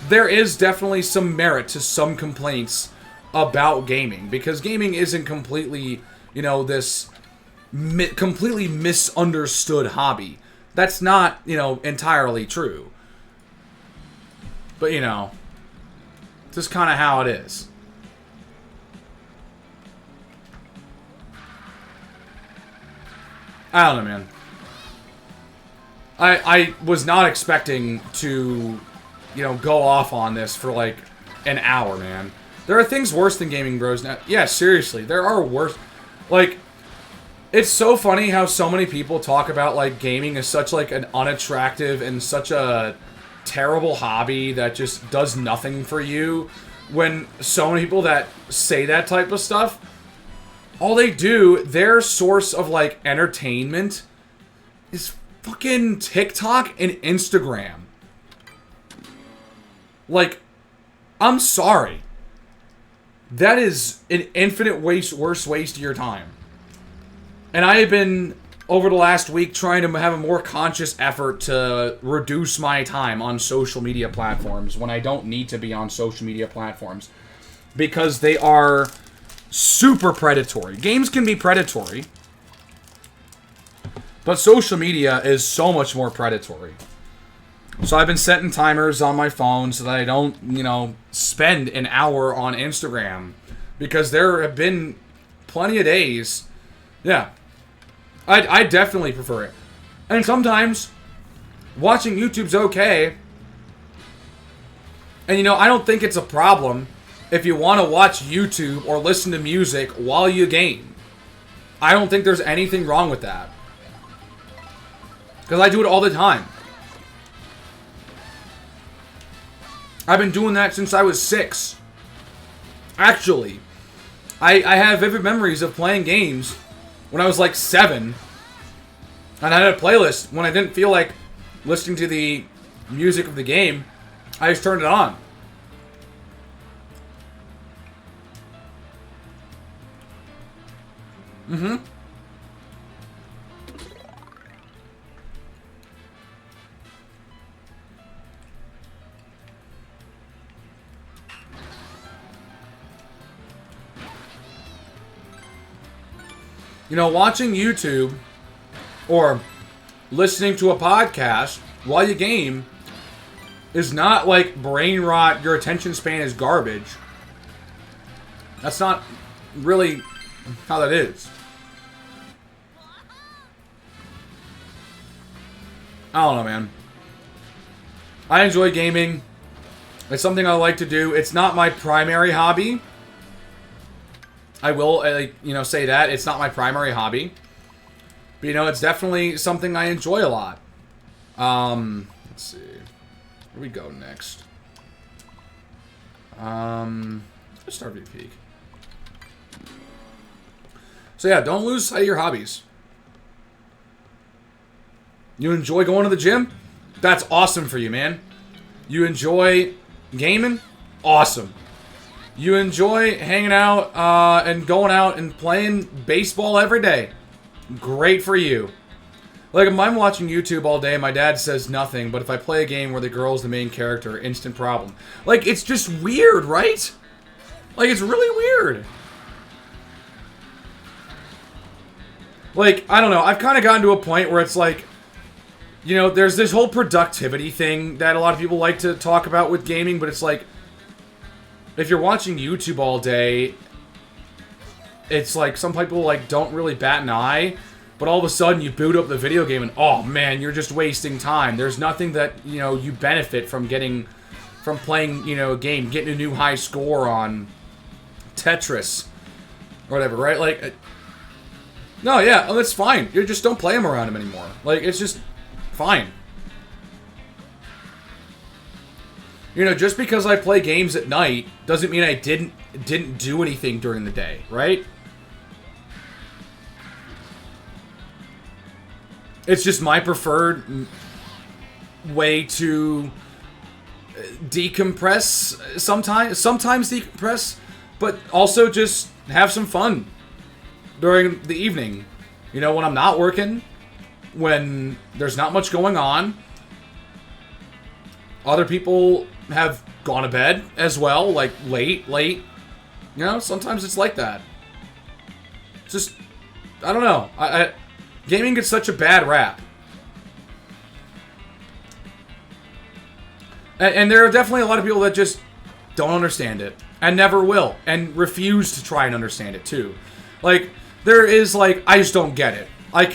There is definitely some merit to some complaints about gaming, because gaming isn't completely, you know, this completely misunderstood hobby. That's not, you know, entirely true. But, you know, just kind of how it is. I don't know, man. I was not expecting to, you know, go off on this for like an hour, man. There are things worse than Gaming Bros now. Yeah, seriously, there are worse. Like, it's so funny how so many people talk about, like, gaming as such, like, an unattractive and such a terrible hobby that just does nothing for you, when so many people that say that type of stuff, all they do, their source of, like, entertainment is fucking TikTok and Instagram. Like, I'm sorry. That is an infinite worse waste of your time. And I have been, over the last week, trying to have a more conscious effort to reduce my time on social media platforms when I don't need to be on social media platforms. Because they are super predatory. Games can be predatory, but social media is so much more predatory. So I've been setting timers on my phone so that I don't, you know, spend an hour on Instagram. Because there have been plenty of days. Yeah. I definitely prefer it. And sometimes Watching YouTube's okay. And you know, I don't think it's a problem if you want to watch YouTube or listen to music while you game. I don't think there's anything wrong with that. Because I do it all the time. I've been doing that since I was 6. Actually, I have vivid memories of playing games when I was like 7. And I had a playlist when I didn't feel like listening to the music of the game. I just turned it on. Mm-hmm. You know, watching YouTube or listening to a podcast while you game is not like brain rot, your attention span is garbage. That's not really how that is. I don't know, man. I enjoy gaming. It's something I like to do. It's not my primary hobby. I will, you know, say that. It's not my primary hobby. But, you know, it's definitely something I enjoy a lot. Let's see. Where we go next? Let's start with Peak. So, yeah, don't lose sight of your hobbies. You enjoy going to the gym? That's awesome for you, man. You enjoy gaming? Awesome. You enjoy hanging out and going out and playing baseball every day. Great for you. Like, if I'm watching YouTube all day, my dad says nothing, but if I play a game where the girl's the main character, instant problem. Like, it's just weird, right? Like, it's really weird. Like, I don't know. I've kind of gotten to a point where it's like, you know, there's this whole productivity thing that a lot of people like to talk about with gaming, but it's like, if you're watching YouTube all day, it's like some people like don't really bat an eye, but all of a sudden you boot up the video game and oh man, you're just wasting time. There's nothing that, you know, you benefit from playing, you know, a game, getting a new high score on Tetris or whatever, right? Like, no, yeah, that's fine. You just don't play them around them anymore. Like, it's just fine. You know, just because I play games at night doesn't mean I didn't do anything during the day, right? It's just my preferred way to decompress sometimes decompress, but also just have some fun during the evening. You know, when I'm not working, when there's not much going on, other people have gone to bed as well, like late. You know, sometimes it's like that. Just, I don't know. Gaming gets such a bad rap. And there are definitely a lot of people that just don't understand it. And never will. And refuse to try and understand it, too. Like, there is, like, I just don't get it. I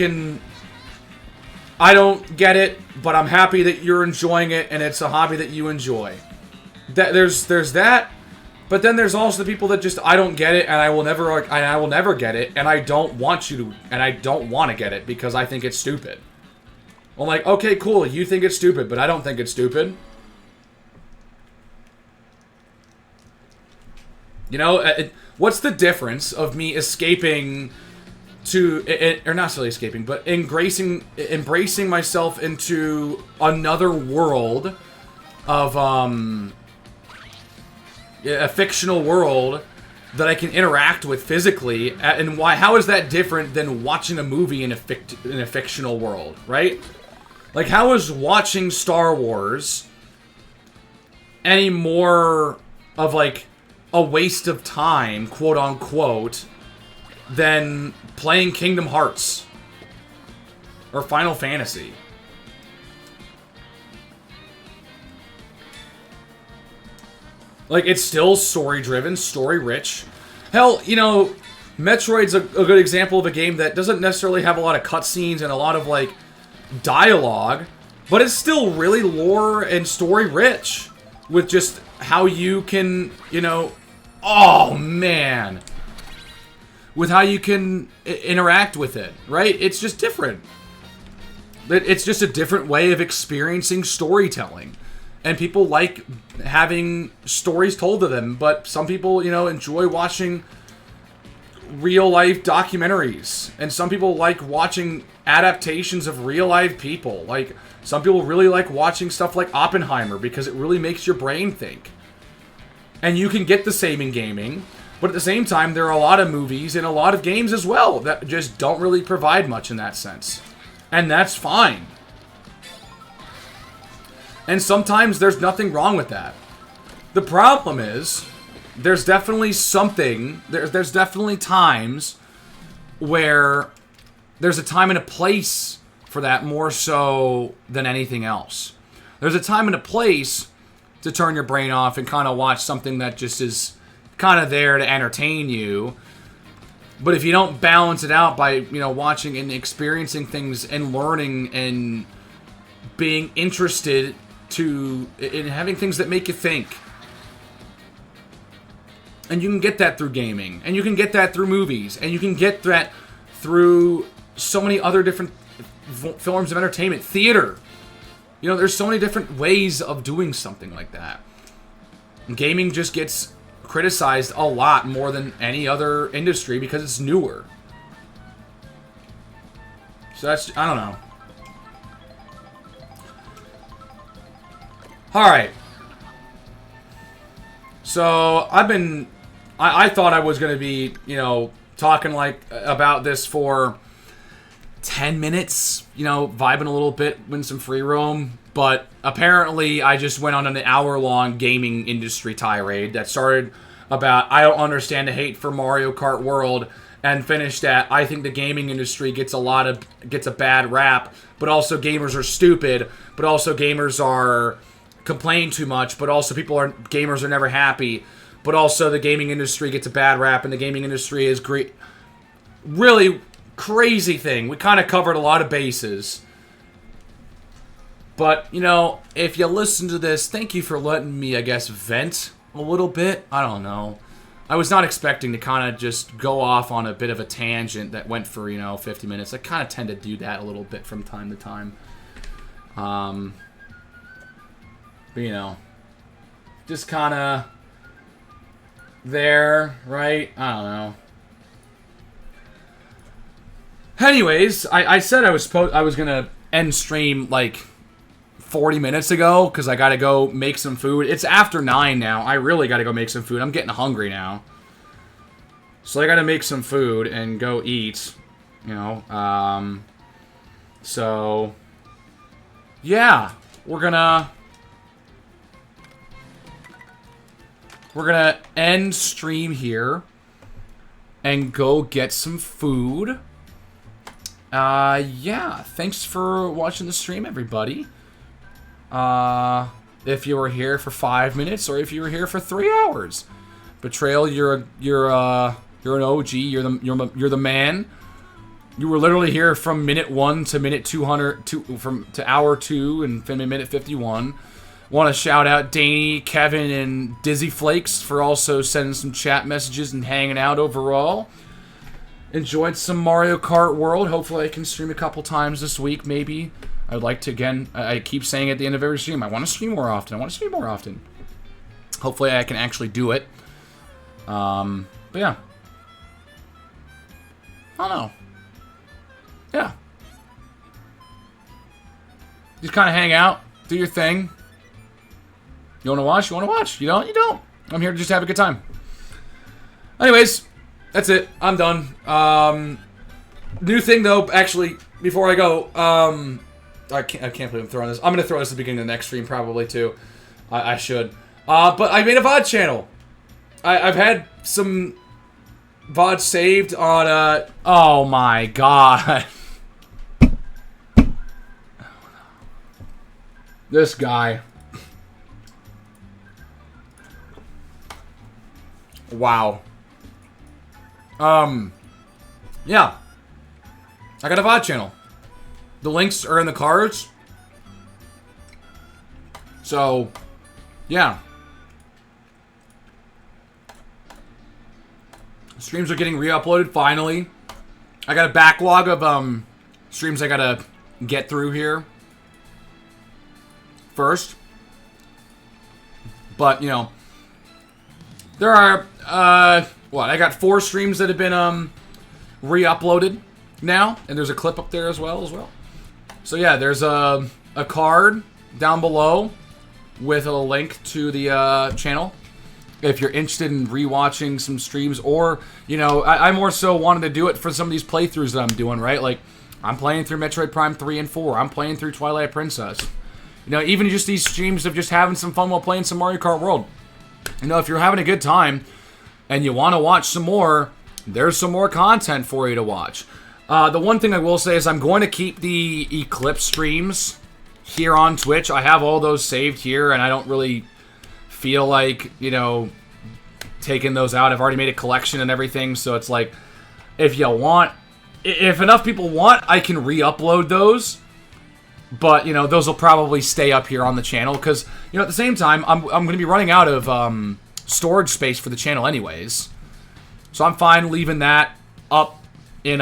don't get it, but I'm happy that you're enjoying it, and it's a hobby that you enjoy. There's that, but then there's also the people that just, I don't get it, and I will never get it, and I don't want you to, and I don't want to get it because I think it's stupid. I'm like, okay, cool, you think it's stupid, but I don't think it's stupid. You know, what's the difference of me escaping to, or not necessarily escaping, but embracing myself into another world of, a fictional world that I can interact with physically, and how is that different than watching a movie in a fictional world, right? Like, how is watching Star Wars any more of, like, a waste of time, quote unquote, than playing Kingdom Hearts or Final Fantasy? Like, it's still story-driven, story-rich. Hell, you know, Metroid's a good example of a game that doesn't necessarily have a lot of cutscenes and a lot of, like, dialogue, But it's still really lore and story rich with just how you can, you know, oh man, with how you can interact with it, right? It's just different. It's just a different way of experiencing storytelling. And people like having stories told to them, but some people, you know, enjoy watching real-life documentaries. And some people like watching adaptations of real-life people. Like, some people really like watching stuff like Oppenheimer because it really makes your brain think. And you can get the same in gaming, but at the same time, there are a lot of movies and a lot of games as well that just don't really provide much in that sense. And that's fine. And sometimes there's nothing wrong with that. The problem is, there's definitely something, there's definitely times where there's a time and a place for that more so than anything else. There's a time and a place to turn your brain off and kind of watch something that just is kind of there to entertain you. But if you don't balance it out by, you know, watching and experiencing things and learning and being interested in having things that make you think. And you can get that through gaming. And you can get that through movies. And you can get that through so many other different forms of entertainment. Theater. You know, there's so many different ways of doing something like that. And gaming just gets criticized a lot more than any other industry because it's newer. So that's, I don't know. Alright. So, I thought I was going to be, you know, talking like about this for 10 minutes, you know, vibing a little bit, win some free roam. But apparently I just went on an hour-long gaming industry tirade that started about I don't understand the hate for Mario Kart World and finished at I think the gaming industry gets a bad rap, but also gamers are stupid, but also gamers are complain too much, but also gamers are never happy, but also the gaming industry gets a bad rap and the gaming industry is great. Really crazy thing. We kind of covered a lot of bases. But, you know, if you listen to this, thank you for letting me, I guess, vent a little bit. I don't know. I was not expecting to kind of just go off on a bit of a tangent that went for, you know, 50 minutes. I kind of tend to do that a little bit from time to time. But, you know, just kind of there, right? I don't know. Anyways, I said I was gonna end stream like 40 minutes ago because I gotta go make some food. It's after 9 now. I really gotta go make some food. I'm getting hungry now. So I gotta make some food and go eat. You know, so yeah, we're gonna end stream here and go get some food. Yeah, thanks for watching the stream, everybody. If you were here for 5 minutes or if you were here for 3 hours. Betrayal, you're an OG, you're the man. You were literally here from minute 1 to minute 200 to hour 2 and minute 51. Want to shout out Danny, Kevin, and Dizzy Flakes for also sending some chat messages and hanging out overall. Enjoyed some Mario Kart World. Hopefully I can stream a couple times this week, maybe. I'd like to, again, I keep saying at the end of every stream, I want to stream more often. Hopefully I can actually do it. But yeah. I don't know. Yeah. Just kind of hang out, do your thing. You want to watch? You want to watch. You don't? You don't. I'm here to just have a good time. Anyways, that's it. I'm done. New thing, though, actually, before I go, I can't believe I'm throwing this. I'm going to throw this at the beginning of the next stream, probably, too. I should. But I made a VOD channel. I've had some VODs saved on, oh my god. This guy. Wow. Yeah. I got a VOD channel. The links are in the cards. So, yeah. Streams are getting re-uploaded, finally. I got a backlog of streams I gotta get through here first. But, you know, there are, I got 4 streams that have been re-uploaded now, and there's a clip up there as well. So yeah, there's a card down below with a link to the channel if you're interested in rewatching some streams, or, you know, I more so wanted to do it for some of these playthroughs that I'm doing, right? Like, I'm playing through Metroid Prime 3 and 4. I'm playing through Twilight Princess. You know, even just these streams of just having some fun while playing some Mario Kart World. You know, if you're having a good time and you want to watch some more, there's some more content for you to watch. The one thing I will say is I'm going to keep the Eclipse streams here on Twitch. I have all those saved here, and I don't really feel like, you know, taking those out. I've already made a collection and everything, so it's like, if you want, if enough people want, I can re-upload those. But, you know, those will probably stay up here on the channel, because, you know, at the same time, I'm going to be running out of storage space for the channel anyways. So I'm fine leaving that up in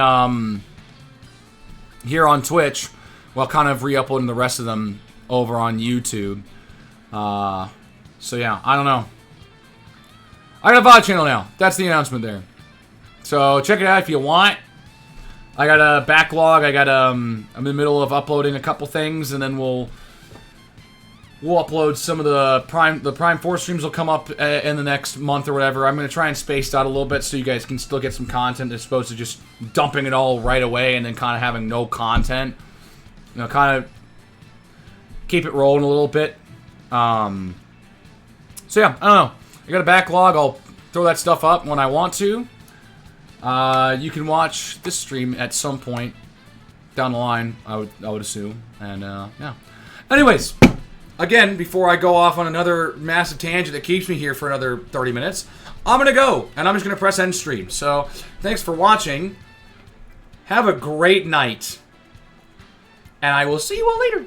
here on Twitch while kind of re-uploading the rest of them over on YouTube. So yeah, I don't know. I got a VOD channel now. That's the announcement there. So check it out if you want. I got a backlog. I'm in the middle of uploading a couple things, and then we'll upload some of the Prime 4 streams will come up in the next month or whatever. I'm going to try and space it out a little bit so you guys can still get some content as opposed to just dumping it all right away and then kind of having no content. You know, kind of keep it rolling a little bit. So yeah, I don't know. I got a backlog. I'll throw that stuff up when I want to. You can watch this stream at some point down the line, I would assume. And yeah. Anyways, again, before I go off on another massive tangent that keeps me here for another 30 minutes, I'm gonna go and I'm just gonna press end stream. So thanks for watching. Have a great night, and I will see you all later.